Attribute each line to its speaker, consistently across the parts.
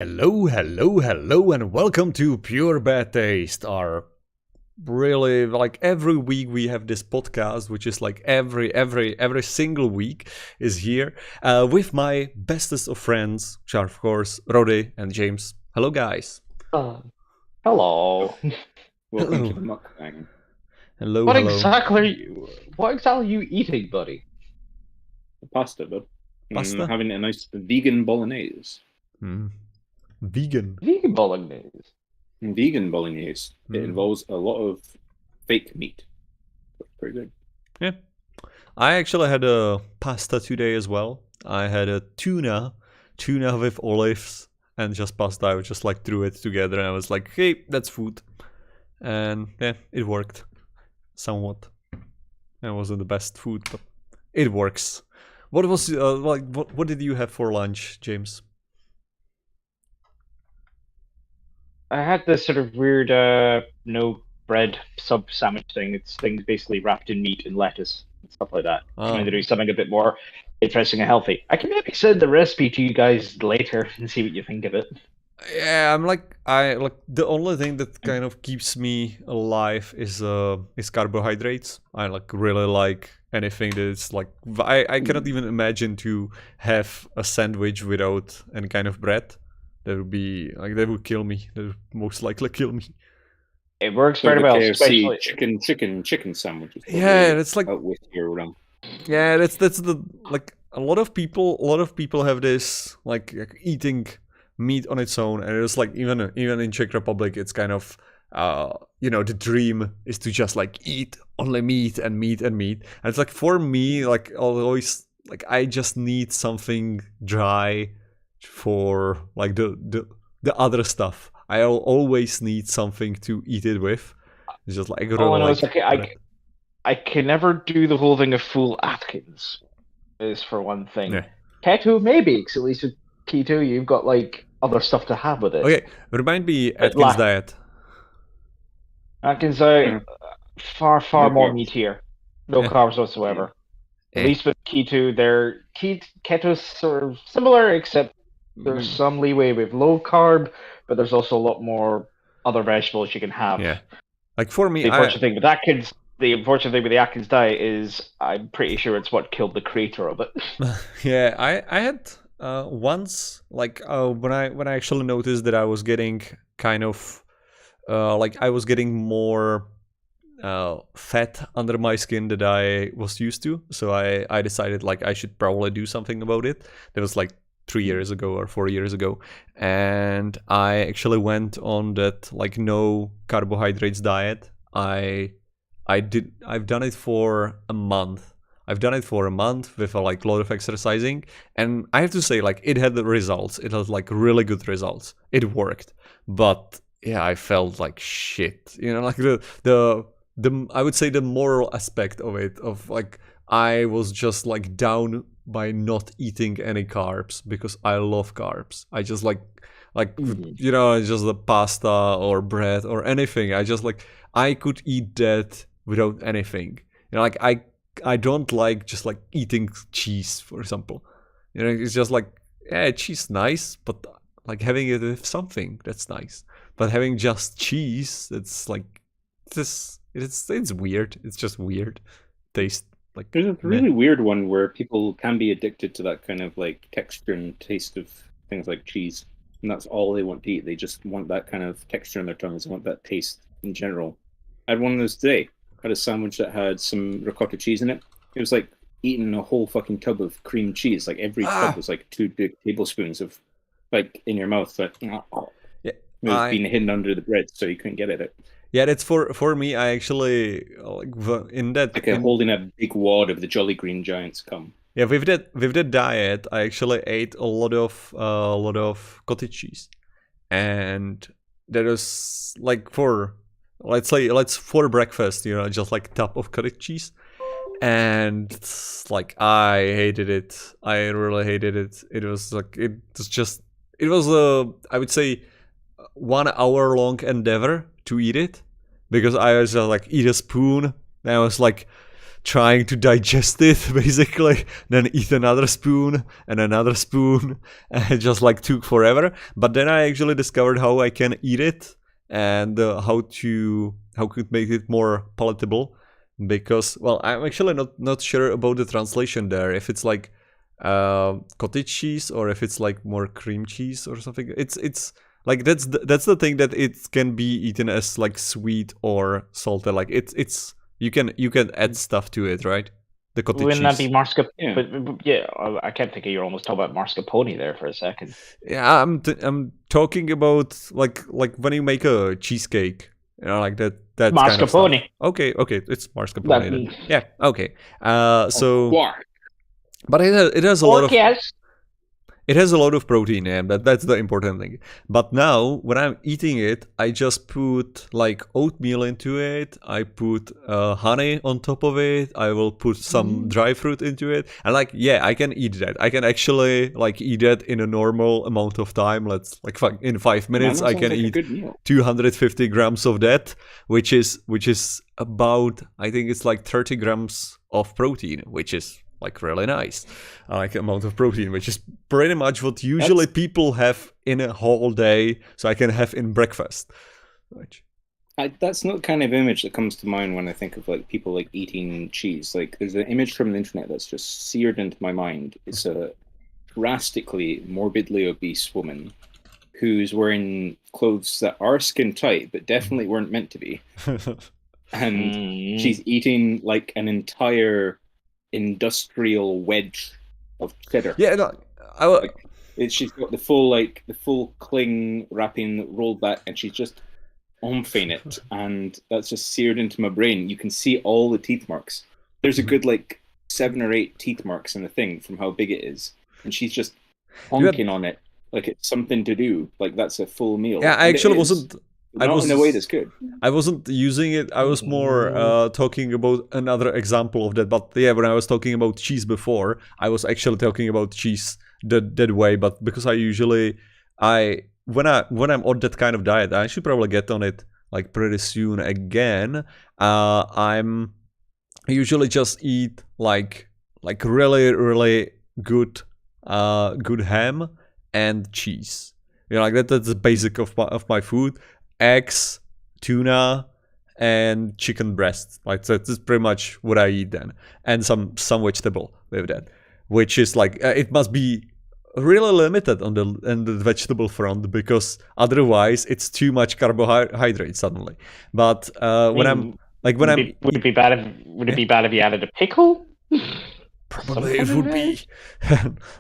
Speaker 1: Hello, and welcome to Pure Bad Taste. Our really every week we have this podcast, which is like every single week is here with my bestest of friends, which are of course Rode and James. Hello, guys.
Speaker 2: Hello.
Speaker 3: Welcome
Speaker 1: Hello.
Speaker 3: to the mukbang.
Speaker 1: Hello.
Speaker 2: What exactly are you eating, buddy?
Speaker 3: Pasta, but
Speaker 1: Pasta?
Speaker 3: having a nice vegan bolognese.
Speaker 1: Vegan.
Speaker 2: Vegan bolognese.
Speaker 3: Vegan bolognese. It involves a lot of fake meat. Pretty good.
Speaker 1: Yeah. I actually had a pasta today as well. I had a tuna with olives and just pasta. I just threw it together and I was like, hey, that's food. And yeah, it worked somewhat. It wasn't the best food, but it works. What was what did you have for lunch, James?
Speaker 2: I had this sort of weird no bread sub sandwich thing. It's things basically wrapped in meat and lettuce and stuff like that. Trying to do something a bit more interesting and healthy. I can maybe send the recipe to you guys later and see what you think of it.
Speaker 1: Yeah, the only thing that kind of keeps me alive is carbohydrates. I really like anything that is I cannot even imagine to have a sandwich without any kind of bread. That would be that would kill me. That would most likely kill me.
Speaker 2: It works
Speaker 3: So
Speaker 2: very
Speaker 3: the
Speaker 2: well,
Speaker 3: KFC
Speaker 2: especially
Speaker 3: chicken sandwiches.
Speaker 1: Yeah, it's like
Speaker 3: out with your
Speaker 1: yeah, that's the a lot of people have this eating meat on its own, and it's even in Czech Republic, it's kind of the dream is to just eat only meat and meat and meat. And it's for me, always I just need something dry for the other stuff. I always need something to eat it with. It's just
Speaker 2: I can never do the whole thing of full Atkins, is for one thing.
Speaker 1: Yeah.
Speaker 2: Keto, maybe, because at least with keto, you've got other stuff to have with it.
Speaker 1: Okay, remind me Atkins diet.
Speaker 2: Atkins diet, far
Speaker 3: No
Speaker 2: more
Speaker 3: carbs.
Speaker 2: meatier. No carbs whatsoever. At least with keto, keto's sort of similar, except there's some leeway with low carb, but there's also a lot more other vegetables you can have.
Speaker 1: Yeah. For me,
Speaker 2: the unfortunate thing with the Atkins diet is I'm pretty sure it's what killed the creator of it.
Speaker 1: Yeah, I had once when I actually noticed that I was getting kind of I was getting more fat under my skin that I was used to. So I decided I should probably do something about it. That was 3 years ago or 4 years ago, and I actually went on that no carbohydrates diet. I've done it for a month. With a lot of exercising, and I have to say it had the results. It had really good results. It worked, but yeah, I felt like shit. The I would say the moral aspect of it, of I was just down by not eating any carbs because I love carbs. I just just the pasta or bread or anything. I just I could eat that without anything. I don't just eating cheese, for example. It's just yeah, cheese nice, but having it with something, that's nice. But having just cheese, it's it's weird. It's just weird taste.
Speaker 3: There's a really weird one where people can be addicted to that kind of texture and taste of things like cheese, and that's all they want to eat. They just want that kind of texture in their tongues. They want that taste in general. I had one of those today. I had a sandwich that had some ricotta cheese in it. It was like eating a whole fucking tub of cream cheese. Every tub was 2 big tablespoons of in your mouth. It was being hidden under the bread, so you couldn't get at it.
Speaker 1: Yeah, that's for me. I actually in that
Speaker 3: holding a big wad of the Jolly Green Giants cum.
Speaker 1: Yeah, with that diet, I actually ate a lot of cottage cheese, and that was for for breakfast, just top of cottage cheese, and I hated it. I really hated it. It was it was I would say 1 hour long endeavor to eat it, because I was eat a spoon, and I was trying to digest it basically, then eat another spoon and another spoon, and it just like took forever. But then I actually discovered how I can eat it and how could make it more palatable, because well, I'm actually not sure about the translation there, if it's like cottage cheese or if it's like more cream cheese or something. It's like that's the thing, that it can be eaten as like sweet or salted. Like it's you can add stuff to it, right? The cottage
Speaker 2: Wouldn't
Speaker 1: cheese.
Speaker 2: that be mascarpone? Yeah. But yeah, I kept thinking you're almost talking about mascarpone there for a second.
Speaker 1: Yeah, I'm talking about like when you make a cheesecake, like that. That's
Speaker 2: mascarpone.
Speaker 1: Kind of okay, it's mascarpone. Then. Yeah, okay. So, but it has a lot of.
Speaker 2: Yes.
Speaker 1: It has a lot of protein, and that's the important thing. But now, when I'm eating it, I just put like oatmeal into it. I put honey on top of it. I will put some dry fruit into it. And like, yeah, I can eat that. I can actually like eat that in a normal amount of time. Let's like in 5 minutes, I can eat 250 grams of that, which is about, I think it's like 30 grams of protein, which is like really nice, like amount of protein, which is pretty much what usually people have in a whole day. So I can have in breakfast.
Speaker 3: That's not the kind of image that comes to mind when I think of like people like eating cheese. Like there's an image from the internet that's just seared into my mind. It's a drastically morbidly obese woman who's wearing clothes that are skin tight, but definitely weren't meant to be. And she's eating like an entire industrial wedge of cheddar.
Speaker 1: Yeah, no,
Speaker 3: she's got the full cling wrapping rolled back, and she's just omphing it, and that's just seared into my brain. You can see all the teeth marks. There's a good like 7 or 8 teeth marks in the thing from how big it is, and she's just honking on it like it's something to do. Like that's a full meal.
Speaker 1: Yeah, I actually wasn't.
Speaker 3: Not in a way that's good.
Speaker 1: I wasn't using it. I was more talking about another example of that. But yeah, when I was talking about cheese before, I was actually talking about cheese that way. But because I usually, when I'm on that kind of diet, I should probably get on it like pretty soon again. I usually just eat like really good ham and cheese. You know, like that's the basic of my food. Eggs, tuna, and chicken breasts. Like that's pretty much what I eat then, and some vegetable with that, which is like it must be really limited on the vegetable front, because otherwise it's too much carbohydrate suddenly. But would it
Speaker 2: be bad if you added a pickle?
Speaker 1: Probably it would be.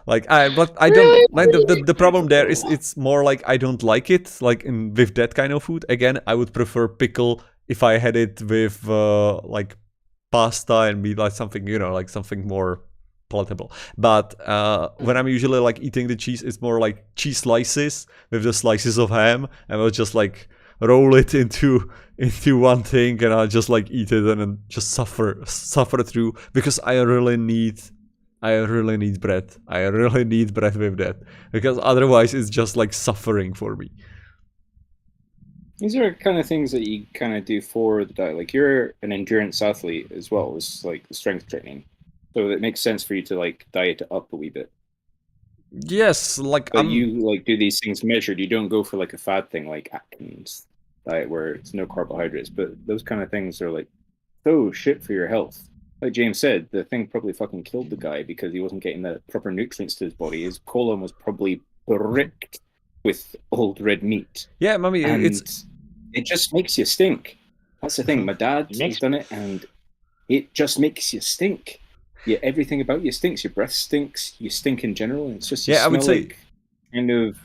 Speaker 1: But I don't like the problem there is it's more like I don't like it like with that kind of food. Again, I would prefer pickle if I had it with like pasta and be like something, like something more palatable. But when I'm usually like eating the cheese, it's more like cheese slices with the slices of ham, and I'll just like roll it into one thing, and I'll just like eat it and then just suffer through, because I really need bread. I really need bread with that, because otherwise it's just like suffering for me.
Speaker 3: These are kind of things that you kind of do for the diet. Like you're an endurance athlete as well as like strength training, so it makes sense for you to like diet it up a wee bit.
Speaker 1: Yes, like
Speaker 3: you like do these things measured. You don't go for like a fad thing like Atkins diet where it's no carbohydrates, but those kind of things are like so shit for your health. Like James said, the thing probably fucking killed the guy because he wasn't getting the proper nutrients to his body. His colon was probably bricked with old red meat.
Speaker 1: Yeah, mommy,
Speaker 3: it just makes you stink. That's the thing. My dad's done it, and it just makes you stink. Yeah, everything about you stinks. Your breath stinks. You stink in general. It's just
Speaker 1: I would say
Speaker 3: like kind of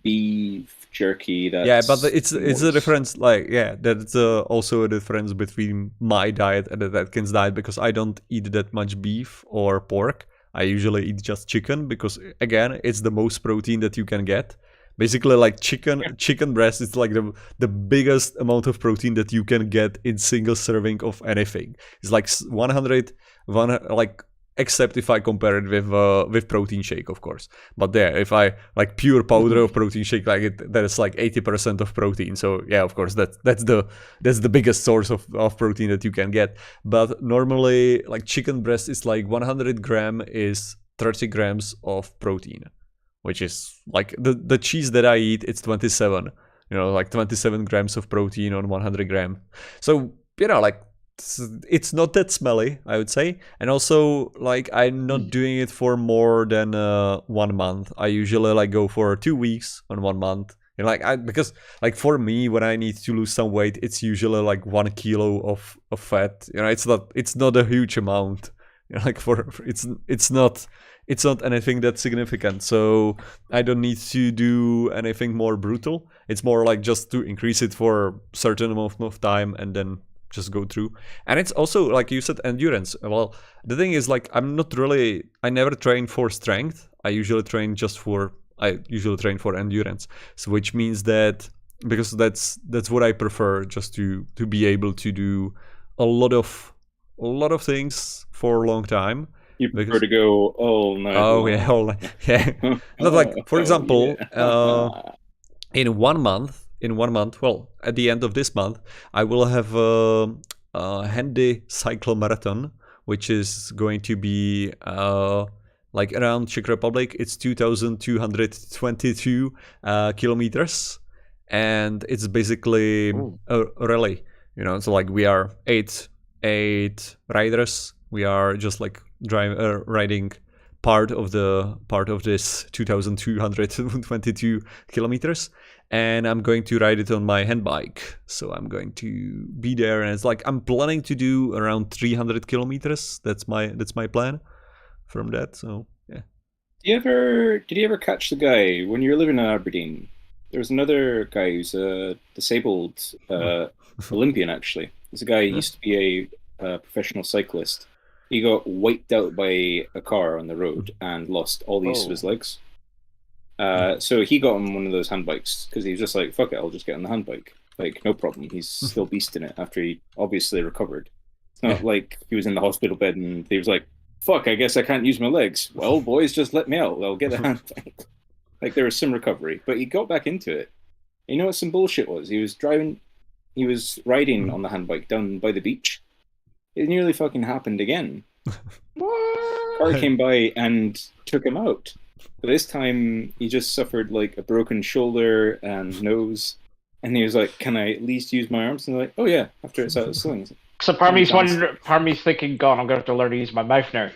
Speaker 3: beef jerky.
Speaker 1: But it's a difference. Like that's also a difference between my diet and the Atkins diet, because I don't eat that much beef or pork. I usually eat just chicken because again, it's the most protein that you can get. Basically, like chicken breast is like the biggest amount of protein that you can get in single serving of anything. It's like except if I compare it with protein shake, of course. But there, if I like pure powder of protein shake, like that is like 80% of protein. So yeah, of course that's the biggest source of protein that you can get. But normally, like chicken breast is like 100 gram is 30 grams of protein, which is like the cheese that I eat. It's 27. Like 27 grams of protein on 100 gram. So like. It's not that smelly, I would say, and also like I'm not doing it for more than 1 month. I usually like go for 2 weeks on 1 month, because like for me when I need to lose some weight, it's usually like 1 kilo of fat. It's not a huge amount. Like it's not anything that significant. So I don't need to do anything more brutal. It's more like just to increase it for a certain amount of time and then just go through. And it's also like you said, endurance. Well, the thing is like I never train for strength. I usually train for endurance. So which means that because that's what I prefer, just to be able to do a lot of things for a long time.
Speaker 3: You prefer to go all night.
Speaker 1: Oh long. Yeah, all night. Yeah. Not like for example, in 1 month. Well, at the end of this month, I will have a handy cycle marathon, which is going to be like around Czech Republic. It's 2,222 kilometers, and it's basically a rally. So like we are eight riders. We are just like riding part of this 2,222 kilometers. And I'm going to ride it on my hand bike. So I'm going to be there, and it's like I'm planning to do around 300 kilometers. That's my plan from that. So yeah.
Speaker 3: Did you ever catch the guy when you were living in Aberdeen? There was another guy who's a disabled Olympian. Actually, there's a guy who used to be a professional cyclist. He got wiped out by a car on the road and lost all the use of his legs. So he got on one of those hand bikes because he was just like, fuck it, I'll just get on the hand bike. Like, no problem. He's still beasting it after he obviously recovered. It's not like he was in the hospital bed and he was like, fuck, I guess I can't use my legs. Well, boys, just let me out. I'll get the hand bike. Like, there was some recovery. But he got back into it. And you know what some bullshit was? He was riding on the hand bike down by the beach. It nearly fucking happened again. Car came by and took him out. But this time, he just suffered like a broken shoulder and nose. And he was like, can I at least use my arms? And they're like, oh yeah, after it's out of slings.
Speaker 2: So part of me's thinking, God, I'm going to have to learn to use my mouth now.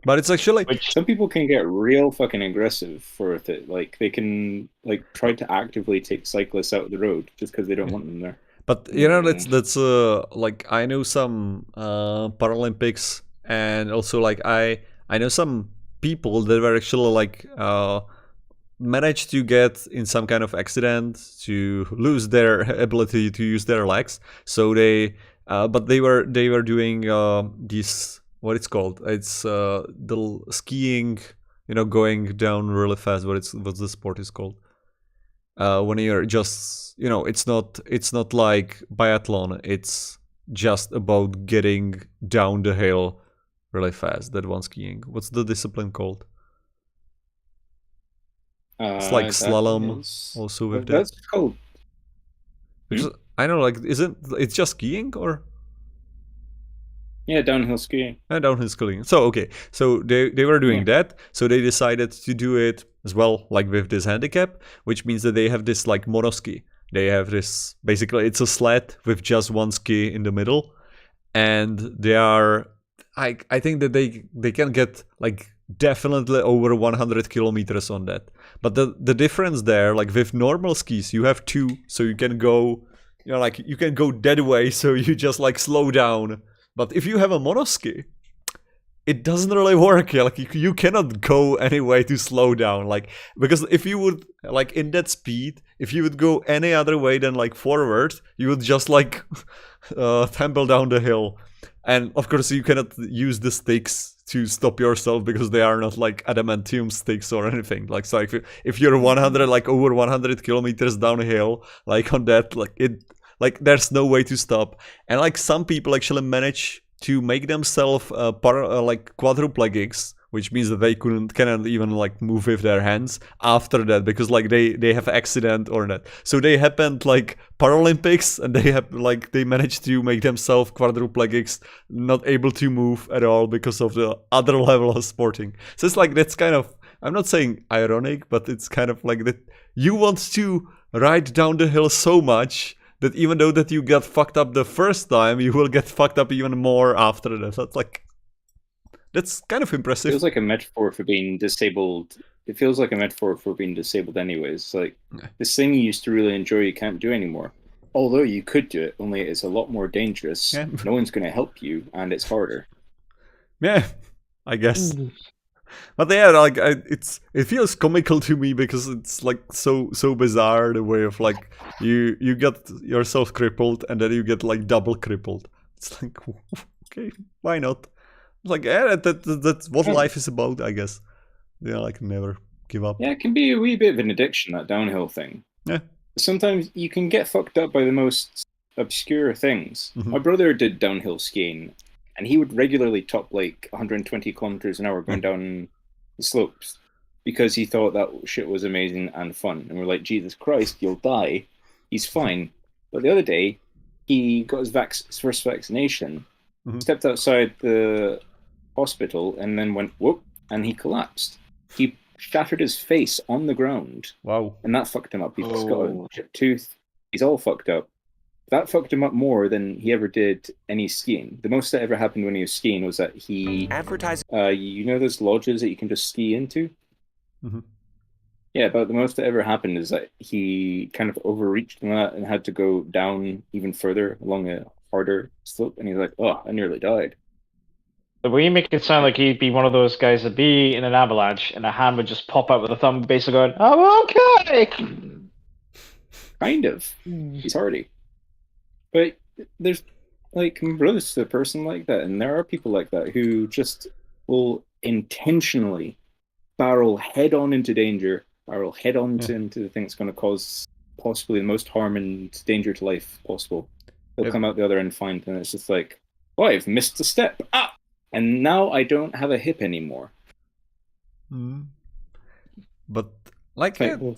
Speaker 1: But it's actually...
Speaker 3: Some people can get real fucking aggressive for it. Like, they can like try to actively take cyclists out of the road just because they don't want them there.
Speaker 1: But, that's like, I know some Paralympics, and also like I know some people that were actually like managed to get in some kind of accident to lose their ability to use their legs. So they were doing this, what it's called? It's the skiing, going down really fast. What's the sport is called? When you're just, it's not like biathlon. It's just about getting down the hill really fast. That one skiing. What's the discipline called? It's like slalom also with that.
Speaker 3: That's called.
Speaker 1: I don't know, like, it's just skiing or?
Speaker 3: Yeah, downhill skiing.
Speaker 1: Downhill skiing. So, okay. So they were doing that. So they decided to do it as well, like with this handicap, which means that they have this like monoski. They have this, basically it's a sled with just one ski in the middle. And they are, I think that they can get like definitely over 100 kilometers on that. But the difference there, like with normal skis, you have two, so you can go, like you can go that way, so you just like slow down. But if you have a monoski, it doesn't really work. Like you cannot go any way to slow down. Like, because if you would, like in that speed, if you would go any other way than like forward, you would just like tumble down the hill. And of course you cannot use the sticks to stop yourself because they are not like adamantium sticks or anything. Like, so if you're 100, like over 100 kilometers downhill, like on that, like it, like there's no way to stop. And like some people actually manage to make themselves like quadriplegics, which means that they cannot even like move with their hands after that, because like they have accident or not. So they happened like Paralympics, and they managed to make themselves quadriplegics, not able to move at all because of the other level of sporting. So it's like, that's kind of, I'm not saying ironic, but it's kind of like that you want to ride down the hill so much that even though that you got fucked up the first time, you will get fucked up even more after that. That's like, that's kind of impressive.
Speaker 3: It feels like a metaphor for being disabled. It feels like a metaphor for being disabled anyways. Like, this thing you used to really enjoy, you can't do anymore. Although you could do it, only it's a lot more dangerous.
Speaker 1: Yeah.
Speaker 3: No one's going to help you, and it's harder.
Speaker 1: Yeah, I guess. But yeah, like it feels comical to me because it's like so bizarre, the way of like you get yourself crippled and then you get like double crippled. It's like, okay, why not? Like, yeah, that's what life is about, I guess. Yeah, like, never give up.
Speaker 3: Yeah, it can be a wee bit of an addiction, that downhill thing.
Speaker 1: Yeah.
Speaker 3: Sometimes you can get fucked up by the most obscure things.
Speaker 1: Mhm.
Speaker 3: My brother did downhill skiing, and he would regularly top like 120 kilometers an hour going down the slopes because he thought that shit was amazing and fun. And we're like, Jesus Christ, you'll die. He's fine. But the other day, he got his first vaccination, stepped outside the hospital, and then went whoop, and he collapsed. He shattered his face on the ground.
Speaker 1: Wow.
Speaker 3: And that fucked him up. He's got a chipped tooth. He's all fucked up. That fucked him up more than he ever did any skiing. The most that ever happened when he was skiing was that he you know those lodges that you can just ski into?
Speaker 1: Mhm.
Speaker 3: Yeah, but the most that ever happened is that he kind of overreached on that and had to go down even further along a harder slope. And he's like, oh, I nearly died.
Speaker 2: The way you make it sound like he'd be one of those guys that'd be in an avalanche and a hand would just pop out with a thumb, basically going, I'm okay!
Speaker 3: Kind of. He's hardy. But there's, like, my brother's a person like that, and there are people like that who just will intentionally barrel head on into danger, barrel head on into the thing that's going to cause possibly the most harm and danger to life possible. They'll come out the other end fine, and it's just like, oh, I've missed a step. Ah! And now I don't have a hip anymore.
Speaker 1: But, like,
Speaker 3: what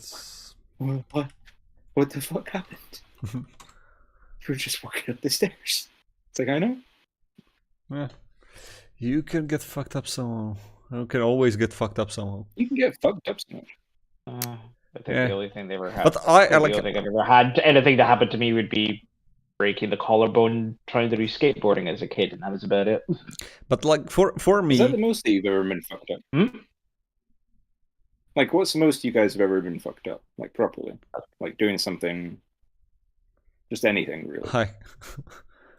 Speaker 3: the fuck happened? You were just walking up the stairs. It's like, I know.
Speaker 1: Yeah. You can get fucked up somehow. You can always get fucked up somehow.
Speaker 3: You can get fucked up somehow.
Speaker 2: I think the only thing they ever had.
Speaker 1: But I
Speaker 2: the
Speaker 1: like.
Speaker 2: only thing I've ever had anything that happened to me would be breaking the collarbone trying to do skateboarding as a kid, and that was about it.
Speaker 1: But like for me,
Speaker 3: is that the most that you've ever been fucked up? Like, what's the most you guys have ever been fucked up? Like, properly, like doing something, just anything really.
Speaker 1: Hi.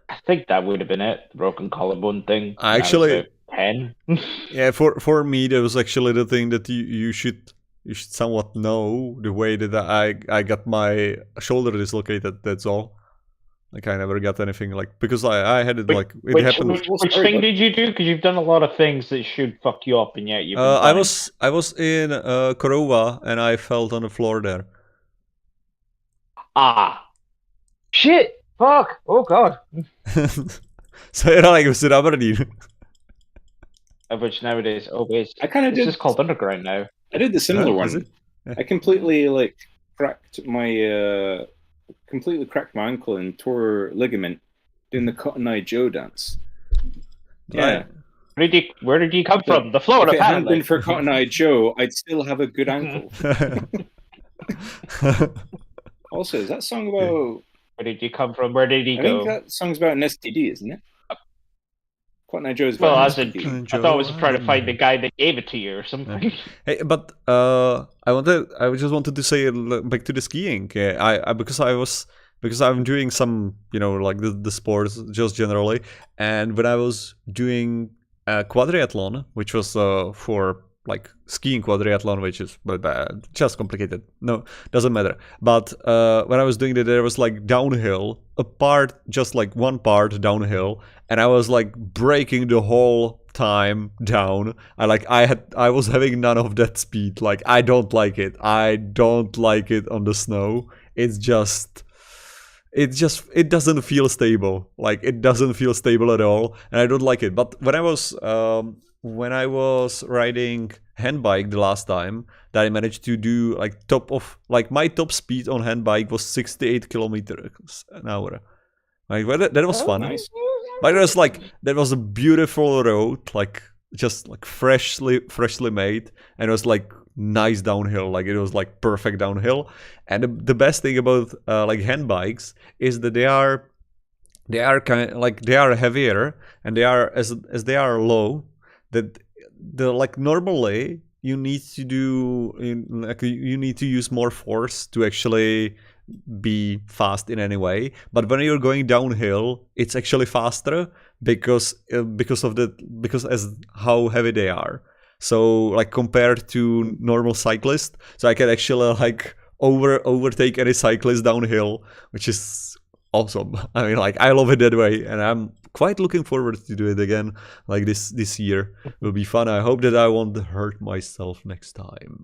Speaker 2: I think that would have been it. The broken collarbone thing.
Speaker 1: Actually,
Speaker 2: 10.
Speaker 1: Yeah, for me, that was actually the thing that you should somewhat know, the way that I got my shoulder dislocated. That's all. Like, I never got anything like, because I had it like it happened.
Speaker 2: Which thing did you do? Because you've done a lot of things that should fuck you up, and yet you've.
Speaker 1: I was in Korova and I fell on the floor there.
Speaker 2: Shit! Fuck! Oh god!
Speaker 1: So you're like, was it Aberdeen?
Speaker 2: Of which nowadays,
Speaker 3: I kind of did.
Speaker 2: This is called Underground now.
Speaker 3: I did the similar one.
Speaker 1: Yeah.
Speaker 3: I completely like cracked my ankle and tore ligament doing the Cotton Eye Joe dance. Yeah.
Speaker 2: Where did you come from? The Florida
Speaker 3: If it hadn't
Speaker 2: Panhandle.
Speaker 3: been for Cotton Eye Joe, I'd still have a good ankle. Also, is that song about...
Speaker 2: Where did you come from? Where did he
Speaker 3: I
Speaker 2: go?
Speaker 3: think that song's about an STD, isn't it? Cotton Eye Joe's
Speaker 2: Well,
Speaker 3: about
Speaker 2: I
Speaker 3: an STD.
Speaker 2: thought I was trying to find the guy that gave it to you or something.
Speaker 1: Hey, but I just wanted to say back to the skiing. Because I'm doing some, like the sports just generally, and when I was doing quadriathlon, which was for like skiing quadriathlon, which is just complicated. No, doesn't matter. But when I was doing it, there was like downhill, just like one part downhill, and I was like breaking the whole time down. I was having none of that speed. Like, I don't like it. I don't like it on the snow. It's just it doesn't feel stable. Like it doesn't feel stable at all, and I don't like it. But when I was riding handbike the last time, that I managed to do like my top speed on handbike was 68 kilometers an hour. Like that was fun.
Speaker 3: Nice.
Speaker 1: But that was a beautiful road, like just like freshly made, and it was like nice downhill. Like it was like perfect downhill. And the best thing about like handbikes is that they are kind of, like they are heavier, and they are as they are low, that the like normally you need to you need to use more force to actually be fast in any way. But when you're going downhill, it's actually faster because as how heavy they are. So like compared to normal cyclists, so I can actually like overtake any cyclist downhill, which is awesome. I mean, like I love it that way, and I'm quite looking forward to do it again. Like this year will be fun. I hope that I won't hurt myself next time.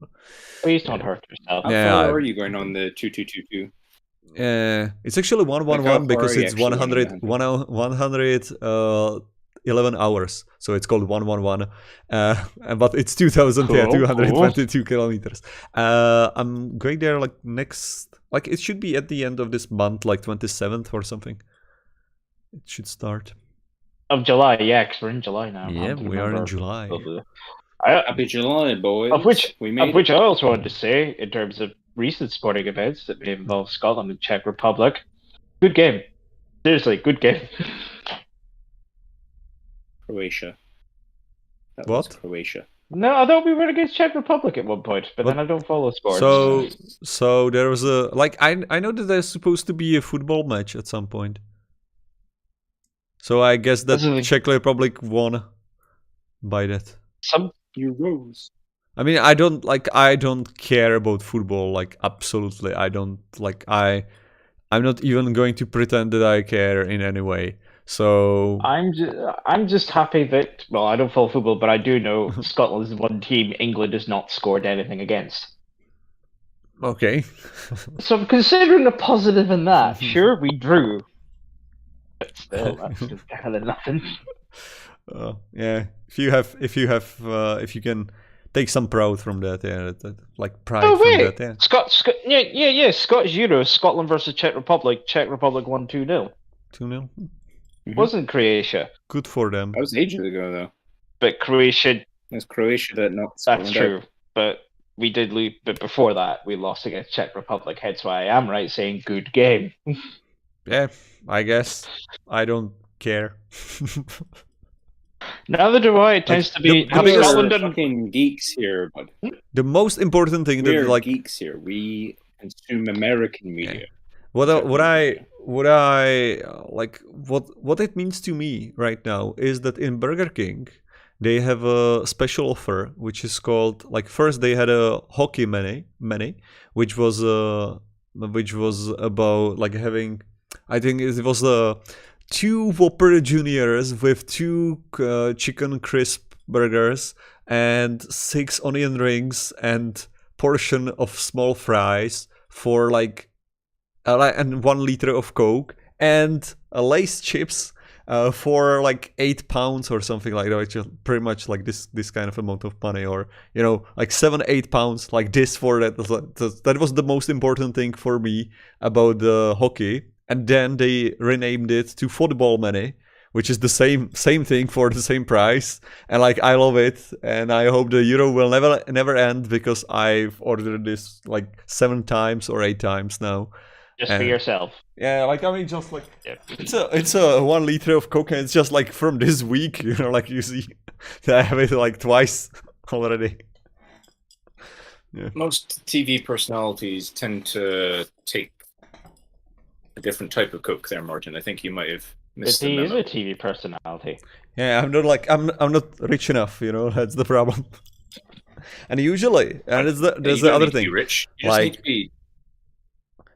Speaker 2: Please don't hurt yourself.
Speaker 3: How far are you going on the 2222?
Speaker 1: It's actually 111 because it's 11 hours, so it's called 111. But it's 2,222 kilometers. I'm going there like next, like it should be at the end of this month, like 27th or something. It should start.
Speaker 2: Of July, yeah, because we're in July now.
Speaker 1: Yeah, we are in July.
Speaker 3: Happy July, boys.
Speaker 2: Of which I also wanted to say, in terms of recent sporting events that may involve Scotland and Czech Republic, good game. Seriously, good game.
Speaker 3: Croatia. That
Speaker 1: What?
Speaker 3: was Croatia.
Speaker 2: No, I thought we were against Czech Republic at one point, but then I don't follow sports.
Speaker 1: So there was a like I know that there's supposed to be a football match at some point. So I guess that Czech Republic won by that.
Speaker 2: Some
Speaker 3: Euros.
Speaker 1: I mean, I don't care about football, like absolutely. I don't like I'm not even going to pretend that I care in any way. So
Speaker 2: I'm just happy that, well, I don't follow football, but I do know Scotland is one team England has not scored anything against.
Speaker 1: Okay.
Speaker 2: So I'm considering a positive in that. Sure, we drew. But still, that's just better than nothing.
Speaker 1: Yeah, if you can take some pride from that, yeah, like pride
Speaker 2: from
Speaker 1: that, yeah.
Speaker 2: Yeah. Scottish Euros, Scotland versus Czech Republic. Czech Republic won 2-0.
Speaker 1: 2-0.
Speaker 2: Mm-hmm. Wasn't Croatia?
Speaker 1: Good for them.
Speaker 3: That was ages ago, though.
Speaker 2: But Croatia.
Speaker 3: It's Croatia that knocked
Speaker 2: That's
Speaker 3: Scotland
Speaker 2: true.
Speaker 3: out.
Speaker 2: But we did lose. But before that, we lost against Czech Republic. Hence why I am right saying good game.
Speaker 1: Yeah, I guess I don't care.
Speaker 2: Neither do I. It tends to be
Speaker 3: Scotland and fucking geeks here, but
Speaker 1: the most important thing
Speaker 3: we're
Speaker 1: that like
Speaker 3: geeks here. We consume American media.
Speaker 1: Yeah. What it means to me right now is that in Burger King they have a special offer which is called, like, first they had a hockey menu which was about like having, I think it was 2 Whopper Juniors with 2 chicken crisp burgers and 6 onion rings and portion of small fries for like and 1 liter of Coke and Lay's chips for like £8 or something like that, which is pretty much like this kind of amount of money, or like £7-8 like this for that. That was the most important thing for me about the hockey. And then they renamed it to football money, which is the same thing for the same price. And like I love it, and I hope the Euro will never end, because I've ordered this like 7 times or 8 times now.
Speaker 2: Just for yourself.
Speaker 1: Yeah, like I mean, just like it's a 1 liter of Coke, and it's just like from this week, like you see, I have it like twice already. Yeah.
Speaker 3: Most TV personalities tend to take a different type of Coke there, Martin. I think you might have missed the memo.
Speaker 2: He is a TV personality.
Speaker 1: Yeah, I'm not rich enough, that's the problem. And usually, and there's the other thing.
Speaker 3: Rich. You
Speaker 1: like,
Speaker 3: just need to be.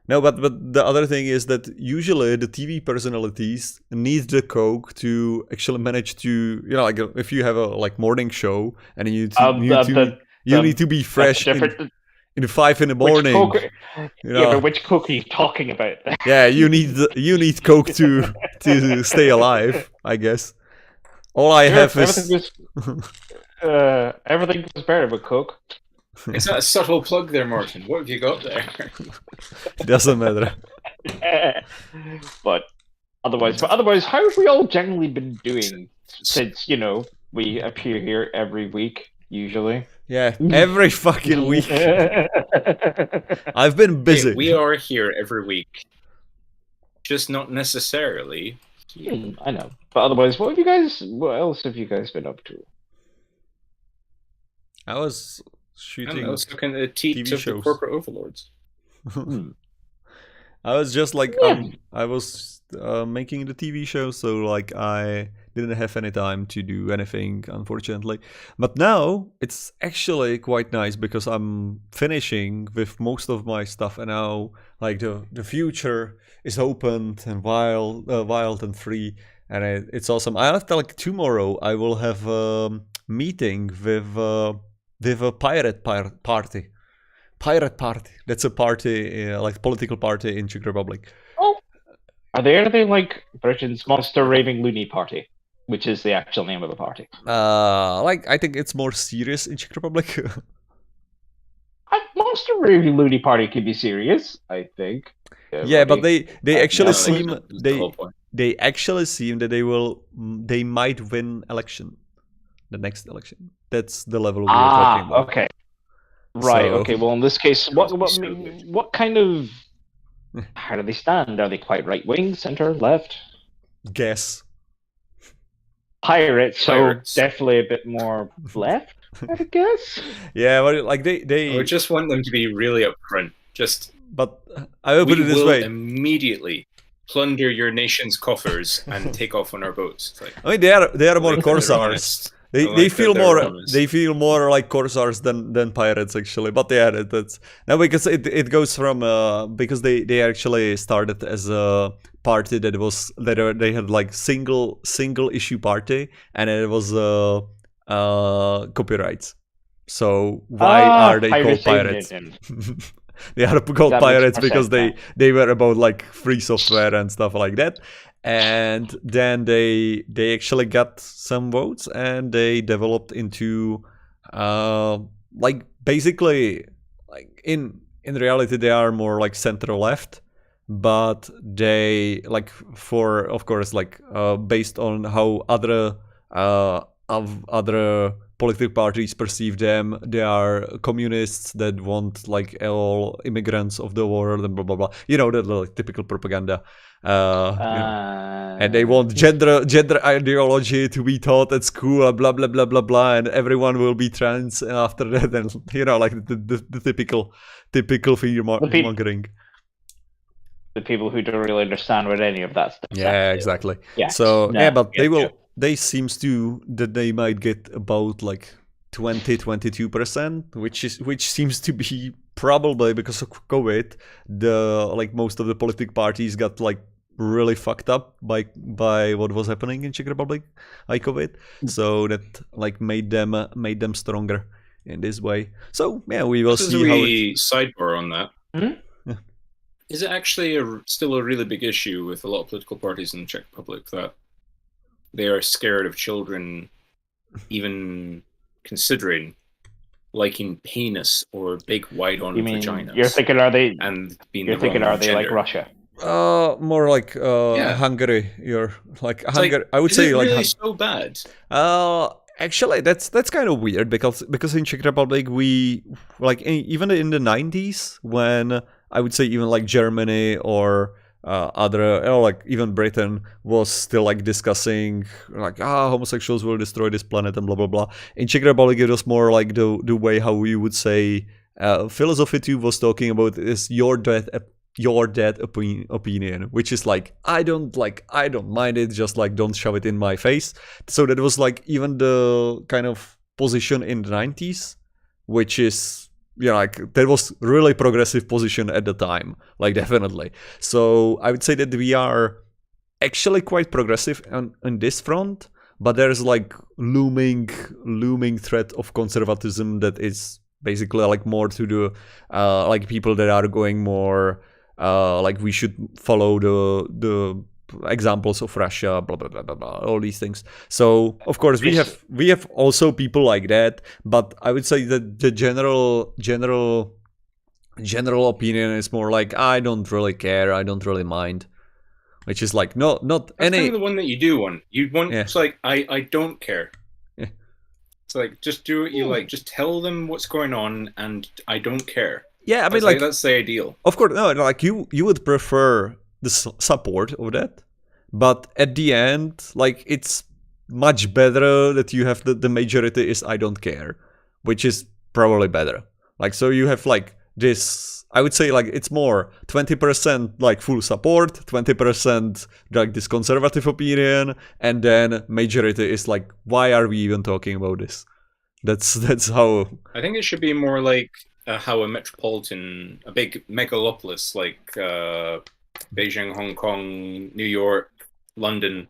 Speaker 1: No, but the other thing is that usually the TV personalities need the Coke to actually manage to, like if you have a like morning show and you need to be fresh in 5 in the morning.
Speaker 2: But which Coke are you talking about?
Speaker 1: Yeah, you need Coke to stay alive, I guess. All I have is
Speaker 2: everything was better with Coke.
Speaker 4: Is that a subtle plug there, Martin? What have you got there?
Speaker 1: Doesn't matter.
Speaker 2: But otherwise, how have we all generally been doing since we appear here every week? Usually.
Speaker 1: Yeah, every fucking week. I've been busy.
Speaker 4: Hey, we are here every week. Just not necessarily.
Speaker 2: I know. But otherwise, what else have you guys been up to?
Speaker 1: I was shooting
Speaker 4: I was looking at the teeth of the corporate overlords.
Speaker 1: I was just like, I was making the TV show, so like I didn't have any time to do anything, unfortunately. But now it's actually quite nice because I'm finishing with most of my stuff, and now like the future is opened and wild and free, and it's awesome. I have to, like tomorrow I will have a meeting with a pirate party. Pirate party. That's a party, like political party in Czech Republic.
Speaker 2: Oh, are they like Britain's Monster Raving Loony Party, which is the actual name of the party?
Speaker 1: Like I think it's more serious in Czech Republic.
Speaker 2: Monster Raving Loony Party could be serious, I think.
Speaker 1: Yeah, but they actually seem
Speaker 4: the
Speaker 1: they actually seem that they might win the next election. That's the level we were talking about.
Speaker 2: Okay. Right.
Speaker 1: So,
Speaker 2: okay. Well, in this case, what kind of how do they stand? Are they quite right wing, center, left?
Speaker 1: Guess.
Speaker 2: Pirates.
Speaker 4: Pirates.
Speaker 2: So definitely a bit more left, I would guess.
Speaker 1: Yeah, but like they.
Speaker 4: I just want them to be really upfront.
Speaker 1: But I will put it this way:
Speaker 4: immediately plunder your nation's coffers and take off on our boats. Like,
Speaker 1: I mean, they are more corsairs. They feel more like corsairs than pirates actually. But yeah, that's now because it goes from because they actually started as a party that they had like single issue party, and it was copyrights. So why are they called pirates? They are called pirates because they were about like free software and stuff like that. And then they actually got some votes, and they developed into like basically like in reality they are more like center left, but they like for of course like based on how other political parties perceive them, they are communists that want like all immigrants of the world and blah blah blah. You know, the like, typical propaganda. And they want gender ideology to be taught at school, blah blah blah blah blah, and everyone will be trans after that, and like the typical fear mongering.
Speaker 2: The people who don't really understand what any of that stuff.
Speaker 1: Yeah, exactly.
Speaker 2: Yeah.
Speaker 1: So but they will. They seems to that they might get about like 22%, which seems to be probably because of COVID. Like most of the political parties got like really fucked up by what was happening in Czech Republic by COVID. So that like made them stronger in this way. So yeah, we will see how.
Speaker 4: Sidebar on that.
Speaker 2: Mm-hmm.
Speaker 4: Yeah. Is it actually still a really big issue with a lot of political parties in the Czech Republic that they are scared of children even considering liking penis or big wide-on vaginas?
Speaker 2: You're thinking, are they?
Speaker 4: And being
Speaker 2: you're thinking, are they like Russia?
Speaker 1: More like Hungary. You're like Hungary. I would
Speaker 4: is
Speaker 1: say
Speaker 4: it
Speaker 1: like
Speaker 4: really so bad.
Speaker 1: Actually, that's kind of weird because in Czech Republic we like even in the 90s when I would say even like Germany or like even Britain was still like discussing like homosexuals will destroy this planet and blah blah blah. In Czech Republic it was more like the way how we would say philosophy too was talking about is your dead opinion, which is like I don't mind it, just like don't shove it in my face. So that was like even the kind of position in the 90s, which is like that was really progressive position at the time, like definitely. So I would say that we are actually quite progressive on this front, but there's like looming threat of conservatism that is basically like more to the like people that are going more like we should follow the examples of Russia, blah blah blah blah blah, all these things. So of course we have also people like that, but I would say that the general opinion is more like I don't really care, I don't really mind, which is like not
Speaker 4: That's
Speaker 1: any
Speaker 4: kind of the one that you do want. You want
Speaker 1: Yeah.
Speaker 4: it's like I don't care.
Speaker 1: Yeah.
Speaker 4: It's like just do what you like. Just tell them what's going on, and I don't care.
Speaker 1: yeah. I mean,
Speaker 4: That's
Speaker 1: like
Speaker 4: that's the ideal.
Speaker 1: of course, no, like you would prefer the support of that, but at the end, like it's much better that you have the majority is I don't care, which is probably better. Like so you have like this, I would say like it's more 20% like full support, 20% like this conservative opinion, and then majority is like why are we even talking about this? That's how.
Speaker 4: I think it should be more like how a big megalopolis like Beijing, Hong Kong, New York, London,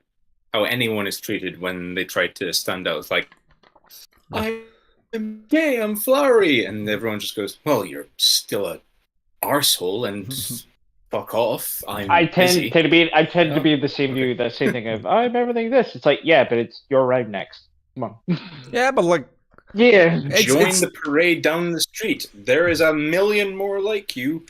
Speaker 4: how anyone is treated when they try to stand out. It's like, I'm gay, I'm flowery, and everyone just goes, well, you're still a arsehole and fuck off.
Speaker 2: I tend to be the same view, the same thing of I'm everything this. It's like, yeah, but it's your round next. Come on.
Speaker 1: Yeah, but like
Speaker 2: Yeah.
Speaker 4: Join the parade down the street. There is a million more like you.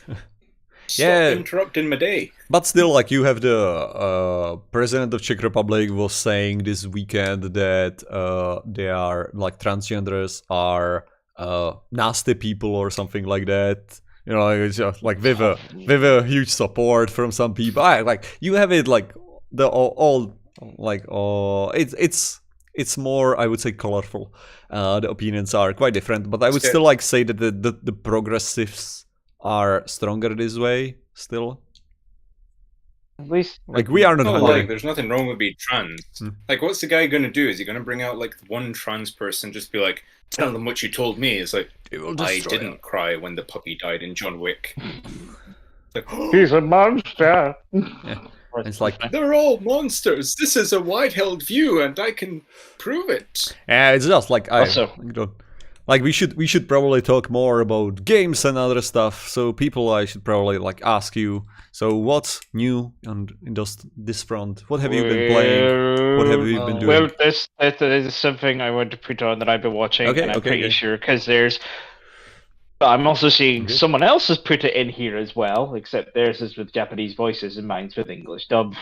Speaker 4: Stop interrupting my day.
Speaker 1: But still, like you have the president of Czech Republic was saying this weekend that they are like transgenders are nasty people or something like that. You know, it's just, like with a huge support from some people. Like you have it like the all like it's more, I would say, colorful. The opinions are quite different, but I would still like say that the progressives are stronger this way still.
Speaker 2: At least
Speaker 1: like we are not Hungary.
Speaker 4: Like there's nothing wrong with being trans. Like what's the guy gonna do? Is he gonna bring out like one trans person, just be like, tell them what you told me? It's like, I didn't cry when the puppy died in John Wick. It's like,
Speaker 2: he's a monster.
Speaker 1: Yeah. It's like
Speaker 4: they're all monsters. This is a wide-held view, and I can prove it.
Speaker 1: Yeah, it's just like like we should probably talk more about games and other stuff. So people, I should probably like ask you. So what's new on in this front? What have you been playing? What have you been doing?
Speaker 2: Well, this is something I want to put on that I've been watching, and I'm pretty sure because there's. I'm also seeing someone else has put it in here as well, except theirs is with Japanese voices and mine's with English dub.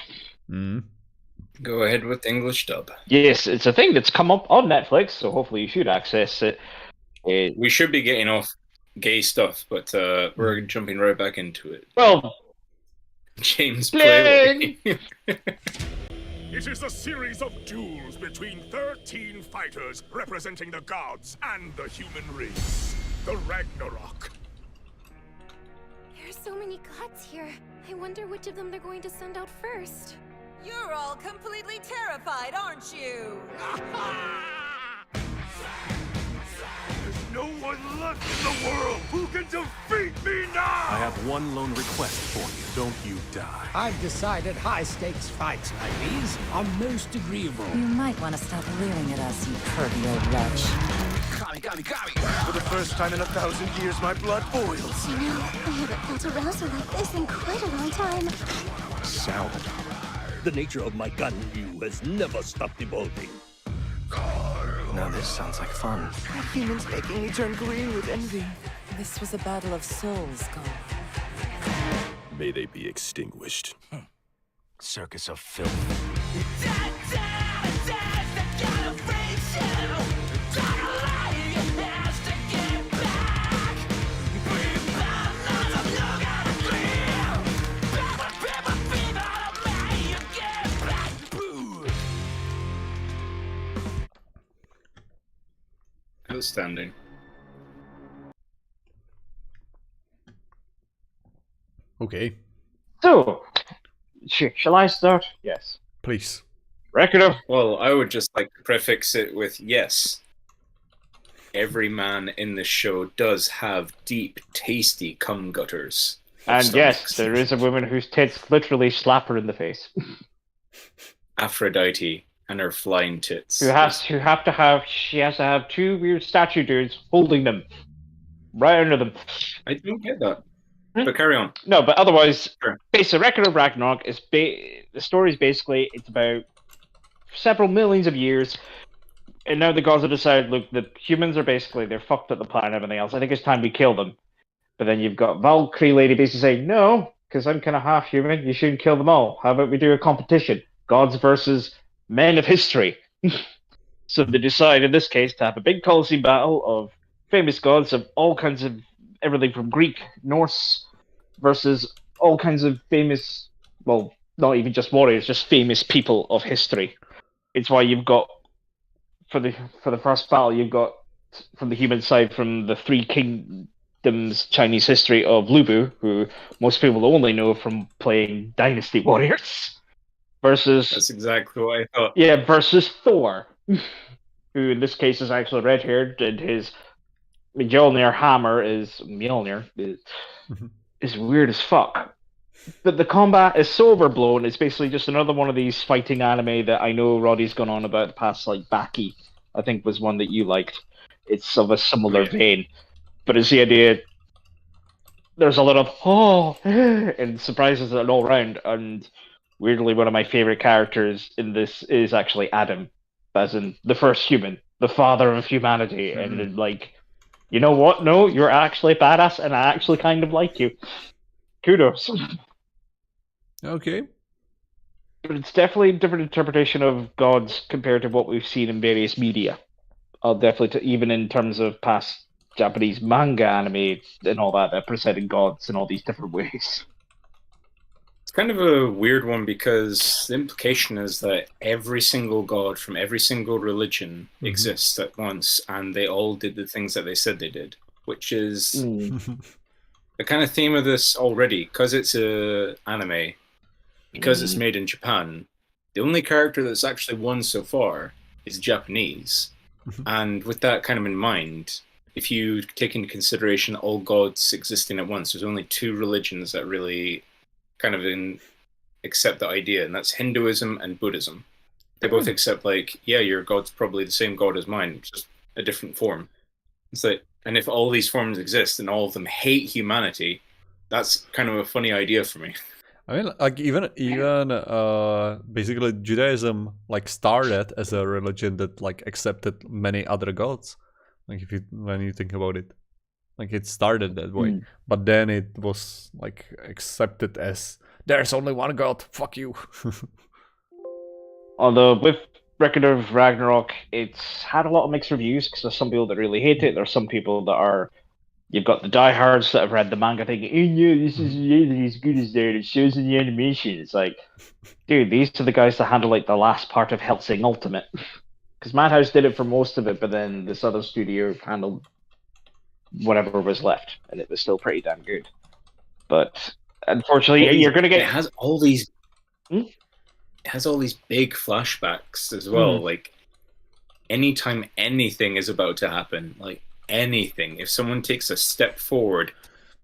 Speaker 4: Go ahead with English dub.
Speaker 2: Yes, it's a thing that's come up on Netflix, so hopefully you should access it.
Speaker 4: We should be getting off gay stuff, but we're jumping right back into it.
Speaker 2: Well,
Speaker 4: James Play.
Speaker 5: It is a series of duels between 13 fighters representing the gods and the human race. The Ragnarok.
Speaker 6: There are so many gods here. I wonder which of them they're going to send out first.
Speaker 7: You're all completely terrified, aren't you?
Speaker 5: There's no one left in the world who can defeat me now!
Speaker 8: I have one lone request for you. Don't you die.
Speaker 9: I've decided high-stakes fights like these are most agreeable.
Speaker 10: You might want to stop leering at us, you pervy old wretch.
Speaker 8: For the first time in 1,000 years, my blood boils.
Speaker 6: You know, I haven't felt arousal like this in quite a long time.
Speaker 8: Sound.
Speaker 11: The nature of my gun you has never stopped evolving.
Speaker 8: Now this sounds like fun.
Speaker 12: That human's making me turn green with envy.
Speaker 10: This was a battle of souls, Cole.
Speaker 11: May they be extinguished.
Speaker 8: Circus of filth.
Speaker 4: Outstanding.
Speaker 1: Okay.
Speaker 2: So, shall I start? Yes.
Speaker 1: Please.
Speaker 2: Record of.
Speaker 4: Well, I would just like to prefix it with yes. Every man in the show does have deep, tasty cum gutters.
Speaker 2: And yes, there is a woman whose tits literally slap her in the face.
Speaker 4: Aphrodite and her flying tits.
Speaker 2: She has to have two weird statue dudes holding them. right under them.
Speaker 4: I don't get that. But carry on.
Speaker 2: No, but otherwise,
Speaker 4: Sure.
Speaker 2: the record of Ragnarok is the story is basically it's about several millions of years, and now the gods have decided, look, the humans are basically they're fucked at the planet and everything else. I think it's time we kill them. But then you've got Valkyrie lady basically saying, no, because I'm kind of half human. You shouldn't kill them all. How about we do a competition? Gods versus men of history. So they decide in this case to have a big Colosseum battle of famous gods of all kinds of everything from Greek, Norse, versus all kinds of famous, well, not even just warriors, just famous people of history. It's why you've got for the first battle, you've got from the human side from the Three Kingdoms Chinese history of Lu Bu, who most people only know from playing Dynasty Warriors, versus
Speaker 4: That's exactly what I thought.
Speaker 2: Yeah, versus Thor, who in this case is actually red-haired, and his Mjolnir hammer is weird as fuck. But the combat is so overblown. It's basically just another one of these fighting anime that I know Roddy's gone on about the past, like Baki, I think was one that you liked. It's of a similar vein. But it's the idea there's a lot of and surprises all round. And weirdly, one of my favorite characters in this is actually Adam, as in the first human, the father of humanity. Mm-hmm. And like, you know what? No, you're actually badass, and I actually kind of like you. Kudos.
Speaker 1: Okay.
Speaker 2: But it's definitely a different interpretation of gods compared to what we've seen in various media. I'll definitely, even in terms of past Japanese manga anime and all that presenting gods in all these different ways.
Speaker 4: It's kind of a weird one because the implication is that every single god from every single religion exists at once, and they all did the things that they said they did, which is the kind of theme of this already, because it's a anime, because it's made in Japan. The only character that's actually won so far is Japanese. And with that kind of in mind, if you take into consideration all gods existing at once, there's only two religions that really kind of accept the idea, and that's Hinduism and Buddhism. They both accept, like, yeah, your god's probably the same god as mine, just a different form. It's like, and if all these forms exist and all of them hate humanity, that's kind of a funny idea for me.
Speaker 1: I mean, like even basically Judaism like started as a religion that like accepted many other gods. Like when you think about it, like it started that way, but then it was like accepted as there's only one god. Fuck you.
Speaker 2: Although with Record of Ragnarok, it's had a lot of mixed reviews because there's some people that really hate it. There's some people that are. You've got the diehards that have read the manga thinking, oh no, this is really as good as that. It shows in the animation. It's like, dude, these are the guys that handle like the last part of Hellsing Ultimate. Because Madhouse did it for most of it, but then this other studio handled whatever was left, and it was still pretty damn good. But unfortunately, you're going to get...
Speaker 4: It has all these... It has all these big flashbacks as well. Like, anytime anything is about to happen, like, anything. If someone takes a step forward,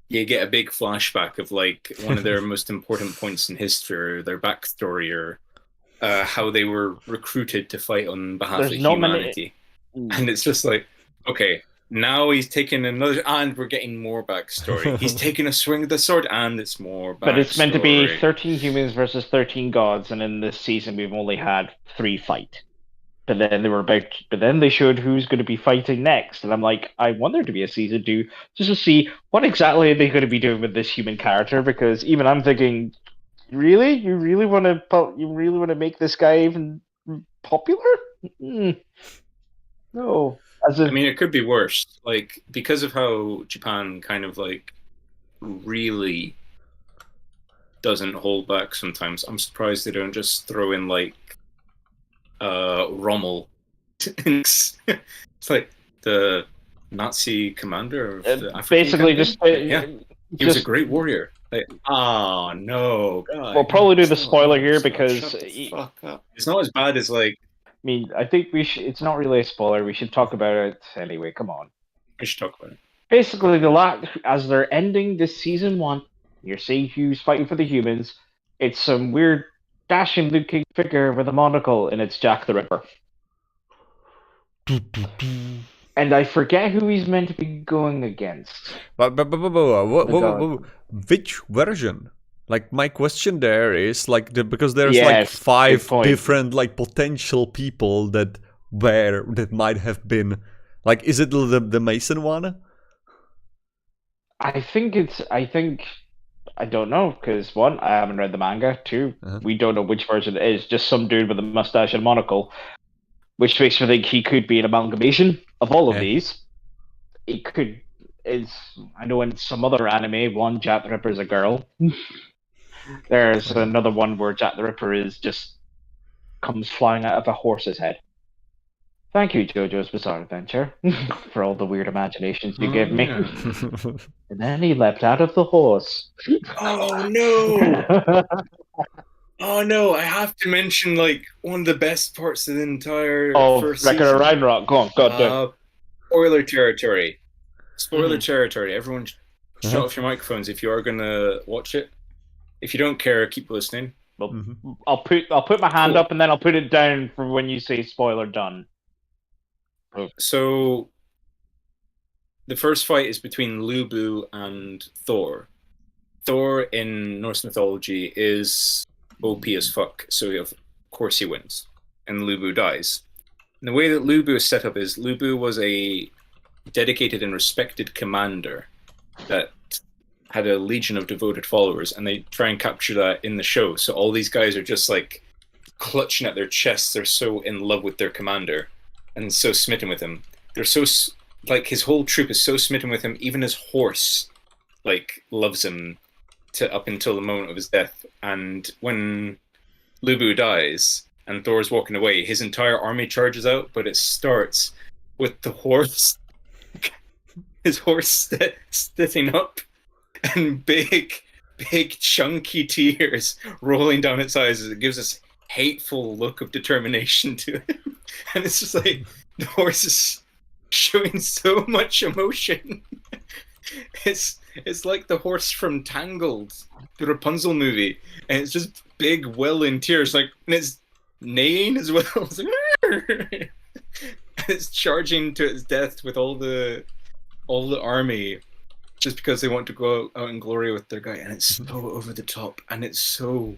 Speaker 4: you get a big flashback of like one of their most important points in history, or their backstory, or how they were recruited to fight on behalf of humanity. And it's just like, okay, now he's taking another, and we're getting more backstory. He's taking a swing of the sword, and it's more backstory.
Speaker 2: But it's meant to be 13 humans versus 13 gods, and in this season we've only had 3 fight. But then they showed who's going to be fighting next, and I'm like, I want there to be a season 2 just to see what exactly are they going to be doing with this human character. Because even I'm thinking, really, you really want to make this guy even popular? No.
Speaker 4: I mean, it could be worse. Like, because of how Japan kind of like really doesn't hold back sometimes. I'm surprised they don't just throw in like Rommel. It's like the Nazi commander of the African
Speaker 2: basically
Speaker 4: campaign. He was a great warrior. Like, oh no, God.
Speaker 2: We'll probably do the spoiler here because
Speaker 4: fuck up. It's not as bad as like.
Speaker 2: I mean, I think we should. It's not really a spoiler. We should talk about it anyway. Come on.
Speaker 4: We should talk about it.
Speaker 2: Basically, as they're ending this season 1, you're seeing who's fighting for the humans. It's some weird dashing-looking figure with a monocle, and it's Jack the Ripper. And I forget who he's meant to be going against.
Speaker 1: Which version? Like, my question there is, like, because there's
Speaker 2: Yes,
Speaker 1: like 5
Speaker 2: good point.
Speaker 1: different, like, potential people that might have been, like, is it the Mason one?
Speaker 2: I don't know, because 1, I haven't read the manga. 2, we don't know which version it is. Just some dude with a mustache and monocle, which makes me think he could be an amalgamation of all of these. He could. I know in some other anime, one Jack the Ripper is a girl. There's another one where Jack the Ripper comes flying out of a horse's head. Thank you, JoJo's Bizarre Adventure, for all the weird imaginations you give me. And then he leapt out of the horse.
Speaker 4: Oh no! Oh no! I have to mention like one of the best parts of the entire first
Speaker 2: Record
Speaker 4: season.
Speaker 2: of Ragnarok. Go on, God.
Speaker 4: Spoiler territory. Spoiler territory. Everyone, shut off your microphones if you are gonna watch it. If you don't care, keep listening.
Speaker 2: Well, I'll put my hand up and then I'll put it down for when you say spoiler done.
Speaker 4: So, the first fight is between Lubu and Thor. Thor in Norse mythology is OP as fuck, so of course he wins, and Lubu dies. And the way that Lubu is set up is Lubu was a dedicated and respected commander that had a legion of devoted followers, and they try and capture that in the show. So all these guys are just like clutching at their chests. They're so in love with their commander and so smitten with him. They're so like his whole troop is so smitten with him. Even his horse like loves him up until the moment of his death. And when Lubu dies and Thor's walking away, his entire army charges out, but it starts with the horse. His horse sitting up and big chunky tears rolling down its eyes as it gives this hateful look of determination to him. And it's just like the horse is showing so much emotion. It's like the horse from Tangled, the Rapunzel movie, and it's just big welling tears, like, and it's neighing as well. It's like, it's charging to its death with all the army just because they want to go out in glory with their guy, and it's so over the top, and it's so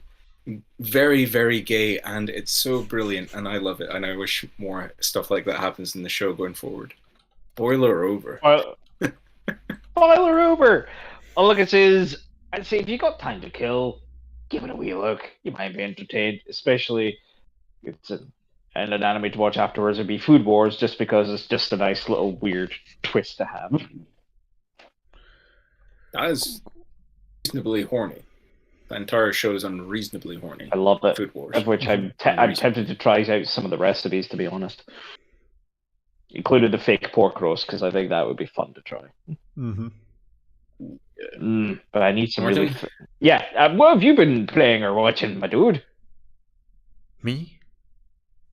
Speaker 4: very, very gay, and it's so brilliant, and I love it, and I wish more stuff like that happens in the show going forward. Spoiler over.
Speaker 2: Spoiler over! All I can say is, I'd say if you got time to kill, give it a wee look. You might be entertained, especially it's an anime to watch afterwards. It'd be Food Wars, just because it's just a nice little weird twist to have.
Speaker 4: That is reasonably horny. The entire show is unreasonably horny.
Speaker 2: I love it.
Speaker 4: Food Wars.
Speaker 2: Of which I'm tempted to try out some of the recipes, to be honest. Including the fake pork roast, because I think that would be fun to try. But I need some really... what have you been playing or watching, my dude?
Speaker 1: Me?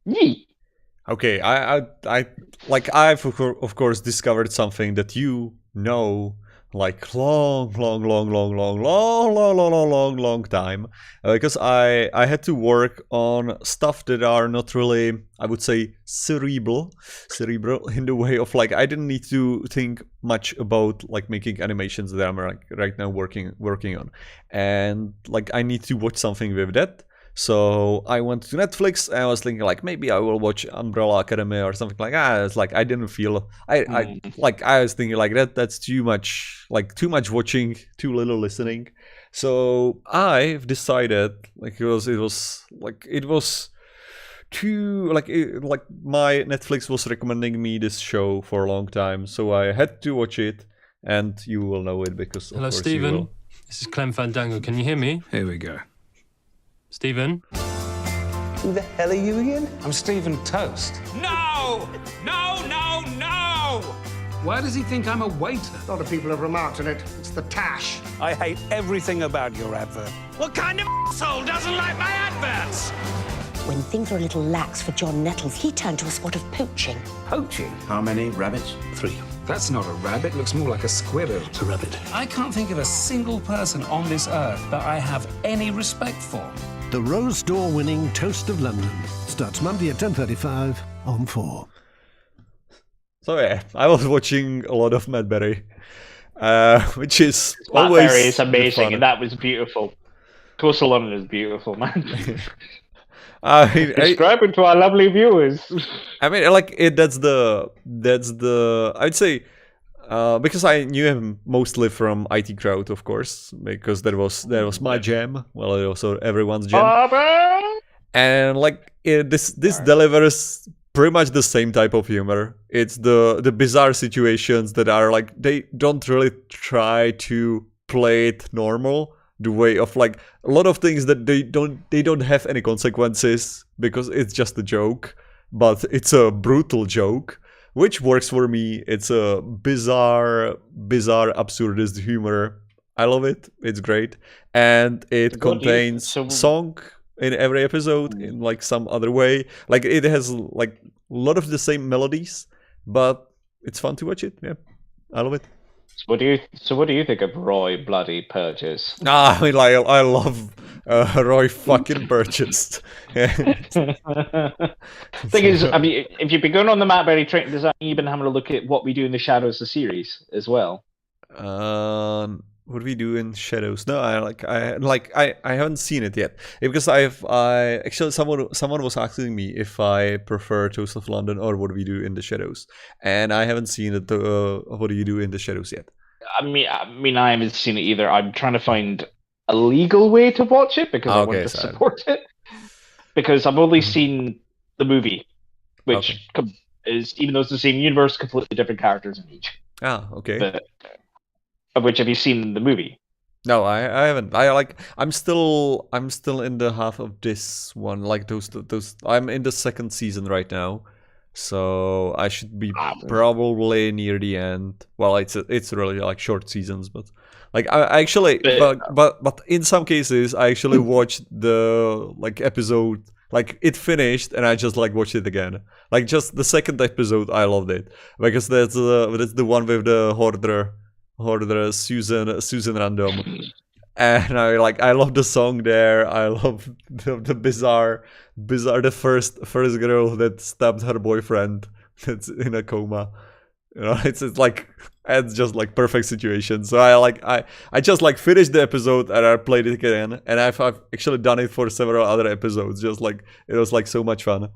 Speaker 2: Yee.
Speaker 1: Okay, I've of course discovered something that you know, like long time, because I had to work on stuff that are not really, I would say, cerebral in the way of, like, I didn't need to think much about like making animations that I'm like right now working on, and like I need to watch something with that. So I went to Netflix and I was thinking like maybe I will watch Umbrella Academy or something like that. It's like I didn't feel I was thinking like that's too much watching, too little listening. So I've decided like it was too like my Netflix was recommending me this show for a long time, so I had to watch it, and you will know it because of
Speaker 13: Hello,
Speaker 1: course
Speaker 13: Stephen.
Speaker 1: you will.
Speaker 13: This is Clem Fandango. Can you hear me?
Speaker 9: Here we go.
Speaker 13: Stephen?
Speaker 14: Who the hell are you again?
Speaker 9: I'm Stephen Toast.
Speaker 15: No! No, no, no!
Speaker 9: Why does he think I'm a waiter?
Speaker 16: A lot of people have remarked on it. It's the tash.
Speaker 14: I hate everything about your advert.
Speaker 15: What kind of asshole doesn't like my adverts?
Speaker 17: When things were a little lax for John Nettles, he turned to a spot of poaching.
Speaker 14: Poaching? How many rabbits? 3.
Speaker 9: That's not a rabbit. Looks more like a squirrel.
Speaker 14: It's a rabbit.
Speaker 9: I can't think of a single person on this earth that I have any respect for.
Speaker 18: The Rose Store-winning Toast of London starts Monday at 10:35 on 4.
Speaker 1: So yeah, I was watching a lot of Matt Berry, which is
Speaker 2: Matt
Speaker 1: always
Speaker 2: Berry is amazing,
Speaker 1: fun.
Speaker 2: and that was beautiful. Coastal London is beautiful, man.
Speaker 1: Describe
Speaker 2: it to our lovely viewers.
Speaker 1: I mean, like that's the I'd say because I knew him mostly from IT Crowd, of course, because that was my jam. Well, also everyone's jam. And like this delivers pretty much the same type of humor. It's the bizarre situations that are like they don't really try to play it normal. The way of like a lot of things that they don't have any consequences because it's just a joke, but it's a brutal joke, which works for me. It's a bizarre absurdist humor. I love it. It's great, and it contains song in every episode in like some other way. Like it has like a lot of the same melodies, but it's fun to watch it. Yeah, I love it.
Speaker 2: So what do you think of Roy Bloody Purchase?
Speaker 1: I mean, like I love Roy fucking Purchase.
Speaker 2: Thing is, I mean, if you've been going on the Matt Berry train, does that mean you've been having a look at What We Do in the Shadows, the series, as well?
Speaker 1: What do we do in Shadows? No, I haven't seen it yet because I actually someone was asking me if I prefer Toast of London or What Do We Do in the Shadows, and I haven't seen it. What Do You Do in the Shadows yet?
Speaker 2: I mean, I haven't seen it either. I'm trying to find a legal way to watch it because I want to support it. Because I've only seen the movie, which is, even though it's the same universe, completely different characters in each.
Speaker 1: Ah, okay.
Speaker 2: But, of which have you seen the movie?
Speaker 1: No, I haven't. I'm still in the half of this one. Like those I'm in the second season right now, so I should be probably near the end. Well, it's really like short seasons, but like I actually, but in some cases I actually watched the like episode. Like it finished, and I just like watched it again. Like just the second episode, I loved it because that's the one with the hoarder Susan Random, and I love the song there. I love the bizarre the first girl that stabbed her boyfriend that's in a coma. You know, it's just like perfect situation. So I just like finished the episode and I played it again, and I've actually done it for several other episodes. Just like it was like so much fun.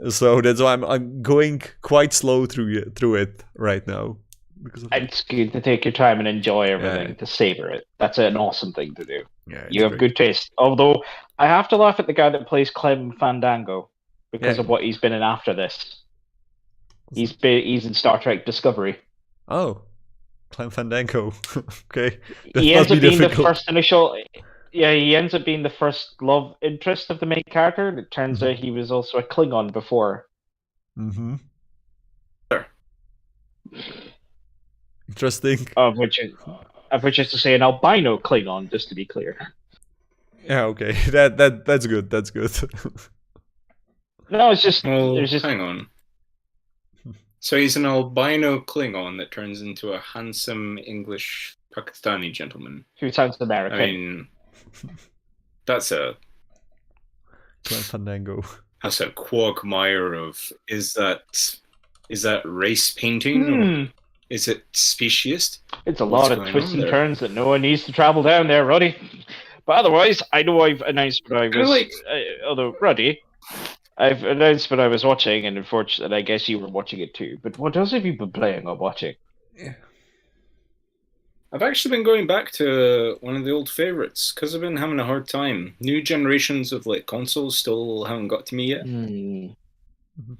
Speaker 1: So that's why I'm going quite slow through it right now.
Speaker 2: It's good to take your time and enjoy everything, to savor it. That's an awesome thing to do.
Speaker 1: Yeah,
Speaker 2: you have good taste. Although I have to laugh at the guy that plays Clem Fandango because of what he's been in after this. He's in Star Trek Discovery.
Speaker 1: Oh, Clem Fandango. Okay.
Speaker 2: He ends up being the first initial. Yeah, he ends up being the first love interest of the main character. And it turns out he was also a Klingon before.
Speaker 1: Mm-hmm. Sure. Interesting.
Speaker 2: Of which is to say an albino Klingon, just to be clear.
Speaker 1: Yeah, okay. That's good. That's good.
Speaker 2: No, it's just
Speaker 4: hang on. So he's an albino Klingon that turns into a handsome English Pakistani gentleman.
Speaker 2: Who sounds American.
Speaker 4: I mean, that's a
Speaker 1: Fandango.
Speaker 4: That's a quagmire of is that race painting or is it speciest?
Speaker 2: It's a lot of twists and turns that no one needs to travel down there, Roddy. But otherwise, I know I've announced what I was. Although Roddy, I've announced what I was watching, and unfortunately, I guess you were watching it too. But what else have you been playing or watching?
Speaker 4: Yeah. I've actually been going back to one of the old favorites because I've been having a hard time. New generations of like consoles still haven't got to me yet.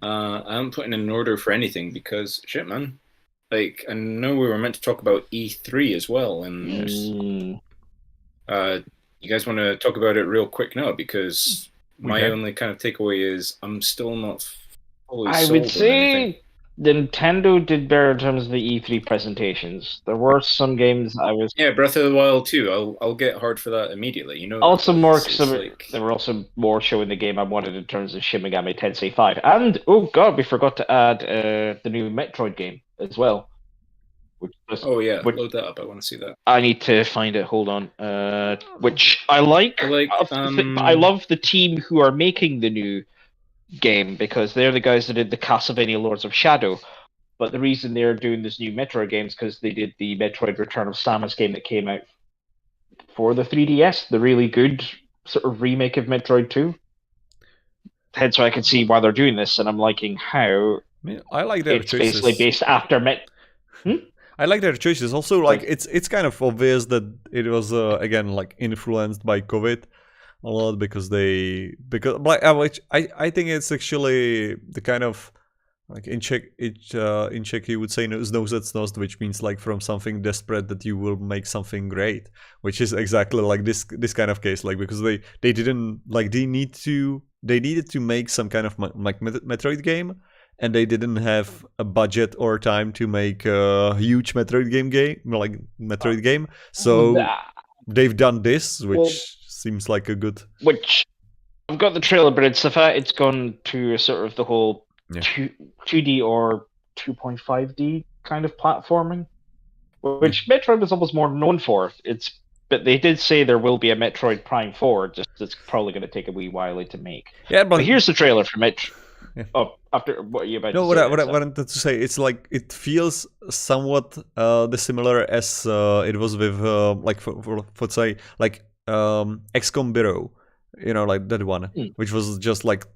Speaker 4: I haven't put in an order for anything because shit, man. Like I know we were meant to talk about E3 as well, and you guys want to talk about it real quick now because my only kind of takeaway is I'm still not fully sold. I would say
Speaker 2: Nintendo did better in terms of the E3 presentations. There were some games I was...
Speaker 4: Yeah, Breath of the Wild 2. I'll get hard for that immediately. You know.
Speaker 2: Also more... There were also more showing the game I wanted in terms of Shin Megami Tensei 5. And, oh god, we forgot to add the new Metroid game as well.
Speaker 4: Load that up. I want to see that.
Speaker 2: I need to find it. Hold on. Which I like. I love the team who are making the new game because they're the guys that did the Castlevania Lords of Shadow, But the reason they're doing this new Metroid game is because they did the Metroid Return of Samus game that came out for the 3DS, the really good sort of remake of Metroid 2. Hence why I can see why they're doing this, and I'm liking how
Speaker 1: I like their
Speaker 2: it's
Speaker 1: choices.
Speaker 2: basically based after
Speaker 1: I like their choices. Also, like it's kind of obvious that it was again like influenced by COVID a lot because I think it's actually the kind of like in Czech you would say nosed, which means like from something desperate that you will make something great, which is exactly like this kind of case, like because they didn't like they needed to make some kind of like Metroid game, and they didn't have a budget or time to make a huge Metroid game. So they've done this, which seems like a good.
Speaker 2: Which I've got the trailer, but it's gone to a sort of the whole 2D or 2.5D kind of platforming, which Metroid was almost more known for. But they did say there will be a Metroid Prime 4, just it's probably going to take a wee while to make.
Speaker 1: Yeah,
Speaker 2: but here's the trailer for Metroid.
Speaker 1: Yeah.
Speaker 2: Oh, after what are you about?
Speaker 1: No,
Speaker 2: to say
Speaker 1: what I wanted to say, it's like it feels somewhat similar as it was with like for say like XCOM Bureau, like that one, which was just like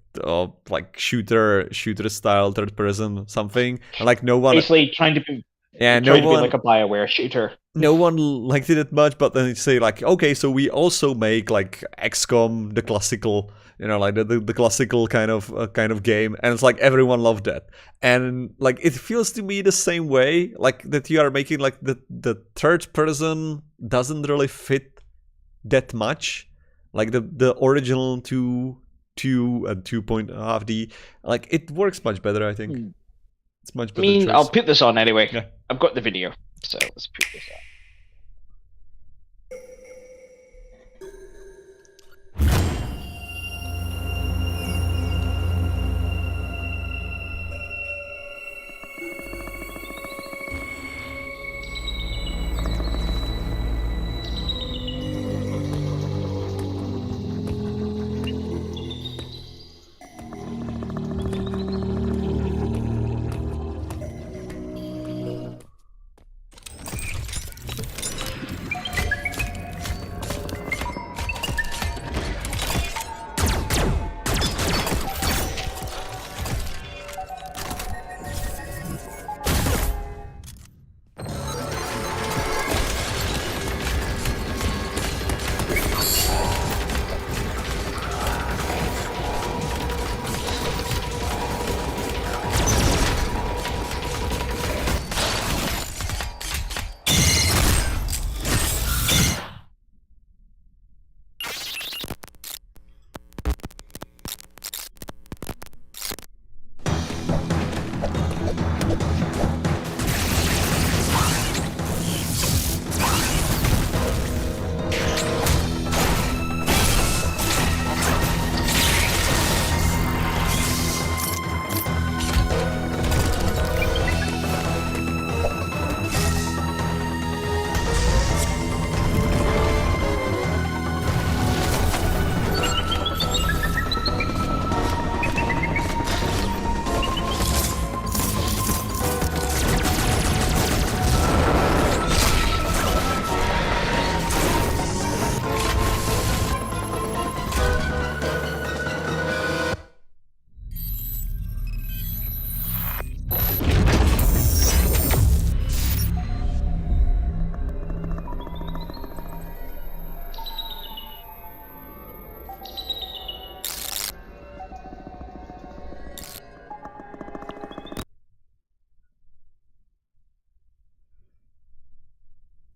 Speaker 1: shooter style third person something, and like no one
Speaker 2: basically trying to be like a BioWare shooter.
Speaker 1: No one liked it much, but then you say like, okay, so we also make like XCOM, the classical, like the classical kind of game, and it's like everyone loved that, and like it feels to me the same way, like that you are making like the third person doesn't really fit that much, like the original 2 and 2.5D, like it works much better, I think. It's much better.
Speaker 2: I mean,
Speaker 1: choice.
Speaker 2: I'll put this on anyway. Yeah. I've got the video, so let's put this on.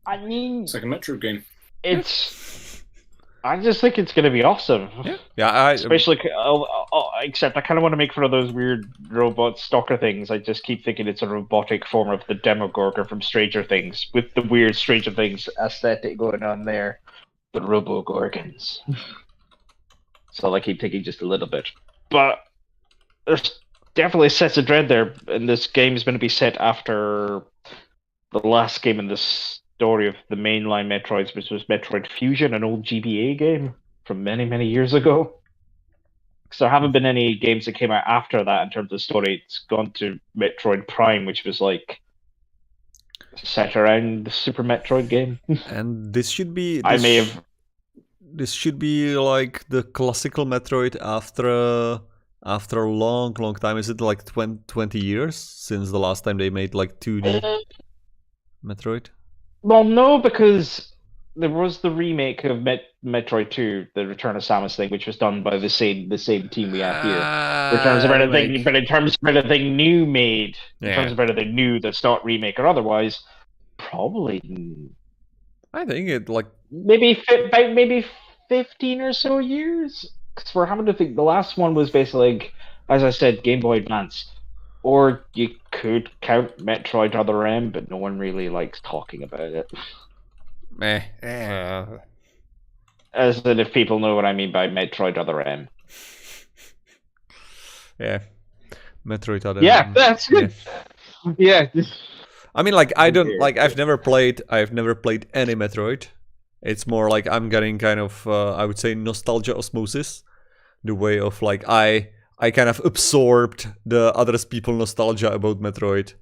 Speaker 2: I mean,
Speaker 4: it's like a Metroid game.
Speaker 2: I just think it's going to be awesome.
Speaker 1: Yeah,
Speaker 2: especially except I kind of want to make fun of those weird robot stalker things. I just keep thinking it's a robotic form of the Demogorgon from Stranger Things, with the weird Stranger Things aesthetic going on there. The Robo-Gorgons. So I keep thinking just a little bit, but there's definitely a sense of dread there, and this game is going to be set after the last game in this story of the mainline Metroids, which was Metroid Fusion, an old GBA game from many, many years ago. because there haven't been any games that came out after that in terms of story. It's gone to Metroid Prime, which was like set around the Super Metroid game.
Speaker 1: And this should be. This should be like the classical Metroid after a long time. Is it like 20 years since the last time they made like 2D Metroid?
Speaker 2: Well, no, because there was the remake of Metroid 2, the Return of Samus thing, which was done by the same team we have here. In terms of anything, but in terms of anything new made, in terms of anything new that's not remake or otherwise, probably.
Speaker 1: I think it like
Speaker 2: maybe 15 or so years. Because we're having to think. The last one was basically, like, as I said, Game Boy Advance, or you could count Metroid Other M, but no one really likes talking about it. As in, if people know what I mean by Metroid Other M.
Speaker 1: Yeah, Metroid Other M.
Speaker 2: Yeah, that's good. Yeah.
Speaker 1: I mean, like, I don't like. I've never played any Metroid. It's more like I'm getting kind of, I would say, nostalgia osmosis. The way of like I kind of absorbed the other people's nostalgia about Metroid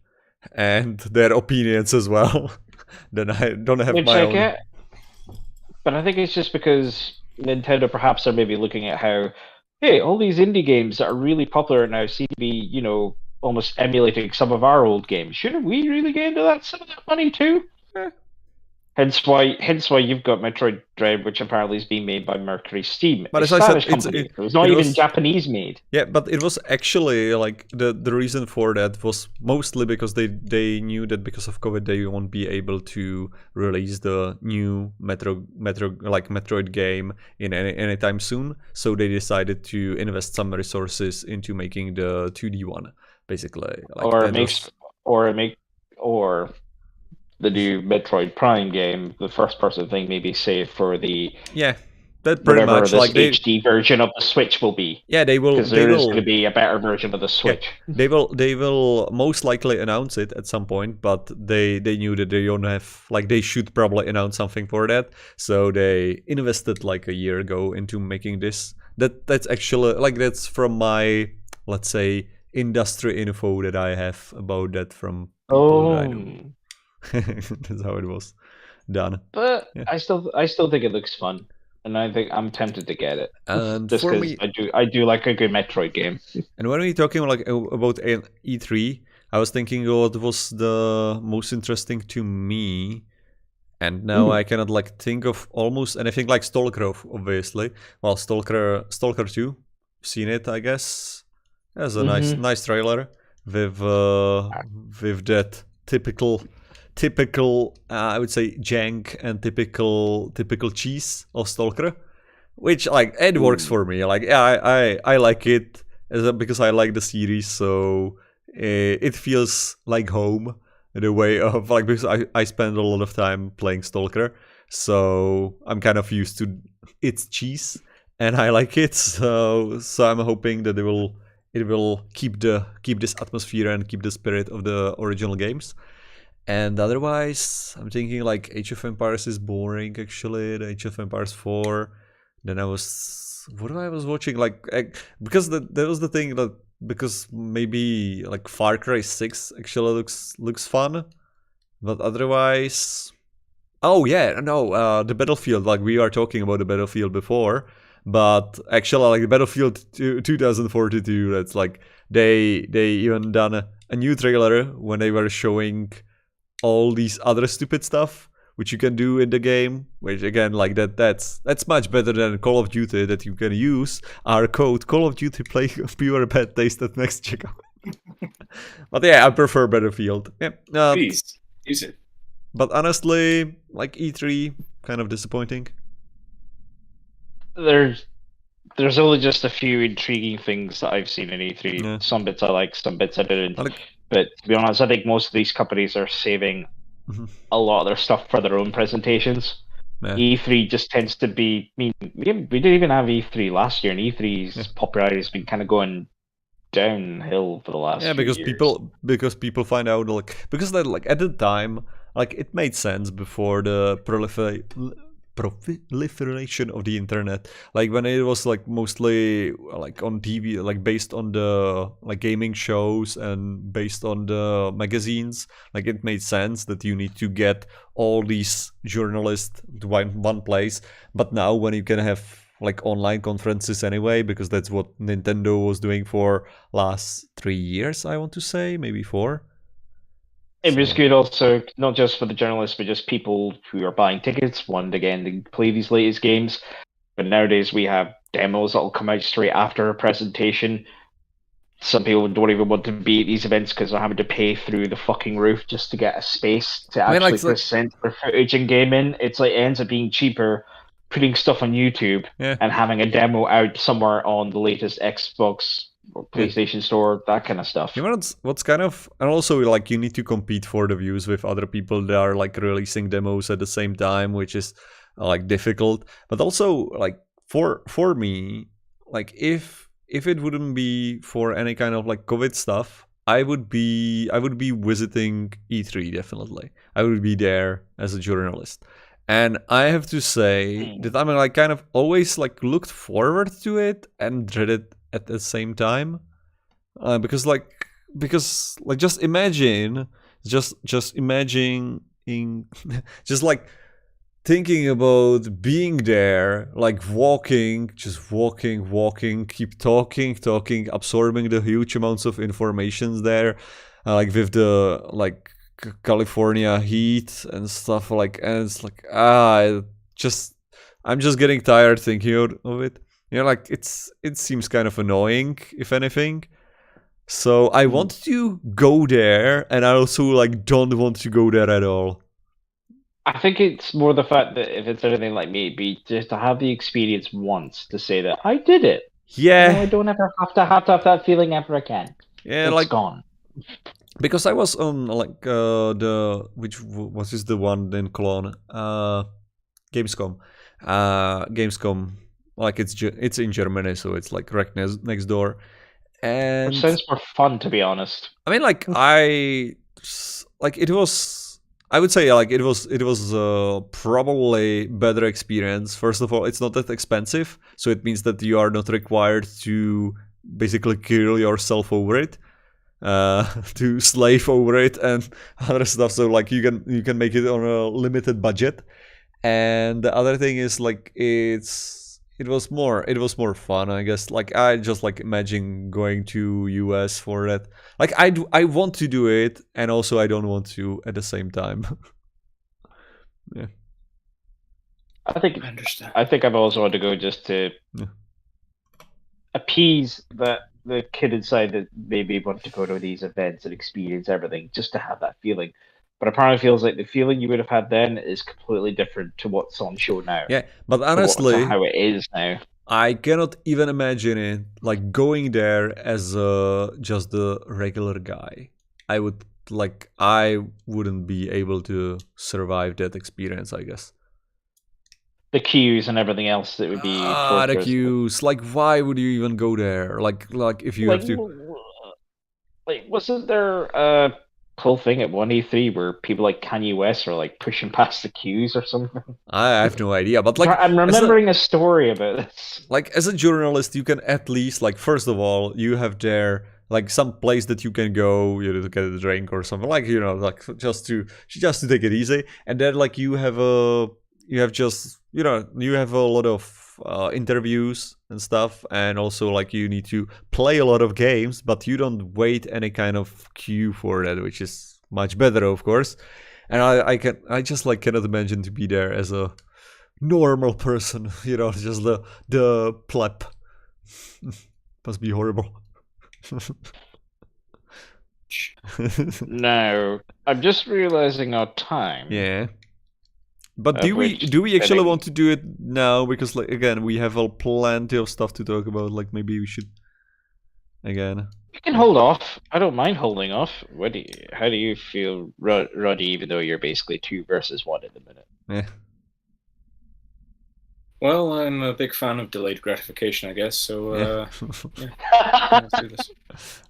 Speaker 1: and their opinions as well. Then I don't have my own.
Speaker 2: But I think it's just because Nintendo perhaps are maybe looking at how, hey, all these indie games that are really popular now seem to be, you know, almost emulating some of our old games. Shouldn't we really get into some of that money too? Hence why you've got Metroid Dread, which apparently is being made by Mercury Steam.
Speaker 1: But as I said,
Speaker 2: it was not even Japanese made.
Speaker 1: Yeah, but it was actually like the reason for that was mostly because they knew that because of COVID they won't be able to release the new Metroid game in anytime soon. So they decided to invest some resources into making the 2D one, basically. Like,
Speaker 2: or the new Metroid Prime game, the first-person thing, maybe save for the
Speaker 1: that pretty much
Speaker 2: this
Speaker 1: like
Speaker 2: HD version of the Switch will be.
Speaker 1: Yeah, they will.
Speaker 2: Because there is going to be a better version of the Switch.
Speaker 1: Yeah, they will most likely announce it at some point, but they knew that they don't have they should probably announce something for that, so they invested like a year ago into making this. That's actually that's from my, let's say, industry info that I have about that from people that I know. That's how it was done.
Speaker 2: But yeah. I still think it looks fun, and I think I'm tempted to get it.
Speaker 1: And
Speaker 2: just
Speaker 1: for
Speaker 2: me, I do like a good Metroid game.
Speaker 1: And when we're talking about E3, I was thinking what was the most interesting to me, and now I cannot think of almost anything. Like Stalker, obviously. Well, Stalker 2, seen it, I guess. There's a nice trailer with that typical I would say jank and typical cheese of Stalker, which it works for me. I like it because I like the series, so it feels like home in a way of because I spend a lot of time playing Stalker, so I'm kind of used to its cheese and I like it, so I'm hoping that it will keep this atmosphere and keep the spirit of the original games. And otherwise, I'm thinking Age of Empires is boring actually. The Age of Empires 4. Then I was watching because that was the thing that because maybe Far Cry 6 actually looks fun, but otherwise, the Battlefield. We are talking about the Battlefield before, but actually the Battlefield 2042. That's they even done a new trailer when they were showing all these other stupid stuff which you can do in the game, which again that's much better than Call of Duty that you can use our code Call of Duty play pure bad taste at next checkout. But yeah, I prefer Battlefield. Yeah,
Speaker 4: please use it.
Speaker 1: But honestly, E3 kind of disappointing.
Speaker 2: There's only just a few intriguing things that I've seen in E3. Yeah. Some bits I like, some bits I didn't. But to be honest, I think most of these companies are saving a lot of their stuff for their own presentations. Yeah. E3 just tends to be. I mean, we didn't even have E3 last year, and E3's popularity has been kind of going downhill for the last.
Speaker 1: Yeah, because
Speaker 2: years.
Speaker 1: people find out because at the time it made sense before the proliferation of the internet, like when it was like mostly like on TV, like based on the like gaming shows and based on the magazines, like it made sense that you need to get all these journalists to one place. But now when you can have like online conferences anyway, because that's what Nintendo was doing for last 3 years, I want to say, maybe 4.
Speaker 2: It was good also, not just for the journalists, but just people who are buying tickets, wanted again to play these latest games. But nowadays we have demos that'll come out straight after a presentation. Some people don't even want to be at these events because they're having to pay through the fucking roof just to get a space to actually present their footage and game in. It's like, it ends up being cheaper putting stuff on YouTube and having a demo out somewhere on the latest Xbox or PlayStation Store, that kind of stuff.
Speaker 1: You know what's kind of, and also like you need to compete for the views with other people that are like releasing demos at the same time, which is like difficult. But also like for me, like if it wouldn't be for any kind of like COVID stuff, I would be visiting E3 definitely. I would be there as a journalist. And I have to say that I'm like kind of always like looked forward to it and dreaded at the same time, because just imagine just like thinking about being there, like walking, keep talking, absorbing the huge amounts of information there, like with the like California heat and stuff, like, and it's like I'm just getting tired thinking of it. You know, like it seems kind of annoying, if anything. So I want to go there, and I also like don't want to go there at all.
Speaker 2: I think it's more the fact that if it's anything like me, it'd be just to have the experience once to say that I did it.
Speaker 1: Yeah.
Speaker 2: I don't ever have to have that feeling ever again.
Speaker 1: Yeah,
Speaker 2: it's
Speaker 1: like
Speaker 2: gone.
Speaker 1: Because I was on like what is the one in Cologne? Gamescom. Gamescom. Like it's in Germany, so it's like right next door. And
Speaker 2: which sounds more fun, to be honest.
Speaker 1: I mean, like I would say like it was probably better experience. First of all, it's not that expensive, so it means that you are not required to basically kill yourself over it, to slave over it and other stuff. So like you can make it on a limited budget. And the other thing is like it was more fun, I guess. Like I just like imagine going to US for that. Like I want to do it, and also I don't want to at the same time. Yeah.
Speaker 2: I understand. I think I've also wanted to go just to appease the kid inside that maybe want to go to these events and experience everything, just to have that feeling. But apparently it feels like the feeling you would have had then is completely different to what's on show now.
Speaker 1: Yeah, but honestly,
Speaker 2: how it is now.
Speaker 1: I cannot even imagine it like going there as just a regular guy. I wouldn't be able to survive that experience, I guess.
Speaker 2: The queues and everything else that would be
Speaker 1: the queues. Like, why would you even go there? Like if you have to.
Speaker 2: Like, wasn't there whole thing at 1E3 where people like Kanye West are like pushing past the queues or something?
Speaker 1: I have no idea, but like
Speaker 2: I'm remembering a story about this.
Speaker 1: Like as a journalist, you can at least like first of all you have there like some place that you can go, you know, to get a drink or something, like, you know, like just to take it easy, and then like you have a lot of interviews and stuff, and also like you need to play a lot of games, but you don't wait any kind of queue for that, which is much better, of course. And I just like cannot imagine to be there as a normal person, you know, just the pleb. Must be horrible.
Speaker 2: Now I'm just realizing our time.
Speaker 1: Yeah. But do we actually want to do it now? Because like again, we have plenty of stuff to talk about. Like maybe we should again.
Speaker 2: You can hold off. I don't mind holding off. How do you feel, Roddy? Even though you're basically 2 versus 1 at the minute.
Speaker 1: Yeah.
Speaker 4: Well, I'm a big fan of delayed gratification, I guess. So
Speaker 1: yeah.
Speaker 4: Let's do this.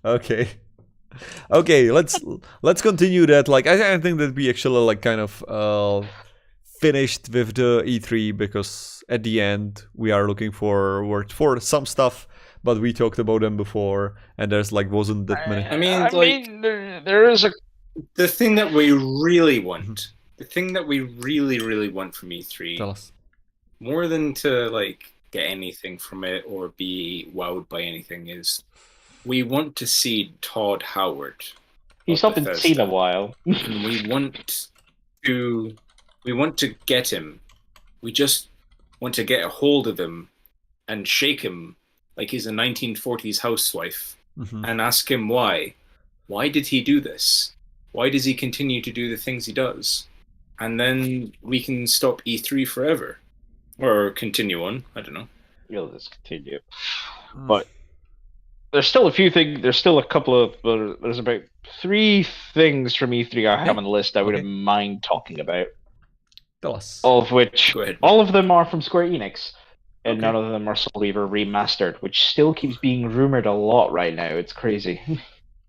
Speaker 1: Okay, let's continue that. Like I think that we actually like kind of finished with the E3 because at the end we are looking forward for some stuff, but we talked about them before, and there's wasn't that many.
Speaker 4: I mean,
Speaker 2: there is
Speaker 4: the thing that we really want. The thing that we really, really want from E3.
Speaker 1: Tell us.
Speaker 4: More than to get anything from it or be wowed by anything is, we want to see Todd Howard.
Speaker 2: He's not been seen a while.
Speaker 4: And we want to get him. We just want to get a hold of him and shake him like he's a 1940s housewife and ask him why. Why did he do this? Why does he continue to do the things he does? And then we can stop E3 forever. Or continue on. I don't know.
Speaker 2: You'll just continue. But there's still a few things. There's still a couple of. There's about 3 things from E3 I have on the list I wouldn't mind talking about.
Speaker 1: Tell us.
Speaker 2: All of which, all of them are from Square Enix, and none of them are Soul Reaver remastered, which still keeps being rumored a lot right now. It's crazy.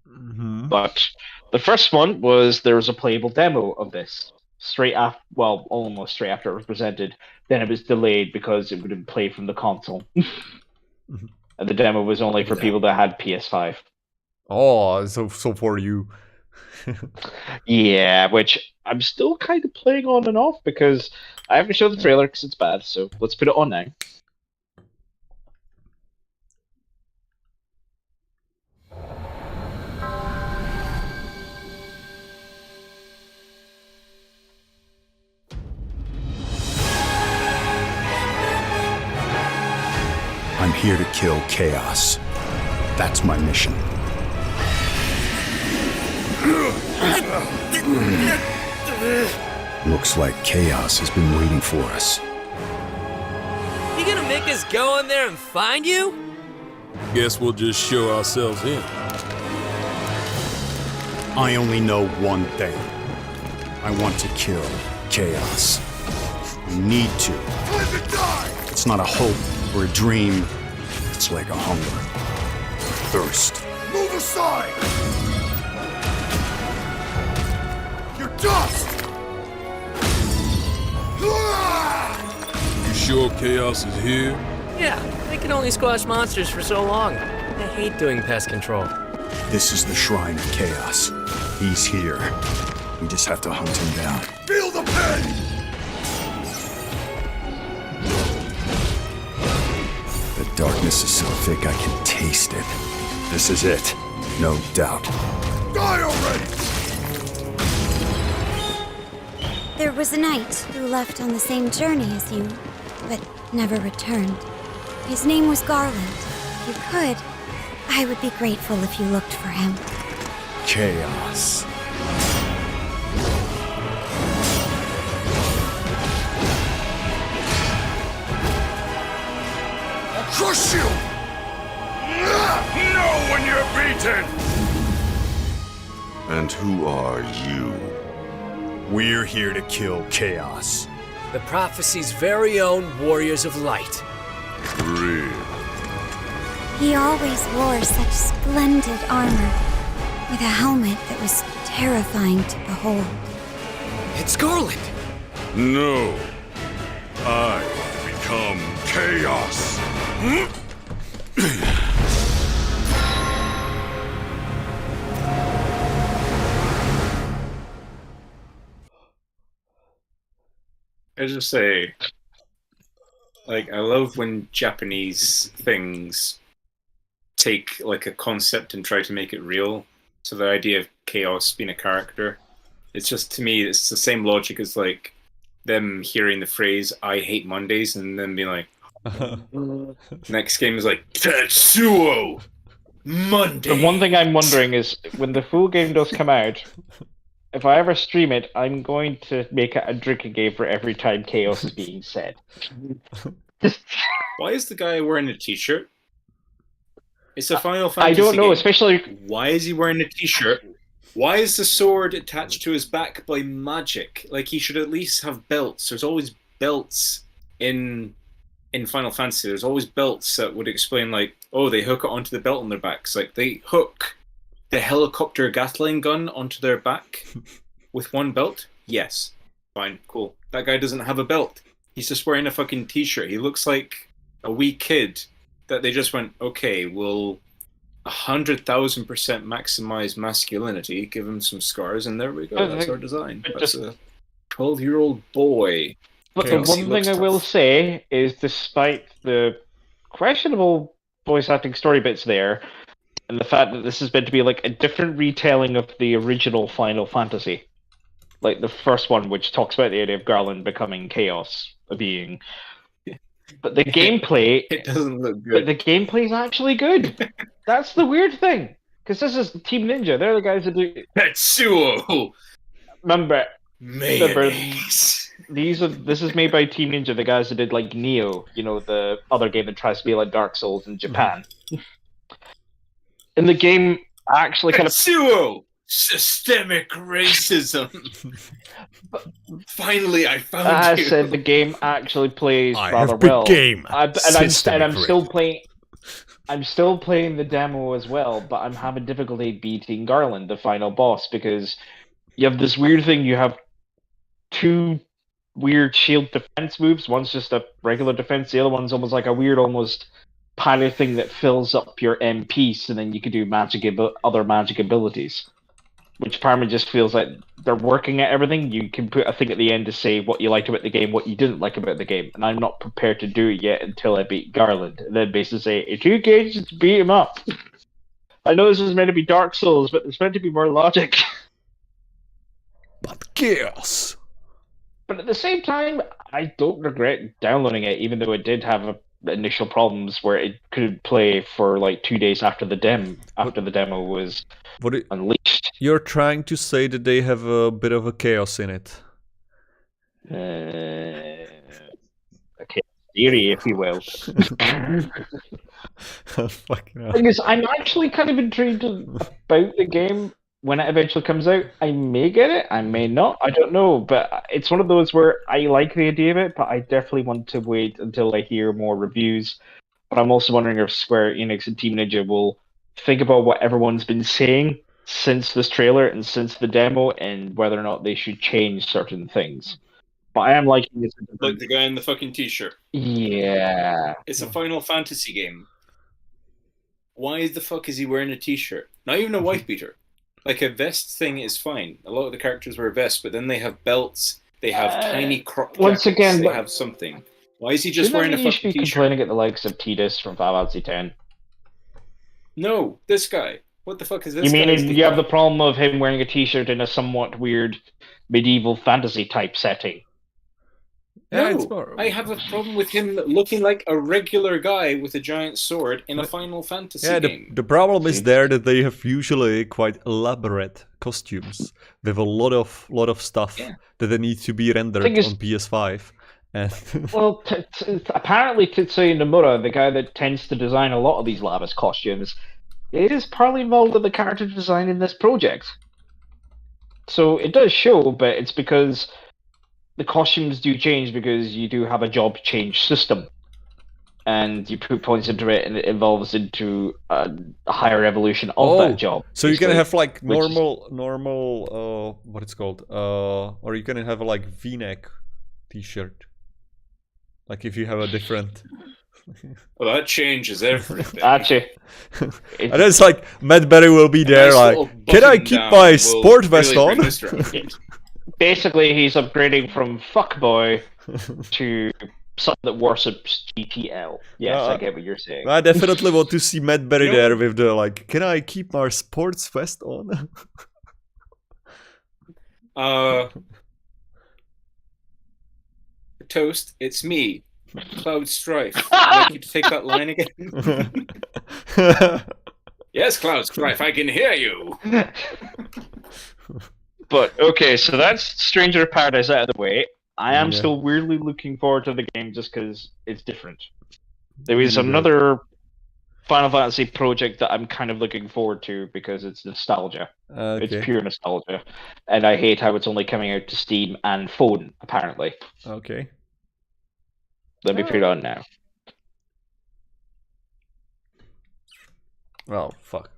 Speaker 2: But the first one was there was a playable demo of this. Almost straight after it was presented. Then it was delayed because it wouldn't play from the console. And the demo was only for people that had PS5.
Speaker 1: Oh, so for you.
Speaker 2: Yeah, which I'm still kind of playing on and off because I haven't showed the trailer because it's bad. So let's put it on now.
Speaker 19: I'm here to kill Chaos. That's my mission. Looks like Chaos has been waiting for us.
Speaker 20: You gonna make us go in there and find you?
Speaker 21: Guess we'll just show ourselves in.
Speaker 19: I only know one thing. I want to kill Chaos. We need to. It's not a hope or a dream. It's like a hunger. A thirst.
Speaker 8: Move aside! You're dust!
Speaker 21: You sure Chaos is here?
Speaker 20: Yeah, they can only squash monsters for so long. I hate doing pest control.
Speaker 19: This is the Shrine of Chaos. He's here. We just have to hunt him down.
Speaker 8: Feel the pain!
Speaker 19: The darkness is so thick I can taste it. This is it. No doubt.
Speaker 8: Die already!
Speaker 6: There was a knight who left on the same journey as you, but never returned. His name was Garland. If you could, I would be grateful if you looked for him.
Speaker 19: Chaos.
Speaker 8: Crush you! Know when you're beaten!
Speaker 19: And who are you? We're here to kill Chaos.
Speaker 20: The prophecy's very own Warriors of Light.
Speaker 8: Real.
Speaker 6: He always wore such splendid armor, with a helmet that was terrifying to behold.
Speaker 20: It's Garland!
Speaker 8: No. I become Chaos.
Speaker 4: I just say, I love when Japanese things take a concept and try to make it real. So the idea of Chaos being a character, it's just, to me, it's the same logic as them hearing the phrase "I hate Mondays" and then being like, next game is Tetsuo Monday.
Speaker 2: The one thing I'm wondering is when the full game does come out, if I ever stream it, I'm going to make it a drinking game for every time Chaos is being said.
Speaker 4: Why is the guy wearing a t-shirt? It's a Final Fantasy
Speaker 2: I don't know,
Speaker 4: game.
Speaker 2: especially...
Speaker 4: Why is he wearing a t-shirt? Why is the sword attached to his back by magic? He should at least have belts. There's always belts in Final Fantasy. There's always belts that would explain, they hook it onto the belt on their backs. They hook the helicopter Gatling gun onto their back with one belt? Yes. Fine, cool. That guy doesn't have a belt. He's just wearing a fucking t-shirt. He looks like a wee kid that they just went, okay, we'll 100,000% maximize masculinity, give him some scars, and there we go. That's our design. That's a 12-year-old boy.
Speaker 2: But the one thing I will say is, despite the questionable voice acting story bits there, and the fact that this is meant to be like a different retelling of the original Final Fantasy, like the first one, which talks about the idea of Garland becoming Chaos, a being. But the gameplay,
Speaker 4: it doesn't look good.
Speaker 2: But the gameplay is actually good. That's the weird thing, because this is Team Ninja. They're the guys that do
Speaker 4: Tetsuo.
Speaker 2: Remember,
Speaker 4: Mayonnaise.
Speaker 2: This is made by Team Ninja, the guys that did like Neo, you know, the other game that tries to be like Dark Souls in Japan. In the game, actually kind of
Speaker 4: systemic racism. Finally, I found you.
Speaker 2: I said the game actually plays
Speaker 19: I
Speaker 2: rather
Speaker 19: have
Speaker 2: well.
Speaker 19: became
Speaker 2: I'm still playing. I'm still playing the demo as well, but I'm having difficulty beating Garland, the final boss, because you have this weird thing. You have two weird shield defense moves. One's just a regular defense. The other one's almost like a weird, almost parry thing that fills up your MP, so then you can do other magic abilities. Which apparently just feels like they're working at everything. You can put a thing at the end to say what you liked about the game, what you didn't like about the game, and I'm not prepared to do it yet until I beat Garland. And then basically say, if you can just beat him up. I know this is meant to be Dark Souls, but there's meant to be more logic.
Speaker 1: But chaos.
Speaker 2: But at the same time, I don't regret downloading it, even though it did have initial problems where it could play for like 2 days after the demo was unleashed.
Speaker 1: You're trying to say that they have a bit of a chaos in it.
Speaker 2: A chaos theory, if you will. Thing is, I'm actually kind of intrigued about the game. When it eventually comes out, I may get it, I may not, I don't know, but it's one of those where I like the idea of it, but I definitely want to wait until I hear more reviews. But I'm also wondering if Square Enix and Team Ninja will think about what everyone's been saying since this trailer and since the demo, and whether or not they should change certain things. But I am liking this.
Speaker 4: Like the guy in the fucking t-shirt.
Speaker 2: Yeah.
Speaker 4: It's a Final Fantasy game. Why the fuck is he wearing a t-shirt? Not even a wife beater. Like, a vest thing is fine. A lot of the characters wear vests, but then they have belts, they have tiny crop jackets, they have something. Why is he just wearing a fucking t-shirt?
Speaker 2: You should be complaining at the likes of Tidus from Final Fantasy X.
Speaker 4: No, this guy. What the fuck is this
Speaker 2: guy? You mean you have the
Speaker 4: guy?
Speaker 2: problem of him wearing a t-shirt in a somewhat weird medieval fantasy type setting?
Speaker 4: No, I have a problem with him looking like a regular guy with a giant sword in a Final Fantasy game.
Speaker 1: The problem is there that they have usually quite elaborate costumes with a lot of stuff that they need to be rendered on PS5. And
Speaker 2: well, apparently Tetsuya Nomura, the guy that tends to design a lot of these lavish costumes, is partly involved in the character design in this project. So it does show, but it's because the costumes do change because you do have a job change system, and you put points into it, and it evolves into a higher evolution of that job.
Speaker 1: So you're gonna have like normal, what it's called, or you're gonna have a like V-neck T-shirt, like if you have a different.
Speaker 4: Well, that changes everything.
Speaker 2: Actually,
Speaker 1: and it's like Matt Berry will be there, like, can I keep my sport vest on?
Speaker 2: Basically, he's upgrading from fuckboy to something that worships GTL. Yes, I get what you're saying.
Speaker 1: I definitely want to see Matt Berry there with the like, can I keep my sports vest on?
Speaker 4: Toast, it's me, Cloud Strife. Would I like you to take that line again? Yes, Cloud Strife, I can hear you.
Speaker 2: But, okay, so that's Stranger of Paradise out of the way. I am still weirdly looking forward to the game just because it's different. There is another Final Fantasy project that I'm kind of looking forward to because it's nostalgia. It's pure nostalgia. And I hate how it's only coming out to Steam and phone, apparently.
Speaker 1: Okay.
Speaker 2: Let me put it on now.
Speaker 1: Oh, fuck.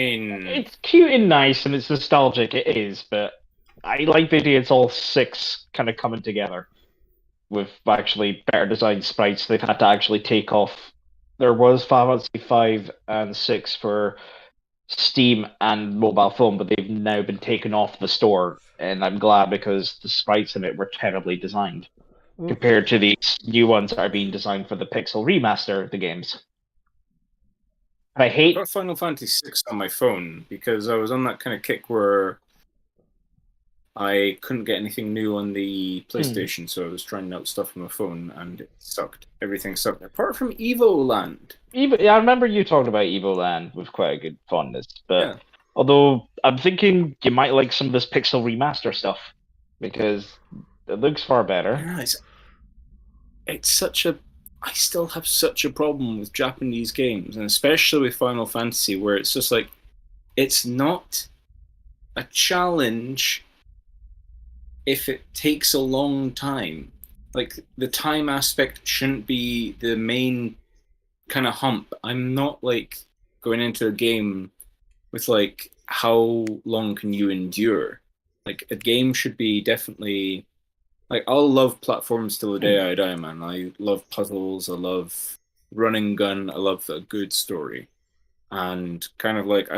Speaker 4: mean,
Speaker 2: it's cute and nice and it's nostalgic. It is, but I like the idea it's all 6 kind of coming together with actually better designed sprites. They've had to actually take off. There was Final Fantasy 5 and 6 for Steam and mobile phone, but they've now been taken off the store, and I'm glad because the sprites in it were terribly designed compared to these new ones that are being designed for the Pixel remaster of the games. I
Speaker 4: got Final Fantasy 6 on my phone because I was on that kind of kick where I couldn't get anything new on the PlayStation, so I was trying out stuff on my phone, and it sucked. Everything sucked, apart from Evoland.
Speaker 2: I remember you talking about Evoland with quite a good fondness, but although I'm thinking you might like some of this Pixel remaster stuff because it looks far better.
Speaker 4: Yeah, it's such a... I still have such a problem with Japanese games, and especially with Final Fantasy, where it's just like, it's not a challenge if it takes a long time. Like, the time aspect shouldn't be the main kind of hump. I'm not, like, going into a game with, like, how long can you endure? Like, a game should be definitely... Like, I'll love platforms till the day I die, man. I love puzzles, I love run and gun, I love a good story. And kind of like,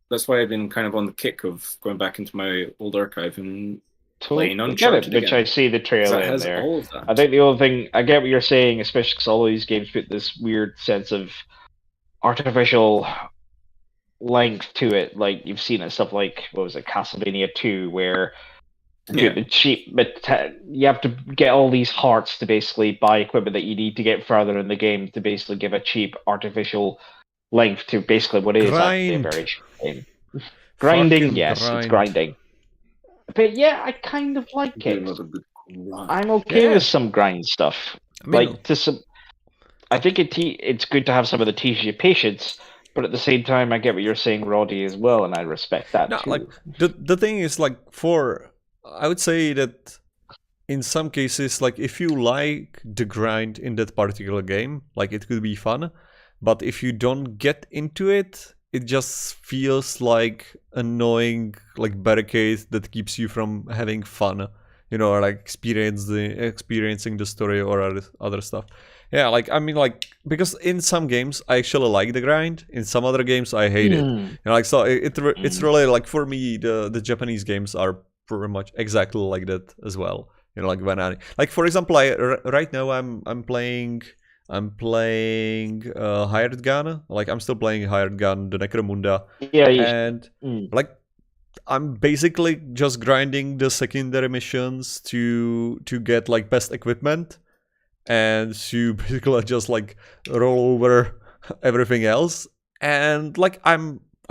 Speaker 4: that's why I've been kind of on the kick of going back into my old archive and playing Uncharted
Speaker 2: which
Speaker 4: again.
Speaker 2: I see the trailer in there.
Speaker 4: All of that.
Speaker 2: I think the only thing, I get what you're saying, especially because all of these games put this weird sense of artificial length to it. Like, you've seen it stuff like, what was it, Castlevania 2, where the cheap, but you have to get all these hearts to basically buy equipment that you need to get further in the game to basically give a cheap artificial length to basically what is actually a very cheap game. Grinding,
Speaker 1: Fucking
Speaker 2: yes,
Speaker 1: grind.
Speaker 2: it's grinding. But yeah, I kind of like it. I'm okay with some grind stuff.
Speaker 1: I mean,
Speaker 2: I think it's good to have some of the teach you patience, but at the same time, I get what you're saying, Roddy, as well, and I respect that too.
Speaker 1: Like the thing is, like, I would say that in some cases, like, if you like the grind in that particular game, like, it could be fun, but if you don't get into it, it just feels like annoying, like, barricade that keeps you from having fun, you know, or like experiencing the story or other stuff. Yeah, like, I mean, like, because in some games I actually like the grind, in some other games I hate it. You know, like, so it's really, like, for me, the Japanese games are pretty much exactly like that as well. You know, like, when like, for example, right now I'm playing Hired Gun. Like, I'm still playing Hired Gun, the Necromunda.
Speaker 2: Yeah,
Speaker 1: and like, I'm basically just grinding the secondary missions to get, like, best equipment, and to basically just, like, roll over everything else. And, like, I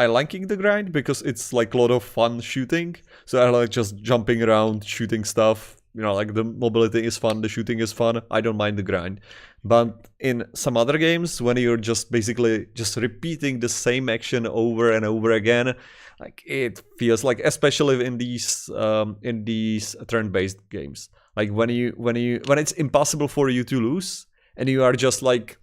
Speaker 1: liking the grind because it's, like, a lot of fun shooting. So I like just jumping around, shooting stuff. You know, like, the mobility is fun, the shooting is fun. I don't mind the grind. But in some other games, when you're just basically just repeating the same action over and over again, like, it feels like, especially in these turn-based games, like, when it's impossible for you to lose, and you are just like,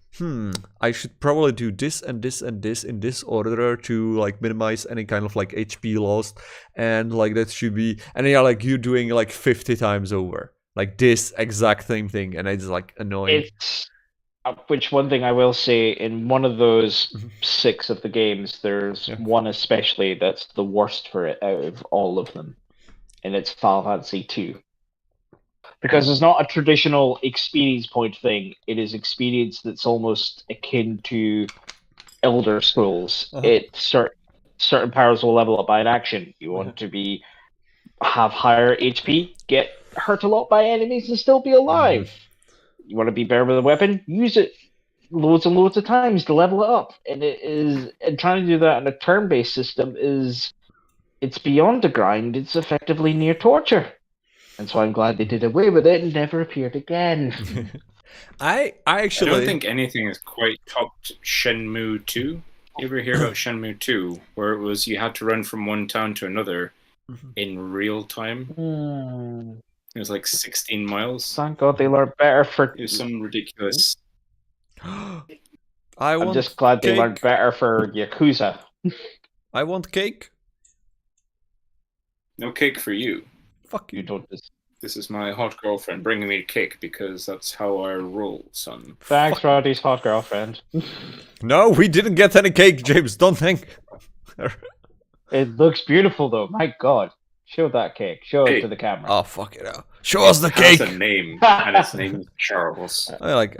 Speaker 1: I should probably do this and this and this in this order to, like, minimize any kind of, like, HP lost, and, like, that should be, and you're doing, like, 50 times over, like, this exact same thing, and it's, like, annoying.
Speaker 2: Which one thing I will say, in one of those 6 of the games, there's one especially that's the worst for it out of all of them, and it's Final Fantasy 2. Because it's not a traditional experience point thing. It is experience that's almost akin to Elder Scrolls. Certain powers will level up by an action. You want to have higher HP, get hurt a lot by enemies, and still be alive. You want to be better with a weapon, use it loads and loads of times to level it up. And trying to do that in a turn-based system it's beyond a grind. It's effectively near torture. And so I'm glad they did away with it and never appeared again.
Speaker 1: I actually
Speaker 4: don't think anything has quite topped Shenmue 2. You ever hear about Shenmue 2, where it was you had to run from one town to another in real time? It was like 16 miles.
Speaker 2: Thank God they learned better for...
Speaker 4: It was some ridiculous...
Speaker 2: I'm just glad they learned better for Yakuza.
Speaker 1: I want cake.
Speaker 4: No cake for you.
Speaker 1: Fuck you.
Speaker 2: Don't.
Speaker 4: This is my hot girlfriend bringing me cake because that's how I roll, son.
Speaker 2: Thanks, Roddy's hot girlfriend.
Speaker 1: No, we didn't get any cake, James. Don't think.
Speaker 2: It looks beautiful, though. My God. Show that cake. Show it to the camera.
Speaker 1: Oh, fuck it out. Show us the
Speaker 4: It
Speaker 1: cake.
Speaker 4: has a name, and its name is Charles.
Speaker 1: I like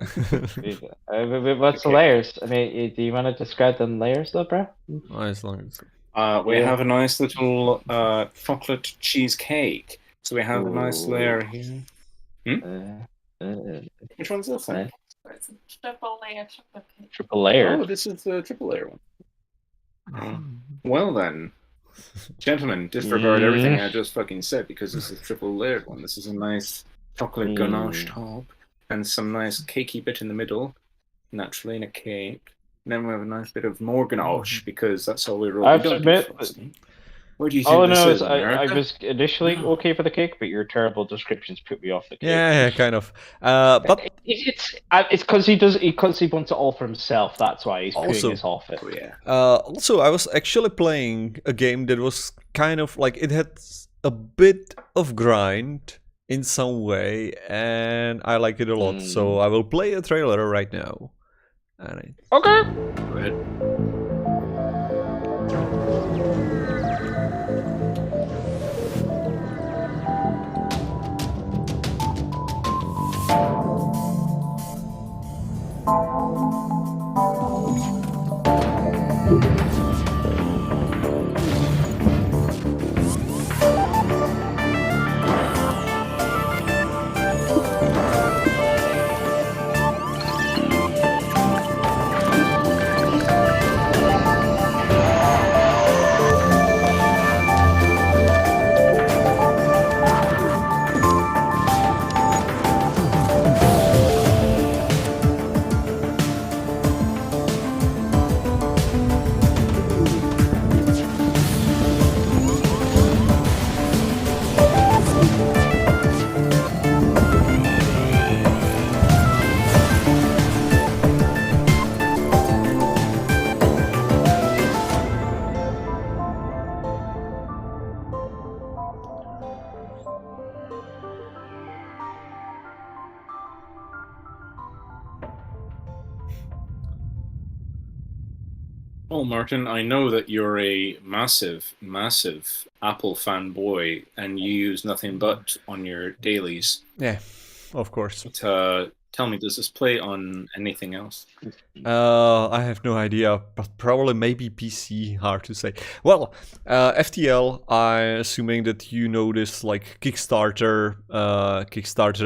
Speaker 2: What's the layers? I mean, do you want to describe the layers, though, bro?
Speaker 1: As long as...
Speaker 4: We have a nice little chocolate cheesecake. So we have a nice layer here. Which one's this one?
Speaker 3: It's a triple layer chocolate cake.
Speaker 2: Triple layer?
Speaker 4: Oh, this is the triple layer one. Well then, gentlemen, disregard everything I just fucking said because this is a triple layered one. This is a nice chocolate ganache top and some nice cakey bit in the middle, naturally in a cake. And then we have a nice bit of more ganache because that's all we roll.
Speaker 2: I have to admit,
Speaker 4: where do you think
Speaker 2: all I
Speaker 4: this
Speaker 2: know
Speaker 4: is?
Speaker 2: is I was initially okay for the cake, but your terrible descriptions put me off the cake.
Speaker 1: Yeah, kind of. But
Speaker 2: it's because he wants it all for himself. That's why he's putting his off it.
Speaker 1: Also, I was actually playing a game that was kind of like it had a bit of grind in some way, and I like it a lot. So I will play a trailer right now.
Speaker 2: Okay.
Speaker 4: Go ahead. Well, Martin, I know that you're a massive, massive Apple fanboy, and you use nothing but on your dailies.
Speaker 1: Yeah, of course.
Speaker 4: But, tell me, does this play on anything else?
Speaker 1: I have no idea, but probably maybe PC. Hard to say. Well, FTL. I'm assuming that you know this like Kickstarter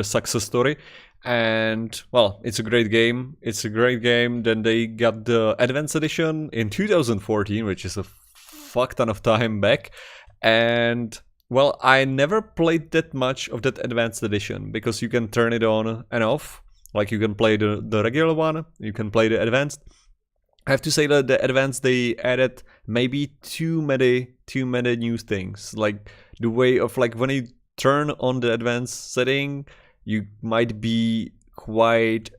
Speaker 1: success story. And, well, it's a great game. It's a great game. Then they got the Advanced Edition in 2014, which is a fuck ton of time back. And, well, I never played that much of that Advanced Edition because you can turn it on and off. Like, you can play the regular one, you can play the Advanced. I have to say that the Advanced, they added maybe too many new things. Like, the way of, like, when you turn on the Advanced setting, you might be quite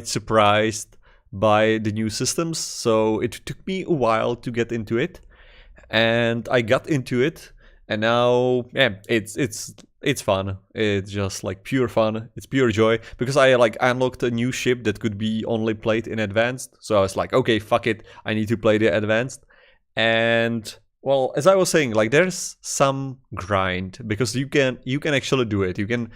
Speaker 1: surprised by the new systems. So it took me a while to get into it, and I got into it, and now it's fun. It's just like pure fun. It's pure joy because I like unlocked a new ship that could be only played in Advanced. So I was like, okay, fuck it, I need to play the Advanced. And well, as I was saying, like there's some grind because you can actually do it. You can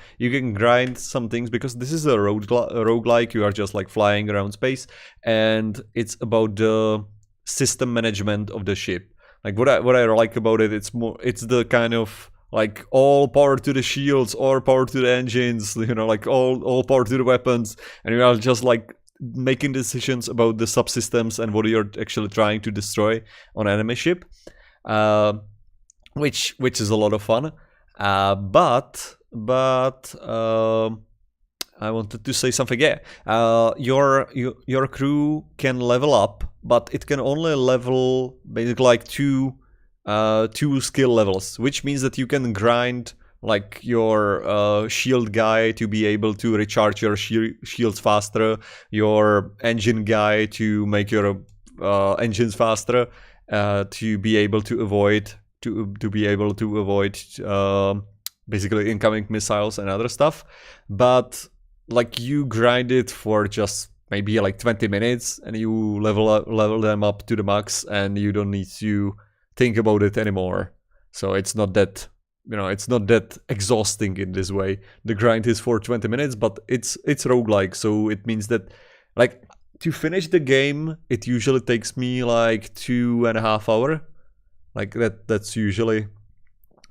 Speaker 1: grind some things because this is a roguelike. You are just like flying around space, and it's about the system management of the ship. Like what I like about it, it's the kind of like all power to the shields, all power to the engines, you know, like all power to the weapons, and you are just like making decisions about the subsystems and what you're actually trying to destroy on enemy ship. Which is a lot of fun, but I wanted to say something. Yeah, your crew can level up, but it can only level basically like two skill levels, which means that you can grind like your shield guy to be able to recharge your shields faster, your engine guy to make your engines faster. to be able to avoid basically incoming missiles and other stuff. But like you grind it for just maybe like 20 minutes and you level them up to the max, and you don't need to think about it anymore. So it's not that, it's not that exhausting in this way. The grind is for 20 minutes, but it's roguelike, so it means that like to finish the game, it usually takes me like 2.5 hours. Like that's usually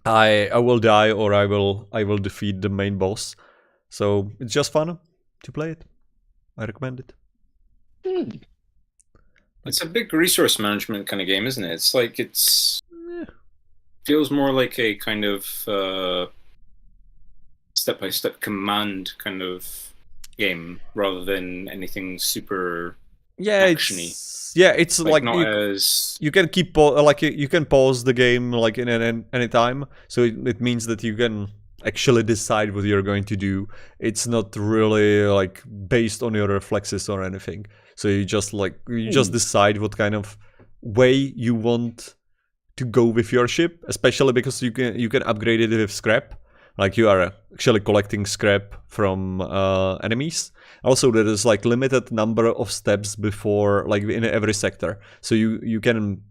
Speaker 1: I will die or I will defeat the main boss. So it's just fun to play it. I recommend it.
Speaker 4: It's a big resource management kind of game, isn't it? It's like feels more like a kind of step-by-step command kind of game rather than anything super actiony.
Speaker 1: It's like you can keep you can pause the game like in any time, so it means that you can actually decide what you're going to do. It's not really like based on your reflexes or anything. So you just decide what kind of way you want to go with your ship, especially because you can upgrade it with scrap. Like you are actually collecting scrap from enemies. Also, there is like limited number of steps before, like in every sector. So you can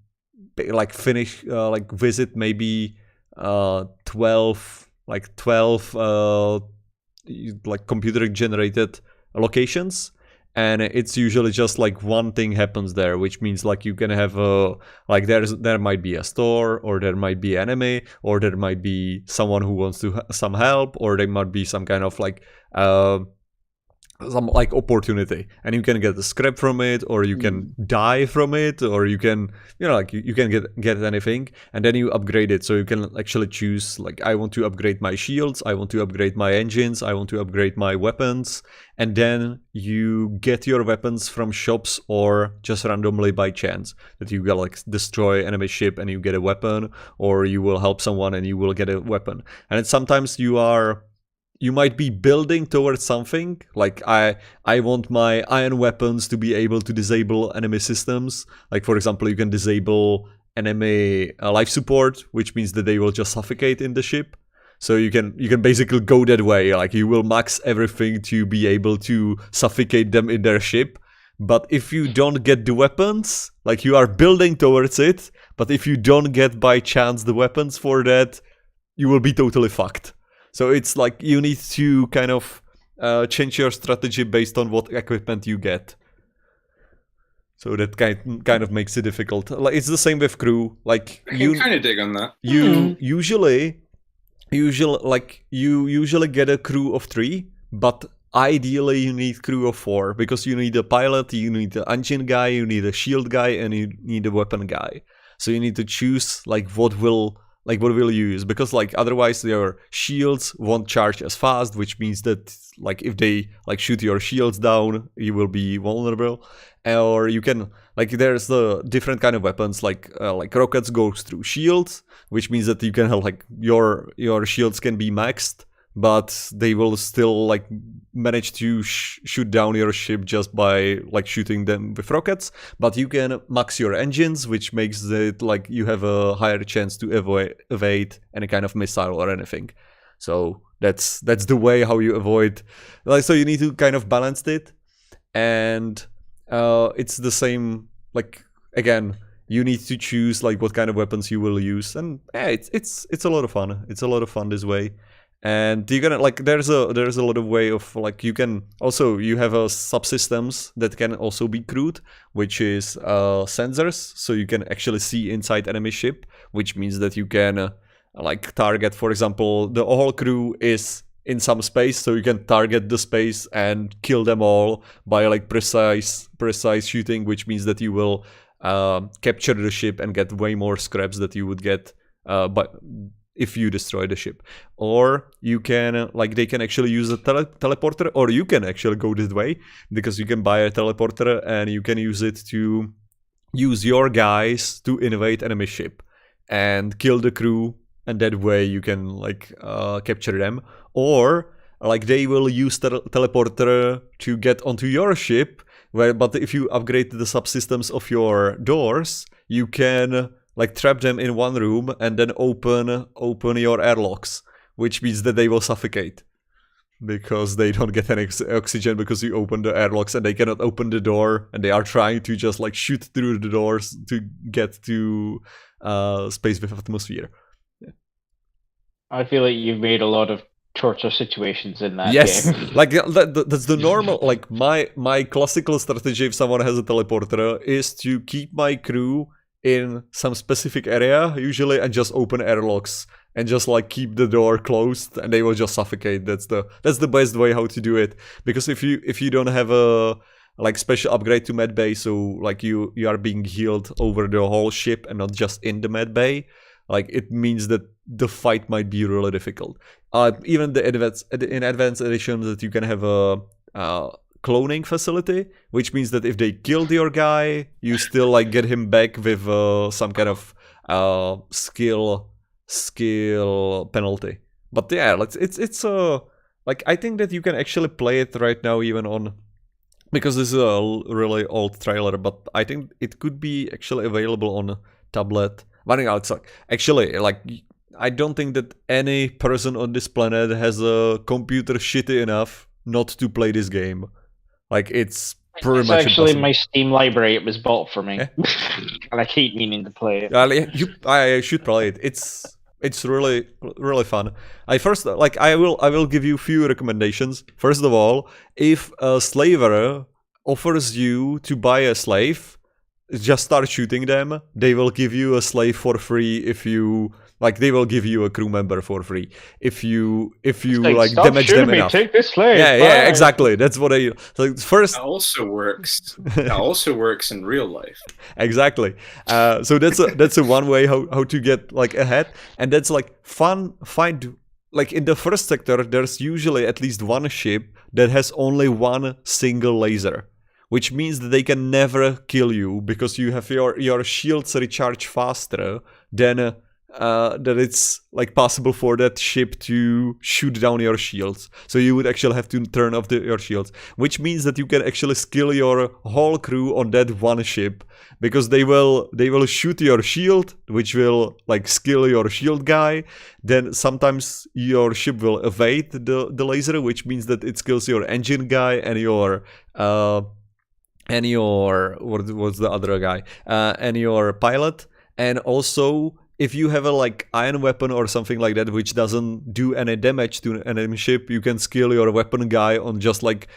Speaker 1: like finish visit maybe 12 computer generated locations, and it's usually just like one thing happens there, which means like you can have there might be a store, or there might be enemy, or there might be someone who wants to some help, or there might be some kind of like some like opportunity, and you can get the scrap from it, or you can die from it, or you can you can get anything, and then you upgrade it. So you can actually choose like, I want to upgrade my shields, I want to upgrade my engines, I want to upgrade my weapons, and then you get your weapons from shops or just randomly by chance that you get like destroy enemy ship and you get a weapon, or you will help someone and you will get a weapon. And sometimes you might be building towards something, like I want my iron weapons to be able to disable enemy systems. Like for example, you can disable enemy life support, which means that they will just suffocate in the ship. So you can basically go that way, like you will max everything to be able to suffocate them in their ship. But if you don't get the weapons, like you are building towards it, but if you don't get by chance the weapons for that, you will be totally fucked. So it's like you need to kind of change your strategy based on what equipment you get. So that kind of makes it difficult. Like it's the same with crew. Like
Speaker 4: you kind of dig on that.
Speaker 1: You usually get a crew of 3, but ideally you need crew of 4, because you need a pilot, you need an engine guy, you need a shield guy, and you need a weapon guy. So you need to choose like what will you use, because like otherwise your shields won't charge as fast, which means that like if they like shoot your shields down, you will be vulnerable. Or you can like, there's the different kind of weapons, like rockets goes through shields, which means that you can have like your shields can be maxed, but they will still like manage to shoot down your ship just by like shooting them with rockets. But you can max your engines, which makes it like you have a higher chance to evade any kind of missile or anything. So that's the way how you avoid, like, so you need to kind of balance it. And it's the same, like again, you need to choose like what kind of weapons you will use, and it's a lot of fun. It's a lot of fun this way. And you're gonna like there's a lot of way of like you can also, you have subsystems that can also be crewed, which is sensors, so you can actually see inside enemy ship, which means that you can like target, for example, the whole crew is in some space, so you can target the space and kill them all by like precise shooting, which means that you will capture the ship and get way more scraps that you would get but if you destroy the ship. Or you can, like, they can actually use a teleporter, or you can actually go this way, because you can buy a teleporter and you can use it to use your guys to invade enemy ship and kill the crew, and that way you can like capture them. Or like they will use the teleporter to get onto your ship, but if you upgrade the subsystems of your doors, you can like trap them in one room and then open your airlocks, which means that they will suffocate because they don't get any oxygen because you open the airlocks and they cannot open the door, and they are trying to just like shoot through the doors to get to space with atmosphere. Yeah.
Speaker 2: I feel like you've made a lot of torture situations in that
Speaker 1: yes,
Speaker 2: game.
Speaker 1: like that's the normal. Like my classical strategy if someone has a teleporter is to keep my crew in some specific area usually and just open airlocks and just like keep the door closed and they will just suffocate. That's the best way how to do it, because if you don't have a like special upgrade to med bay, so like you are being healed over the whole ship and not just in the med bay, like it means that the fight might be really difficult. Even in advanced editions that you can have a cloning facility, which means that if they killed your guy, you still like get him back with some kind of skill penalty. But yeah, it's like I think that you can actually play it right now even on, because this is a really old trailer, but I think it could be actually available on a tablet. But actually, like I don't think that any person on this planet has a computer shitty enough not to play this game. Like it's pretty much
Speaker 2: actually
Speaker 1: impossible.
Speaker 2: my Steam library. It was bought for me, and I keep meaning to play it.
Speaker 1: I should play it. It's really fun. I will give you a few recommendations. First of all, if a slaver offers you to buy a slave, just start shooting them. They will give you a slave for free if you like. They will give you a crew member for free if you like damage them enough.
Speaker 2: Take this slave.
Speaker 1: Yeah, exactly. That's what I like. First,
Speaker 4: that also works. That also works in real life.
Speaker 1: Exactly. So that's a one way how to get like ahead, and that's like fun. Find like in the first sector, there's usually at least one ship that has only one single laser, which means that they can never kill you because you have your shields recharge faster than that it's like possible for that ship to shoot down your shields. So you would actually have to turn off your shields, which means that you can actually skill your whole crew on that one ship, because they will shoot your shield, which will like skill your shield guy. Then sometimes your ship will evade the laser, which means that it skills your engine guy and your what's the other guy and your pilot. And also if you have a like iron weapon or something like that which doesn't do any damage to an enemy ship, you can skill your weapon guy on just like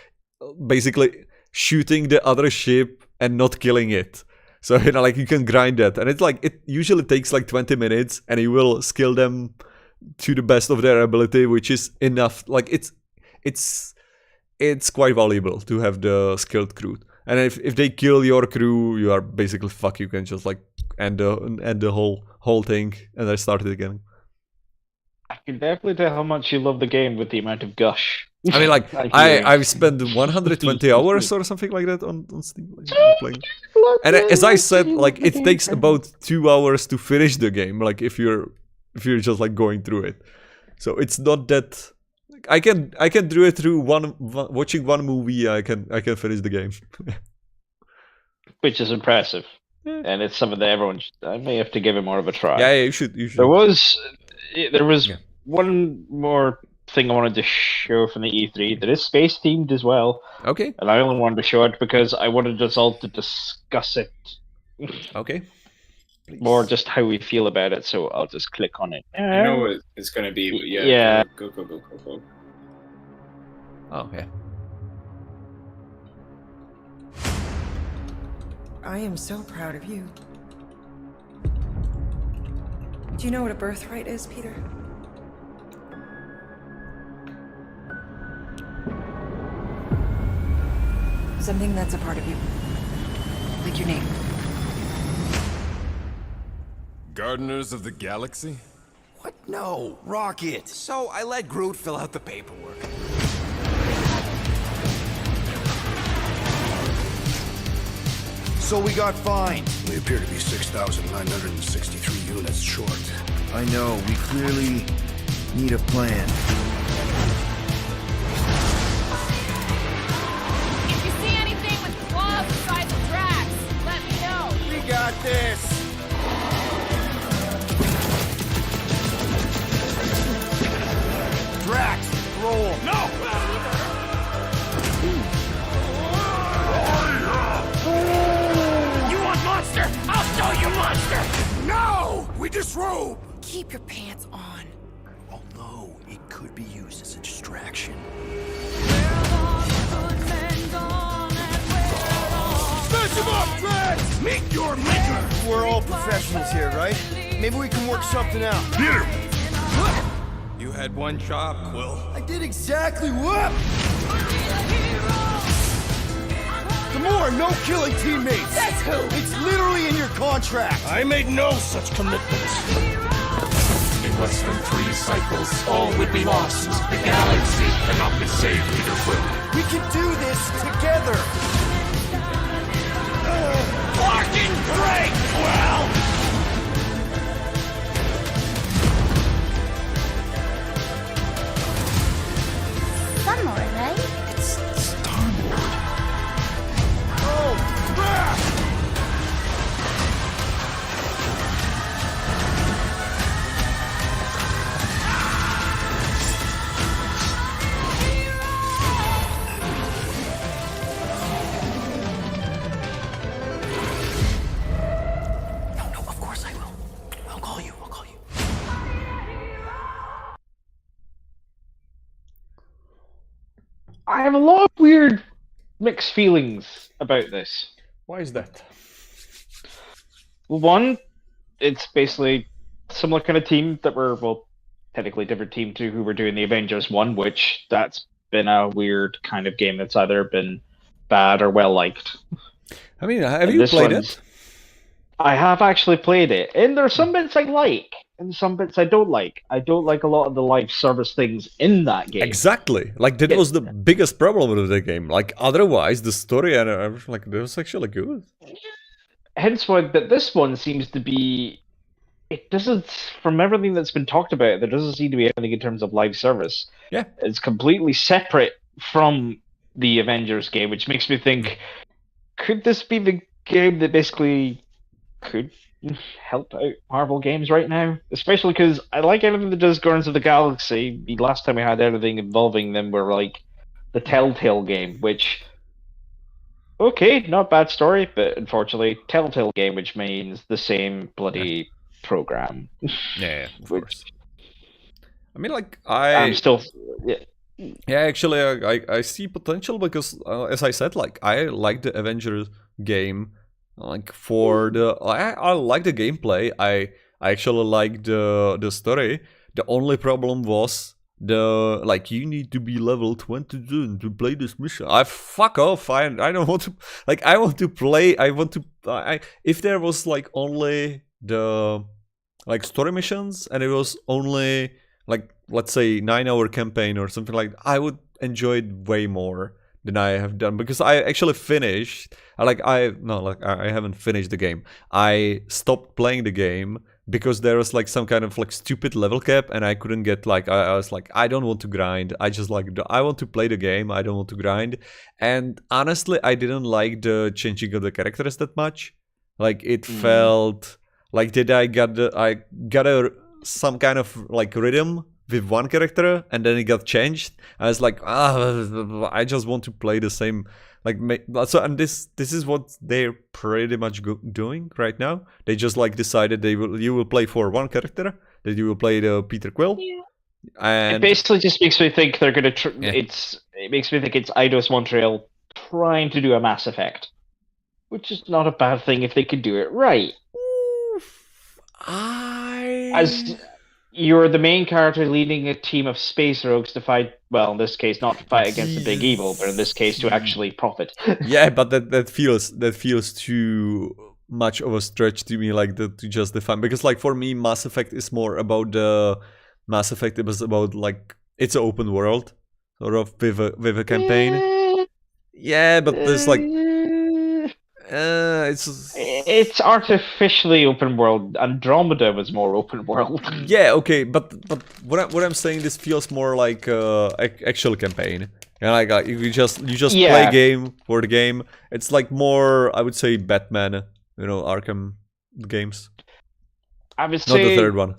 Speaker 1: basically shooting the other ship and not killing it. So like you can grind that, and it's like it usually takes like 20 minutes and you will skill them to the best of their ability, which is enough. Like it's quite valuable to have the skilled crew. And if they kill your crew, you are basically fuck. You can just like end the whole thing and then start it again.
Speaker 2: I can definitely tell how much you love the game with the amount of gush.
Speaker 1: I mean, like I've spent 120 hours or something like that on Steam playing. And as I said, like it takes about 2 hours to finish the game. Like if you're just like going through it, so it's not that. I can do it through watching one movie. I can finish the game,
Speaker 2: which is impressive, and it's something that everyone. I may have to give it more of a try.
Speaker 1: Yeah, you should. There
Speaker 2: was one more thing I wanted to show from the E3 that is space themed as well.
Speaker 1: Okay.
Speaker 2: And I only wanted to show it because I wanted us all to discuss it.
Speaker 1: Okay.
Speaker 2: More just how we feel about it, so I'll just click on it.
Speaker 4: You know what it's going to be.
Speaker 2: Yeah.
Speaker 4: Go.
Speaker 1: Oh, yeah.
Speaker 12: I am so proud of you. Do you know what a birthright is, Peter? Something that's a part of you. Like your name.
Speaker 21: Gardeners of the Galaxy?
Speaker 8: What? No, Rocket. So I let Groot fill out the paperwork. So we got fined.
Speaker 7: We appear to be 6,963 units short.
Speaker 8: I know, we clearly need a plan.
Speaker 3: If you see anything with claws the size of tracks, let me know.
Speaker 8: We got this. disrobe!
Speaker 9: Keep your pants on.
Speaker 14: Although it could be used as a distraction.
Speaker 8: Smash him up, Dreads! Meet your maker!
Speaker 5: We're all professionals here, right? Maybe we can work something out.
Speaker 8: Hit him! You had one job, Quill.
Speaker 5: I did exactly what? Gamora, no killing teammates!
Speaker 8: That's who!
Speaker 5: It's literally in your contract!
Speaker 8: I made no such commitments.
Speaker 15: In less than 3 cycles, all would be lost. The galaxy cannot be saved, Peter Quill.
Speaker 5: We can do this together!
Speaker 8: Fucking great, Quill!
Speaker 6: Some more, right?
Speaker 8: It's Star-Lord. Oh, crap!
Speaker 14: No, of course I will. I'll call you.
Speaker 2: I have a lot of weird mixed feelings about this.
Speaker 1: Why is that?
Speaker 2: One, it's basically similar kind of team that were, well, technically different team to who were doing the Avengers one, which that's been a weird kind of game that's either been bad or well liked.
Speaker 1: I mean, have you played it?
Speaker 2: I have actually played it, and there are some bits I like, and some bits I don't like. I don't like a lot of the live service things in that game.
Speaker 1: Exactly. Like, that was the biggest problem with the game. Like, otherwise, the story and everything, like, it was actually good.
Speaker 2: Hence why, but this one seems to be... It doesn't, from everything that's been talked about, there doesn't seem to be anything in terms of live service.
Speaker 1: Yeah.
Speaker 2: It's completely separate from the Avengers game, which makes me think, could this be the game that basically could help out Marvel games right now? Especially because I like anything that does Guardians of the Galaxy. The last time we had anything involving them were like the Telltale game, which, okay, not bad story, but unfortunately, Telltale game, which means the same bloody program.
Speaker 1: Yeah, of
Speaker 2: which,
Speaker 1: course. I mean, like,
Speaker 2: I'm still...
Speaker 1: Yeah, actually, I see potential because, as I said, like, I like the Avengers game. Like, for the... I like the gameplay. I actually like the story. The only problem was the... Like, you need to be level 22 to play this mission. Fuck off. I don't want to... Like, I want to play... I want to... if there was, like, only the... Like, story missions, and it was only... Like, let's say 9-hour campaign or something like that, I would enjoy it way more than I have done, because I actually finished, I haven't finished the game. I stopped playing the game because there was like some kind of like stupid level cap, and I couldn't get like, I was like, I don't want to grind. I just like, I want to play the game. I don't want to grind. And honestly, I didn't like the changing of the characters that much. Like, it felt like I got some kind of like rhythm with one character, and then it got changed. I was like, I just want to play the same, like, so. And this is what they're pretty much doing right now. They just like decided you will play for one character, that you will play the Peter Quill. Yeah. And
Speaker 2: it basically just makes me think they're gonna. It makes me think it's Eidos Montreal trying to do a Mass Effect, which is not a bad thing if they could do it right. As you're the main character leading a team of space rogues to fight, well, in this case, not to fight against the big evil, but in this case, to actually profit.
Speaker 1: Yeah, but that feels too much of a stretch to me, like, to just define. Because, like, for me, Mass Effect is more about the... Mass Effect, it was about, like, it's an open world, sort of, with a campaign. Yeah, but there's, like...
Speaker 2: It's artificially open world. Andromeda was more open world.
Speaker 1: Yeah, okay, but what I'm saying, this feels more like actual campaign. And like you just play game for the game. It's like more, I would say, Batman, Arkham games.
Speaker 2: I would
Speaker 1: say not the third one.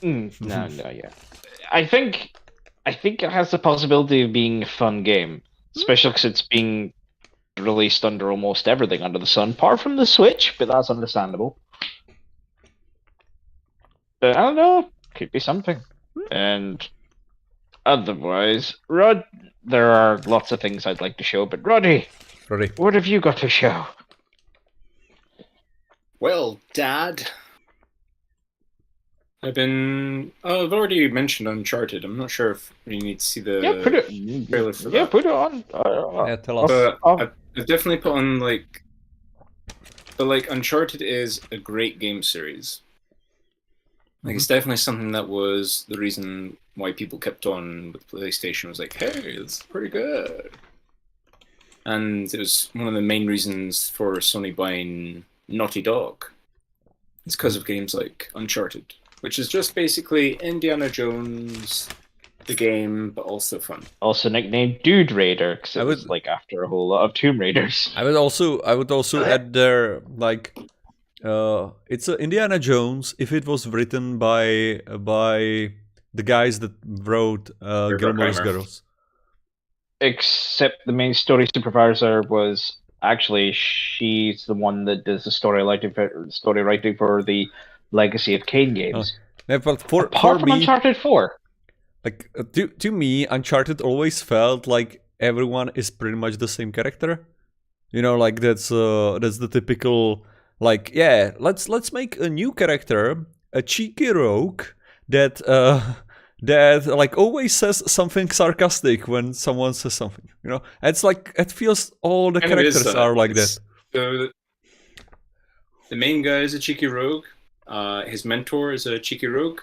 Speaker 2: No, yeah. I think it has the possibility of being a fun game, especially because it's being released under almost everything under the sun, apart from the Switch, but that's understandable. But I don't know. Could be something. And otherwise, Rod, there are lots of things I'd like to show, but Roddy, what have you got to show?
Speaker 4: Well, Dad, I've already mentioned Uncharted. I'm not sure if we need to see the trailer for that.
Speaker 2: Yeah, put it on.
Speaker 1: Tell us.
Speaker 4: I've definitely put on Uncharted is a great game series. Like, it's definitely something that was the reason why people kept on with PlayStation. Was like, hey, it's pretty good. And it was one of the main reasons for Sony buying Naughty Dog. It's because of games like Uncharted, which is just basically Indiana Jones, the game, but also fun.
Speaker 2: Also nicknamed Dude Raider, because it was like after a whole lot of Tomb Raiders.
Speaker 1: I would also add there, like, it's a Indiana Jones if it was written by the guys that wrote Gilmore's Girls.
Speaker 2: Except the main story supervisor was actually, she's the one that does the story writing for the Legacy of Kain games.
Speaker 1: Yeah, but
Speaker 2: apart from Uncharted 4.
Speaker 1: Like, to me, Uncharted always felt like everyone is pretty much the same character. You know, like that's the typical, like, yeah, let's make a new character, a cheeky rogue that like always says something sarcastic when someone says something. You know, it's like it feels all the characters are like that.
Speaker 4: The main guy is a cheeky rogue. His mentor is a cheeky rogue.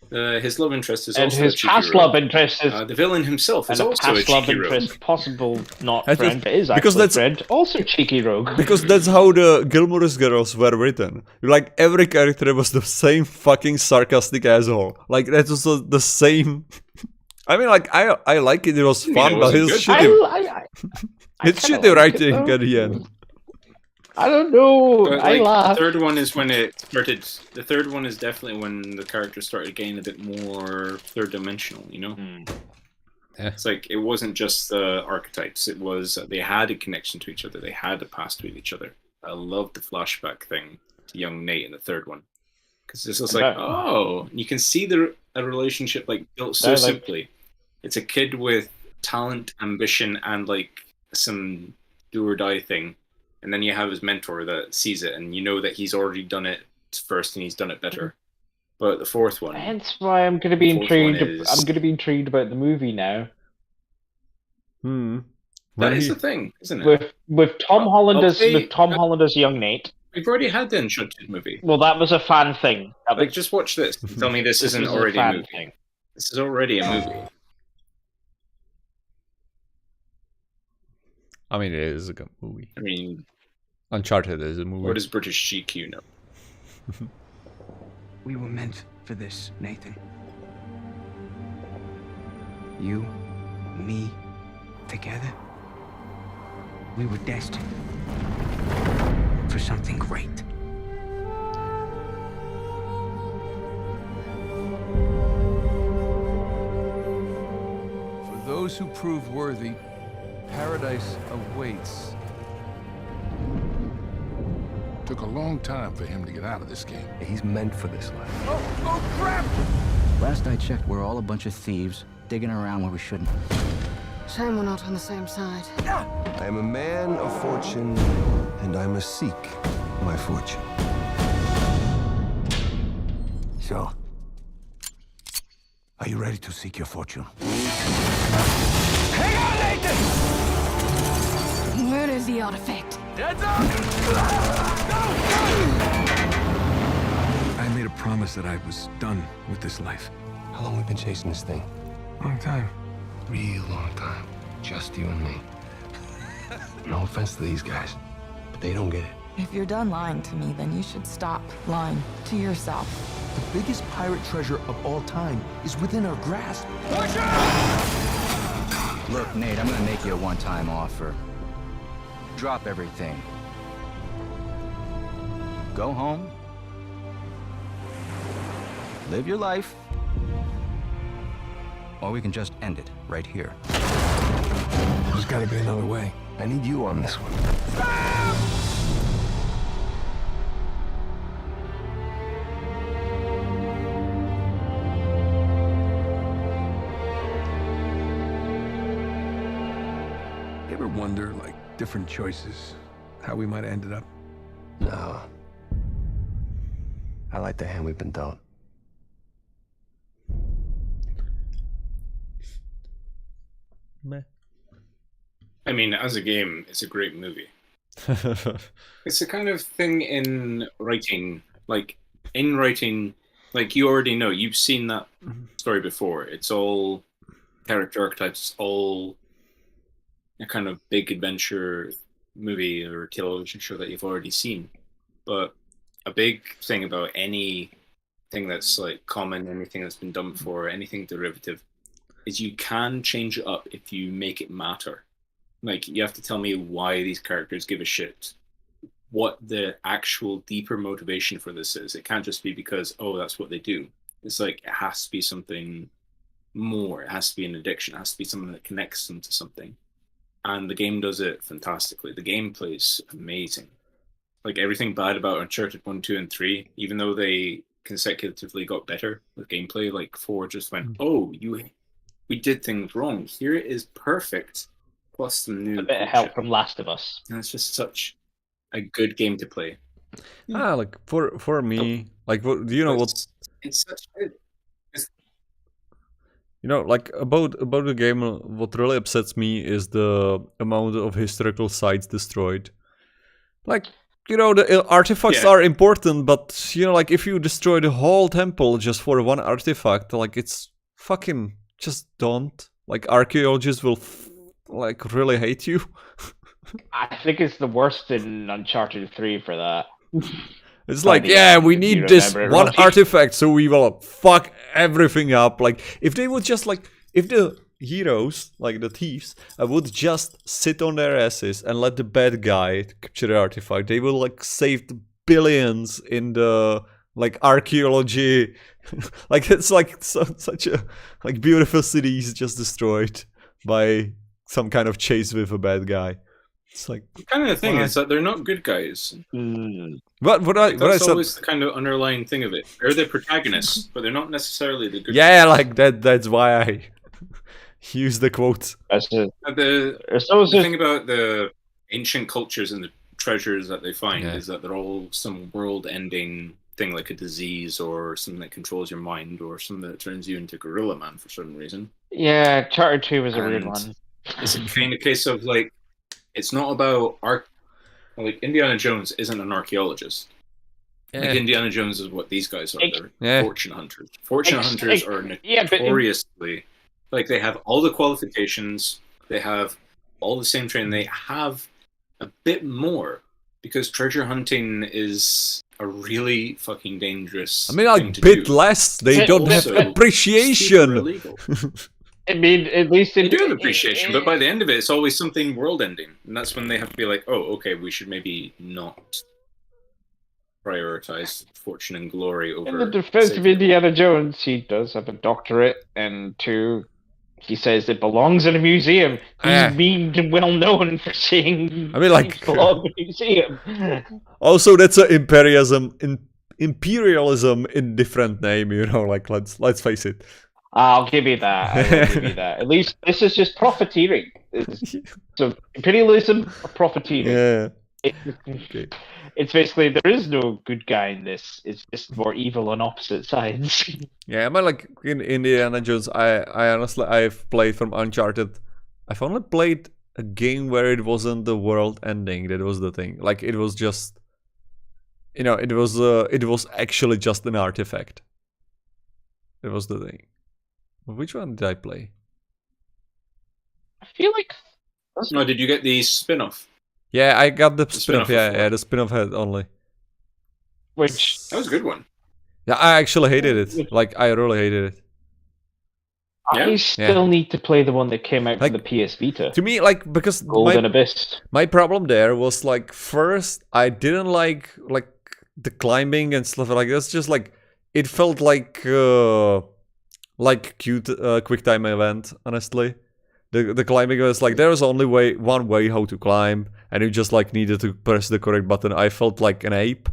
Speaker 4: His love interest is also a cheeky rogue. And his past love interest is...
Speaker 2: the villain himself is also a cheeky rogue. Past love interest, possible not friend, but is
Speaker 1: because
Speaker 2: actually friend, also cheeky rogue.
Speaker 1: Because that's how the Gilmore's Girls were written. Like, every character was the same fucking sarcastic asshole. Like, that was the same... I mean, like, I like it, it was fun, but it's shitty. It's shitty writing at the end.
Speaker 2: I don't know.
Speaker 4: But,
Speaker 2: I laugh.
Speaker 4: The third one is when it started. The third one is definitely when the characters started getting a bit more third-dimensional. You know,
Speaker 1: Yeah.
Speaker 4: It's like it wasn't just the archetypes. It was they had a connection to each other. They had a past with each other. I loved the flashback thing to young Nate in the third one because this was like, oh, you can see a relationship like built so simply. It's a kid with talent, ambition, and like some do or die thing. And then you have his mentor that sees it, and you know that he's already done it first, and he's done it better. But the fourth one,
Speaker 2: hence why I'm going to be intrigued. I'm going to be intrigued about the movie now.
Speaker 4: That is the thing, isn't it?
Speaker 2: With Tom Holland as young Nate.
Speaker 4: We've already had the Uncharted movie.
Speaker 2: Well, that was a fan thing.
Speaker 4: Like, just watch this. Tell me this isn't already a movie. Thing. This is already a movie.
Speaker 1: I mean, it is a good movie.
Speaker 4: I mean,
Speaker 1: Uncharted is a movie.
Speaker 4: What does British GQ know?
Speaker 9: We were meant for this, Nathan. You, me, together. We were destined for something great.
Speaker 10: For those who prove worthy, paradise awaits.
Speaker 7: Took a long time for him to get out of this game.
Speaker 11: He's meant for this life.
Speaker 10: Oh crap!
Speaker 22: Last I checked, we're all a bunch of thieves digging around where we shouldn't.
Speaker 23: Shame we're not on the same side.
Speaker 11: I am a man of fortune, and I must seek my fortune.
Speaker 24: So, are you ready to seek your fortune?
Speaker 9: Hang on, Nathan!
Speaker 23: Where is the artifact?
Speaker 9: Heads up!
Speaker 10: I made a promise that I was done with this life.
Speaker 11: How long have we been chasing this thing?
Speaker 10: Long time.
Speaker 11: Real long time. Just you and me. No offense to these guys, but they don't get it.
Speaker 12: If you're done lying to me, then you should stop lying to yourself.
Speaker 25: The biggest pirate treasure of all time is within our grasp.
Speaker 22: Look, Nate, I'm gonna make you a one-time offer. Drop everything. Go home. Live your life. Or we can just end it right here.
Speaker 11: There's gotta be another way. I need you on this one.
Speaker 10: You ever wonder, like, different choices, how we might have ended up?
Speaker 11: No. I like the hand we've been dealt.
Speaker 1: Meh.
Speaker 4: I mean, as a game, it's a great movie. It's the kind of thing in writing, like you already know, you've seen that story before. It's all character archetypes, it's all a kind of big adventure movie or television show that you've already seen. But a big thing about anything that's like common, anything that's been done before, anything derivative, is you can change it up if you make it matter. Like, you have to tell me why these characters give a shit, what the actual deeper motivation for this is. It can't just be because, oh, that's what they do. It's like, it has to be something more. It has to be an addiction. It has to be something that connects them to something. And the game does it fantastically. The gameplay is amazing. Like, everything bad about Uncharted 1, 2, and 3, even though they consecutively got better with gameplay, like 4 just went, oh, we did things wrong. Here it is perfect. Plus some new...
Speaker 2: A bit of help from Last of Us.
Speaker 4: And it's just such a good game to play.
Speaker 1: Like, for me, like, what, do you know what...
Speaker 4: It's such a...
Speaker 1: You know, like, about the game, what really upsets me is the amount of historical sites destroyed. Like, you know, the artifacts are important, but, you know, like, if you destroy the whole temple just for one artifact, like, it's fucking... Just don't. Like, archaeologists will, like, really hate you.
Speaker 2: I think it's the worst in Uncharted 3 for that.
Speaker 1: It's like, yeah, we need this one artifact, so we will fuck everything up. Like, if they would just, like, if the heroes, like the thieves, would just sit on their asses and let the bad guy capture the artifact, they will, like, save the billions in the, like, archaeology. Like, it's like such a, like, beautiful cities just destroyed by some kind of chase with a bad guy. It's like,
Speaker 4: kind of the thing is that they're not good guys.
Speaker 1: That's
Speaker 4: always the kind of underlying thing of it. They're the protagonists, but they're not necessarily the good
Speaker 1: guys.
Speaker 4: guys.
Speaker 1: Like that. That's why I use the quote.
Speaker 4: The thing about the ancient cultures and the treasures that they find is that they're all some world-ending thing, like a disease or something that controls your mind or something that turns you into Gorilla Man for some reason.
Speaker 2: Yeah, Charter 2 was a weird one.
Speaker 4: It's a kind of case of, like, it's not about like, Indiana Jones isn't an archaeologist. Like, Indiana Jones is what these guys are. They're fortune hunters. Fortune hunters are notoriously, like, they have all the qualifications, they have all the same training, they have a bit more, because treasure hunting is a really fucking dangerous
Speaker 1: thing like, bit less. They don't have appreciation.
Speaker 2: I mean, at least
Speaker 4: they do have appreciation, but by the end of it, it's always something world-ending, and that's when they have to be like, "Oh, okay, we should maybe not prioritize fortune and glory over."
Speaker 2: In the defense of Indiana Jones, he does have a doctorate, and he says it belongs in a museum. He's been well known for saying,
Speaker 1: I mean, like,
Speaker 2: belong in a museum.
Speaker 1: Also, that's an imperialism in different name, you know. Like, let's face it.
Speaker 2: I'll give you that. I will give you that. At least this is just profiteering. So imperialism or profiteering.
Speaker 1: Yeah.
Speaker 2: It's basically, there is no good guy in this. It's just more evil on opposite sides.
Speaker 1: Yeah, but like in Indiana Jones, I honestly, I've played from Uncharted. I've only played a game where it wasn't the world ending. That was the thing. Like, it was just, you know, it was actually just an artifact. That was the thing. Which one did I play?
Speaker 2: I feel like...
Speaker 4: No, did you get the spin-off?
Speaker 1: Yeah, I got the spin-off. Yeah, the spin-off had only.
Speaker 2: Which...
Speaker 4: That was a good one.
Speaker 1: Yeah, I actually hated it. Like, I really hated it.
Speaker 2: I still need to play the one that came out
Speaker 1: like,
Speaker 2: for the PS Vita.
Speaker 1: To me, like, because
Speaker 2: Golden Abyss. My
Speaker 1: problem there was, like, first, I didn't like the climbing and stuff like that. It's just like, it felt like cute quick time event, honestly. The climbing was like, there was only one way how to climb, and you just like needed to press the correct button. I felt like an ape,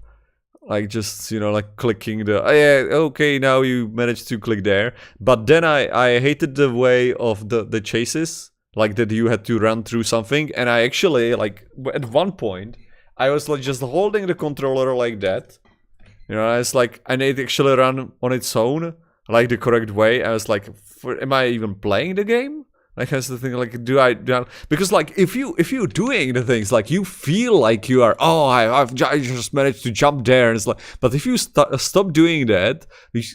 Speaker 1: like just, you know, like clicking the, okay, now you managed to click there. But then I hated the way of the chases, like that you had to run through something, and I actually, like, at one point, I was like just holding the controller like that, you know, it's like, and it actually ran on its own, like the correct way. I was like, am I even playing the game? Like, that's the thing, like, do I because, like, if you're doing the things, like, you feel like you are, I just managed to jump there, and it's like, but if you stop doing that,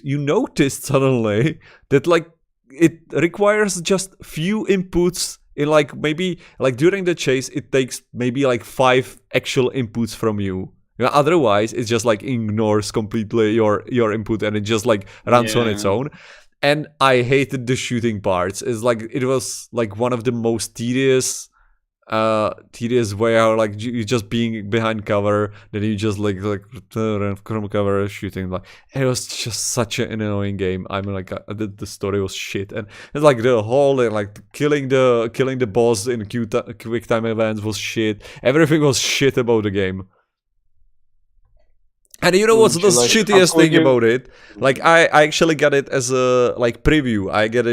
Speaker 1: you notice suddenly that, like, it requires just few inputs in, like, maybe, like, during the chase, it takes maybe, like, 5 actual inputs from you. Otherwise, it just, like, ignores completely your input, and it just, like, runs on its own. And I hated the shooting parts. It's like, it was, like, one of the most tedious way how, like, you just being behind cover, then you just like from cover shooting. Like, it was just such an annoying game. I mean, like, the story was shit, and it's like the whole, like, killing the boss in quick time events was shit. Everything was shit about the game. And you know what's the shittiest thing about it? Like, I actually got it as a, like, preview. I got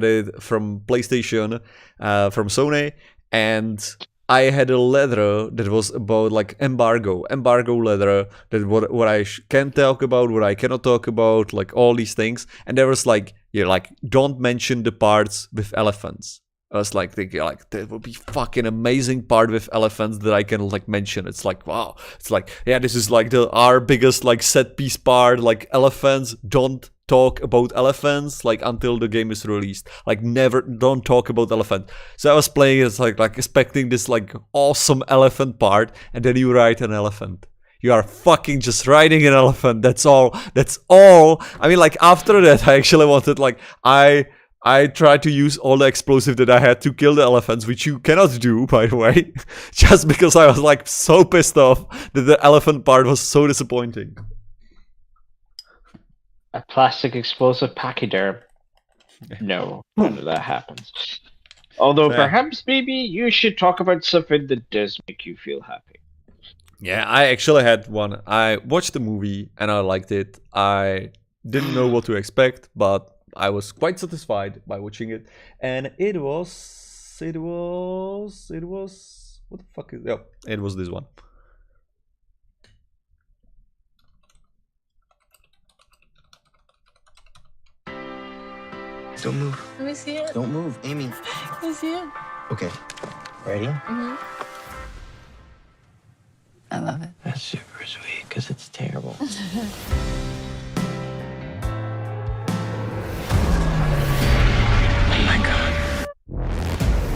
Speaker 1: it from PlayStation, from Sony, and I had a letter that was about, like, embargo letter, that what I can talk about, what I cannot talk about, like, all these things. And there was like, yeah, like, don't mention the parts with elephants. I was like thinking, like, that would be fucking amazing part with elephants that I can, like, mention. It's like, wow. It's like, yeah, this is like our biggest, like, set piece part. Like, elephants, don't talk about elephants, like, until the game is released. Like, never, don't talk about elephants. So I was playing it, like expecting this, like, awesome elephant part, and then you ride an elephant. You are fucking just riding an elephant. That's all. I mean, like, after that, I actually wanted, like, I tried to use all the explosive that I had to kill the elephants, which you cannot do, by the way, just because I was, like, so pissed off that the elephant part was so disappointing.
Speaker 2: A plastic explosive pachyderm. No, none of that happens. Although perhaps maybe you should talk about something that does make you feel happy.
Speaker 1: Yeah, I actually had one. I watched the movie and I liked it. I didn't know what to expect, but I was quite satisfied by watching it, and it was what the fuck is it? It was this one.
Speaker 24: Don't move.
Speaker 3: Let me see it.
Speaker 24: Don't move, Amy.
Speaker 3: Let me see it.
Speaker 24: Okay. Ready?
Speaker 3: Mm-hmm.
Speaker 12: I love it.
Speaker 24: That's super sweet, because it's terrible.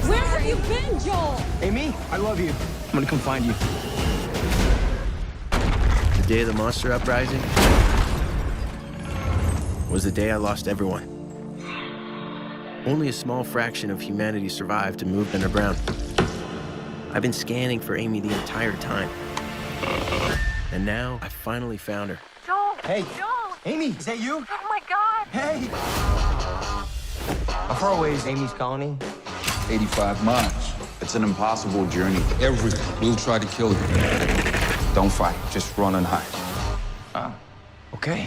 Speaker 3: Where have you been, Joel?
Speaker 25: Amy, I love you. I'm gonna come find you.
Speaker 13: The day of the monster uprising was the day I lost everyone. Only a small fraction of humanity survived and moved underground. I've been scanning for Amy the entire time. And now I finally found her.
Speaker 3: Joel!
Speaker 25: Hey!
Speaker 3: Joel!
Speaker 25: Amy, is that you?
Speaker 3: Oh my god!
Speaker 25: Hey! How far away is Amy's colony?
Speaker 16: 85 miles. It's an impossible journey. Everyone will try to kill you. Don't fight. Just run and hide.
Speaker 25: Okay.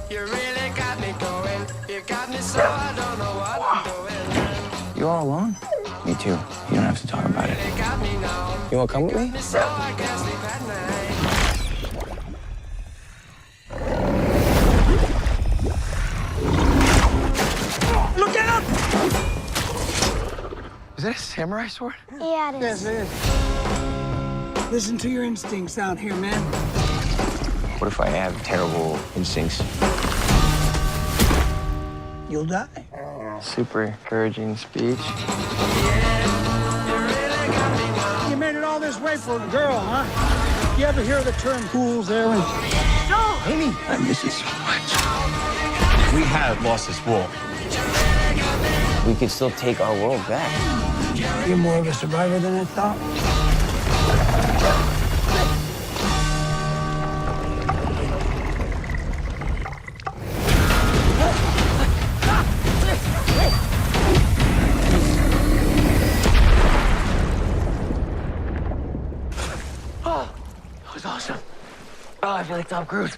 Speaker 8: You really got me going. You got me so I don't know what I'm doing.
Speaker 24: You all alone? Me too. You don't have to talk about it. You wanna come with me?
Speaker 8: So I can't sleep at night.
Speaker 25: Look out! Is that a samurai sword?
Speaker 6: Yeah, it is.
Speaker 9: Yes, it is. Listen to your instincts out here, man.
Speaker 24: What if I have terrible instincts?
Speaker 9: You'll die.
Speaker 24: Super encouraging speech.
Speaker 9: You made it all this way for a girl, huh? You ever hear the term fool's errand?
Speaker 3: Joel!
Speaker 24: Amy, I miss you so much.
Speaker 25: We have lost this war.
Speaker 22: We could still take our world back.
Speaker 9: You're more of a survivor than I thought.
Speaker 24: Oh, that was awesome. Oh, I feel like Tom Cruise.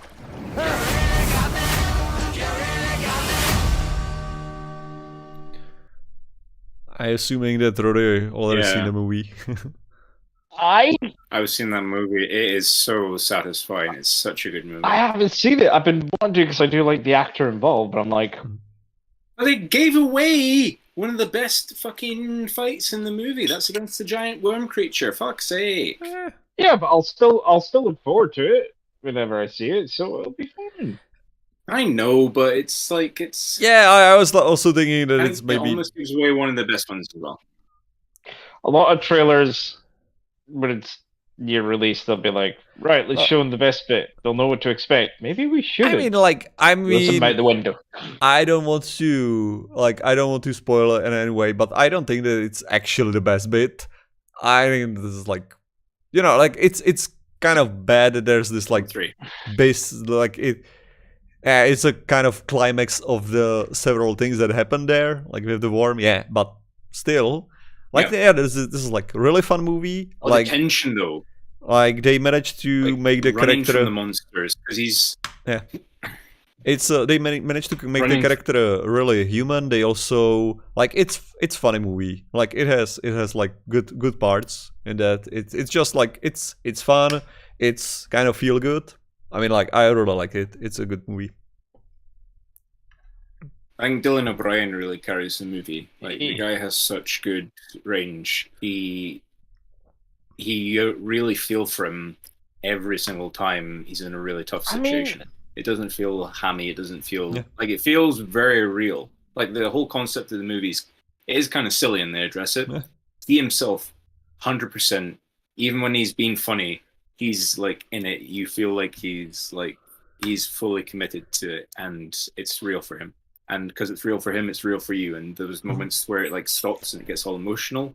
Speaker 1: I assuming that Rory already seen the movie.
Speaker 4: I've seen that movie. It is so satisfying. It's such a good movie.
Speaker 2: I haven't seen it. I've been wanting to because I do like the actor involved, but I'm like,
Speaker 4: But they gave away one of the best fucking fights in the movie. That's against the giant worm creature. Fuck's sake.
Speaker 2: yeah, but I'll still look forward to it whenever I see it, so it'll be fun.
Speaker 4: I know, but it's like it's.
Speaker 1: Yeah, I was also thinking that it's maybe.
Speaker 4: It almost gives away one of the best ones as well.
Speaker 2: A lot of trailers, when it's near release, they'll be like, right, let's show them the best bit. They'll know what to expect. Maybe we should.
Speaker 1: I mean,
Speaker 2: out the window.
Speaker 1: I don't want to spoil it in any way, but I don't think that it's actually the best bit. I think this is like, it's kind of bad that there's this base, it's a kind of climax of the several things that happened there, like with the worm, but still, this is like a really fun movie.
Speaker 4: The tension though.
Speaker 1: Like they managed to make the character
Speaker 4: from the monsters because he's
Speaker 1: it's they managed to make the character really human. They also it's funny movie. Like it has like good parts in that. It's just like it's fun. It's kind of feel good. I mean, like I really like it. It's a good movie.
Speaker 4: I think Dylan O'Brien really carries the movie. Like the guy has such good range. You really feel for him every single time he's in a really tough situation. It doesn't feel hammy. It doesn't feel like it feels very real. Like the whole concept of the movies, it is kind of silly and they address it. Yeah. He himself, 100%. Even when he's being funny, he's like in it. You feel like he's fully committed to it, and it's real for him. And because it's real for him, it's real for you. And those moments where it like stops and it gets all emotional,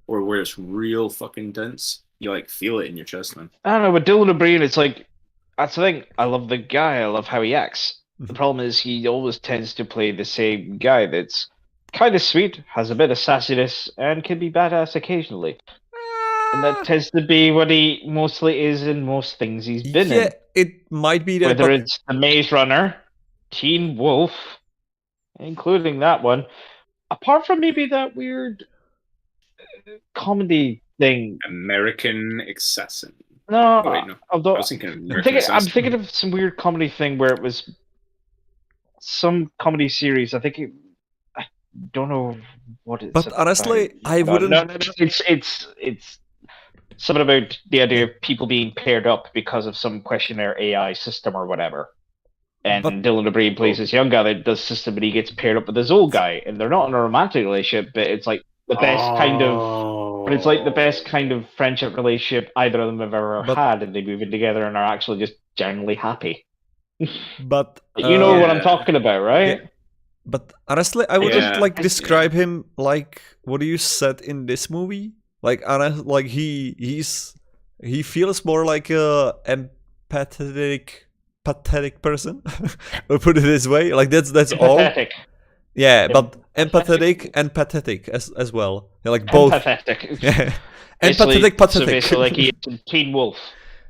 Speaker 4: or where it's real fucking dense, you like feel it in your chest, man.
Speaker 2: I don't know, with Dylan O'Brien, it's like that's the thing. I love the guy. I love how he acts. The problem is he always tends to play the same guy that's kind of sweet, has a bit of sassiness, and can be badass occasionally. And that tends to be what he mostly is in most things he's been in.
Speaker 1: Yeah, it might be that.
Speaker 2: Whether it's The Maze Runner, Teen Wolf, including that one, apart from maybe that weird comedy thing,
Speaker 4: American Assassin.
Speaker 2: No,
Speaker 4: wait, no. I was thinking of
Speaker 2: I'm thinking of some weird comedy thing where it was some comedy series. I don't know what it's.
Speaker 1: But honestly, I wouldn't.
Speaker 2: No, it's something about the idea of people being paired up because of some questionnaire AI system or whatever. And Dylan O'Brien plays this young guy that does system, and he gets paired up with this old guy, and they're not in a romantic relationship, but it's like the best kind of. But it's like the best kind of friendship relationship either of them have ever had, and they move in together and are actually just generally happy.
Speaker 1: But
Speaker 2: you know what I'm talking about, right?
Speaker 1: Yeah. But honestly, I wouldn't describe him like what you said in this movie. Like he feels more like a pathetic person. We'll put it this way. Like that's all. Yeah, but empathetic and pathetic as well. Yeah, like both.
Speaker 2: Empathetic.
Speaker 1: Yeah. Empathetic, pathetic.
Speaker 2: So basically, like he's in Teen Wolf.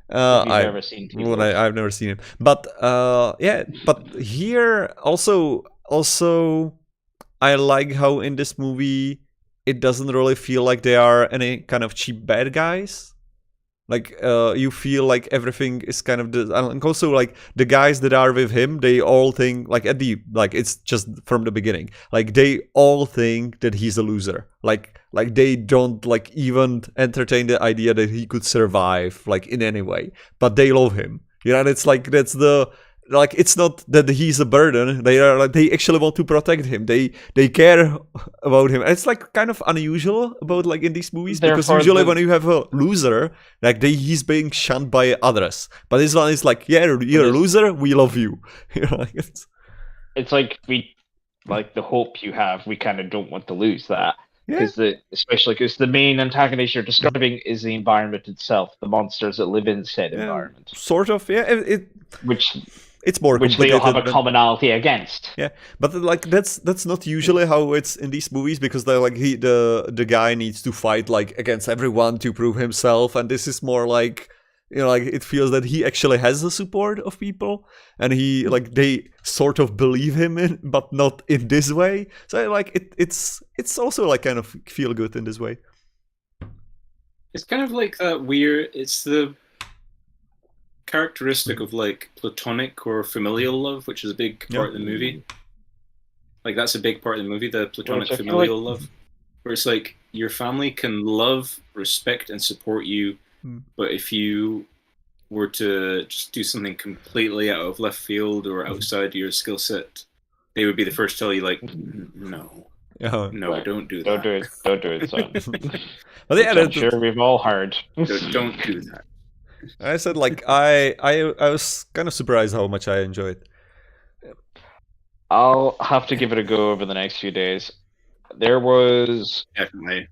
Speaker 1: I've
Speaker 2: never seen Teen Wolf.
Speaker 1: I've never seen him. But but here also I like how in this movie it doesn't really feel like they are any kind of cheap bad guys. Like you feel like everything is kind of and also like the guys that are with him, they all think like it's just from the beginning. Like they all think that he's a loser. Like they don't like even entertain the idea that he could survive like in any way. But they love him. You know, and it's like that's the. Like it's not that he's a burden. They are like they actually want to protect him. They care about him. And it's like kind of unusual about like in these movies because usually when you have a loser, like he's being shunned by others. But this one is like, yeah, you're a loser. We love you. You know, like
Speaker 2: it's like the hope you have. We kind of don't want to lose that because especially because the main antagonist you're describing is the environment itself, the monsters that live in said environment.
Speaker 1: Sort of, yeah. It's more
Speaker 2: which they all have a commonality against.
Speaker 1: Yeah, but like that's not usually how it's in these movies because they're like the guy needs to fight like against everyone to prove himself, and this is more like like it feels that he actually has the support of people, and he like they sort of believe him in, but not in this way. So like it's also like kind of feel good in this way.
Speaker 4: It's kind of like that weird. It's the characteristic of like platonic or familial love, which is a big part of the movie. Like that's a big part of the movie, the platonic familial love, where it's like your family can love, respect, and support you, but if you were to just do something completely out of left field or outside your skill set, they would be the first to tell you like, no, don't do that.
Speaker 2: Don't do it, son.
Speaker 1: But yeah,
Speaker 2: I'm sure we've all heard.
Speaker 4: Don't do that.
Speaker 1: I said like I was kind of surprised how much I enjoyed.
Speaker 2: I'll have to give it a go over the next few days. There was
Speaker 4: definitely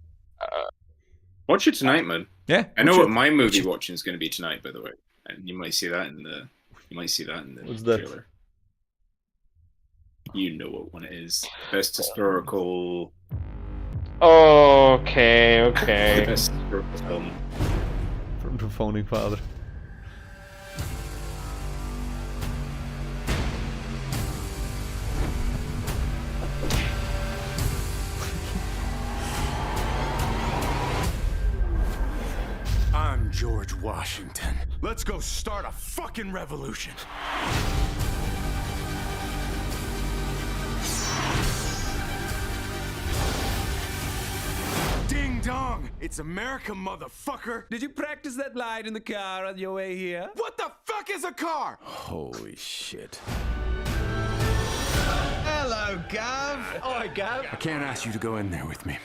Speaker 4: watch it tonight, man.
Speaker 1: Yeah,
Speaker 4: I know what my movie watching is going to be tonight, by the way, and you might see that in the
Speaker 1: What's that?
Speaker 4: trailer. You know what one it is. Best historical.
Speaker 2: Okay.
Speaker 4: Best historical film.
Speaker 1: From the Founding Father.
Speaker 5: I'm George Washington. Let's go start a fucking revolution. Ding dong! It's America, motherfucker!
Speaker 17: Did you practice that line in the car on your way here?
Speaker 5: What the fuck is a car? Holy shit.
Speaker 17: Hello, Gav. Oi, Gav.
Speaker 5: I can't ask you to go in there with me.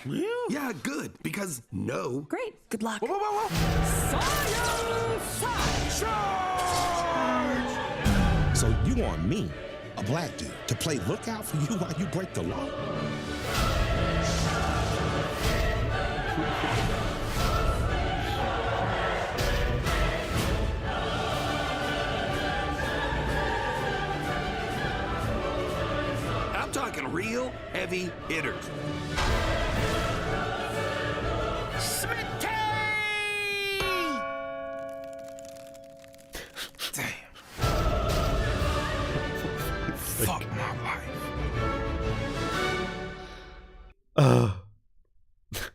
Speaker 7: Yeah, good, because no.
Speaker 12: Great. Good luck.
Speaker 5: Whoa.
Speaker 7: So you want me, a black dude, to play lookout for you while you break the law?
Speaker 5: I'm talking real heavy hitters.
Speaker 7: Fuck my life.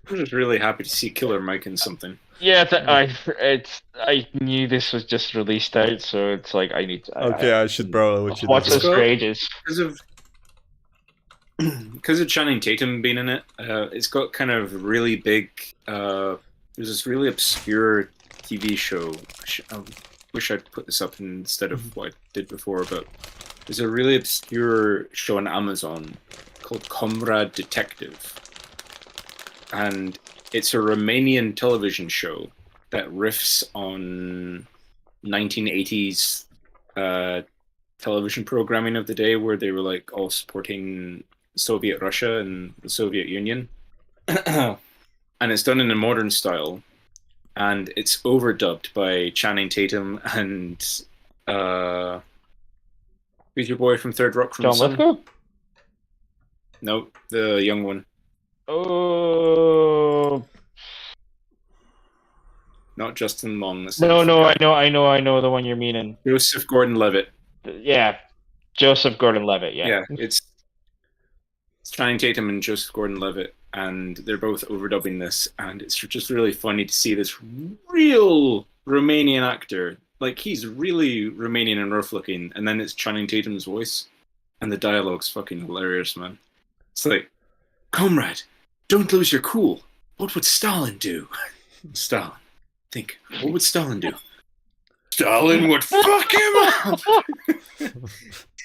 Speaker 4: I'm just really happy to see Killer Mike in something.
Speaker 2: Yeah, I knew this was just released out, so it's like I need to.
Speaker 1: I should probably
Speaker 2: watch this for ages.
Speaker 4: Because of Channing Tatum being in it, it's got kind of really big. There's this really obscure TV show. I wish I'd put this up instead of what I did before, but there's a really obscure show on Amazon called Comrade Detective. And it's a Romanian television show that riffs on 1980s television programming of the day, where they were like all supporting Soviet Russia and the Soviet Union. And it's done in a modern style, and it's overdubbed by Channing Tatum and who's your boy from Third Rock from the Sun?
Speaker 2: John Lithgow?
Speaker 4: No, the young one.
Speaker 2: Oh,
Speaker 4: not Justin Long.
Speaker 2: No, I know the one you're meaning.
Speaker 4: Joseph Gordon-Levitt.
Speaker 2: Yeah, Joseph Gordon-Levitt. Yeah,
Speaker 4: it's Channing Tatum and Joseph Gordon-Levitt, and they're both overdubbing this, and it's just really funny to see this real Romanian actor. Like, he's really Romanian and rough looking, and then it's Channing Tatum's voice, and the dialogue's fucking hilarious, man. It's like, comrade, don't lose your cool. What would Stalin do? Stalin. Think, what would Stalin do? Stalin would fuck him up!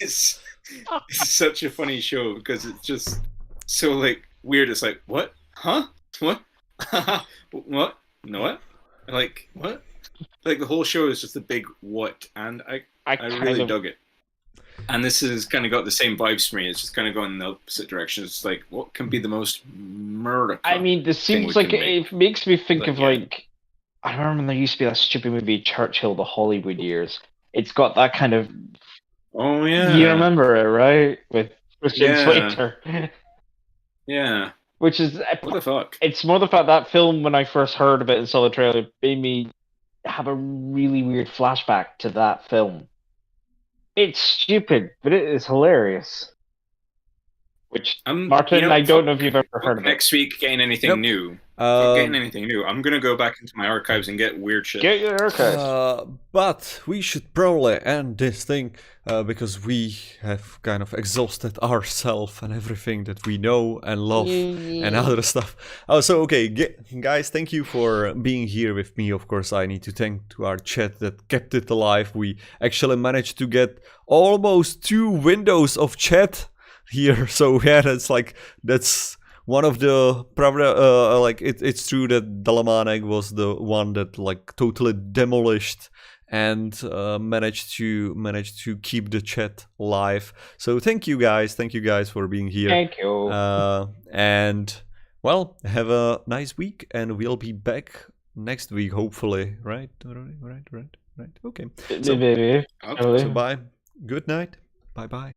Speaker 4: It's such a funny show because it's just so like weird. It's like, what? Huh? What? What? No, what? Like, what? Like the whole show is just a big what, and I really dug it. And this has kind of got the same vibes for me. It's just kind of going in the opposite direction. It's like, what can be the most murder?
Speaker 2: I mean, this seems like it makes me think of like, I remember there used to be that stupid movie Churchill, the Hollywood Years. It's got that kind of.
Speaker 4: Oh yeah.
Speaker 2: You remember it, right? With Christian Slater.
Speaker 4: Yeah.
Speaker 2: Which is
Speaker 4: what the fuck?
Speaker 2: It's more the fact that film when I first heard of it and saw the trailer made me have a really weird flashback to that film. It's stupid, but it is hilarious. Which, Martin, I don't know if you've ever heard of it.
Speaker 4: Next week, getting anything new. Getting anything new. I'm gonna go back into my archives and get weird shit.
Speaker 2: Get your archives.
Speaker 1: But we should probably end this thing because we have kind of exhausted ourselves and everything that we know and love and other stuff. So okay, guys, thank you for being here with me. Of course, I need to thank to our chat that kept it alive. We actually managed to get almost 2 windows of chat here. So yeah, that's one of the probably it's true that Dalamanek was the one that like totally demolished and managed to keep the chat alive. So thank you guys for being here.
Speaker 2: Thank you.
Speaker 1: And well, have a nice week, and we'll be back next week hopefully. Right. Okay. So bye. Good night. Bye bye.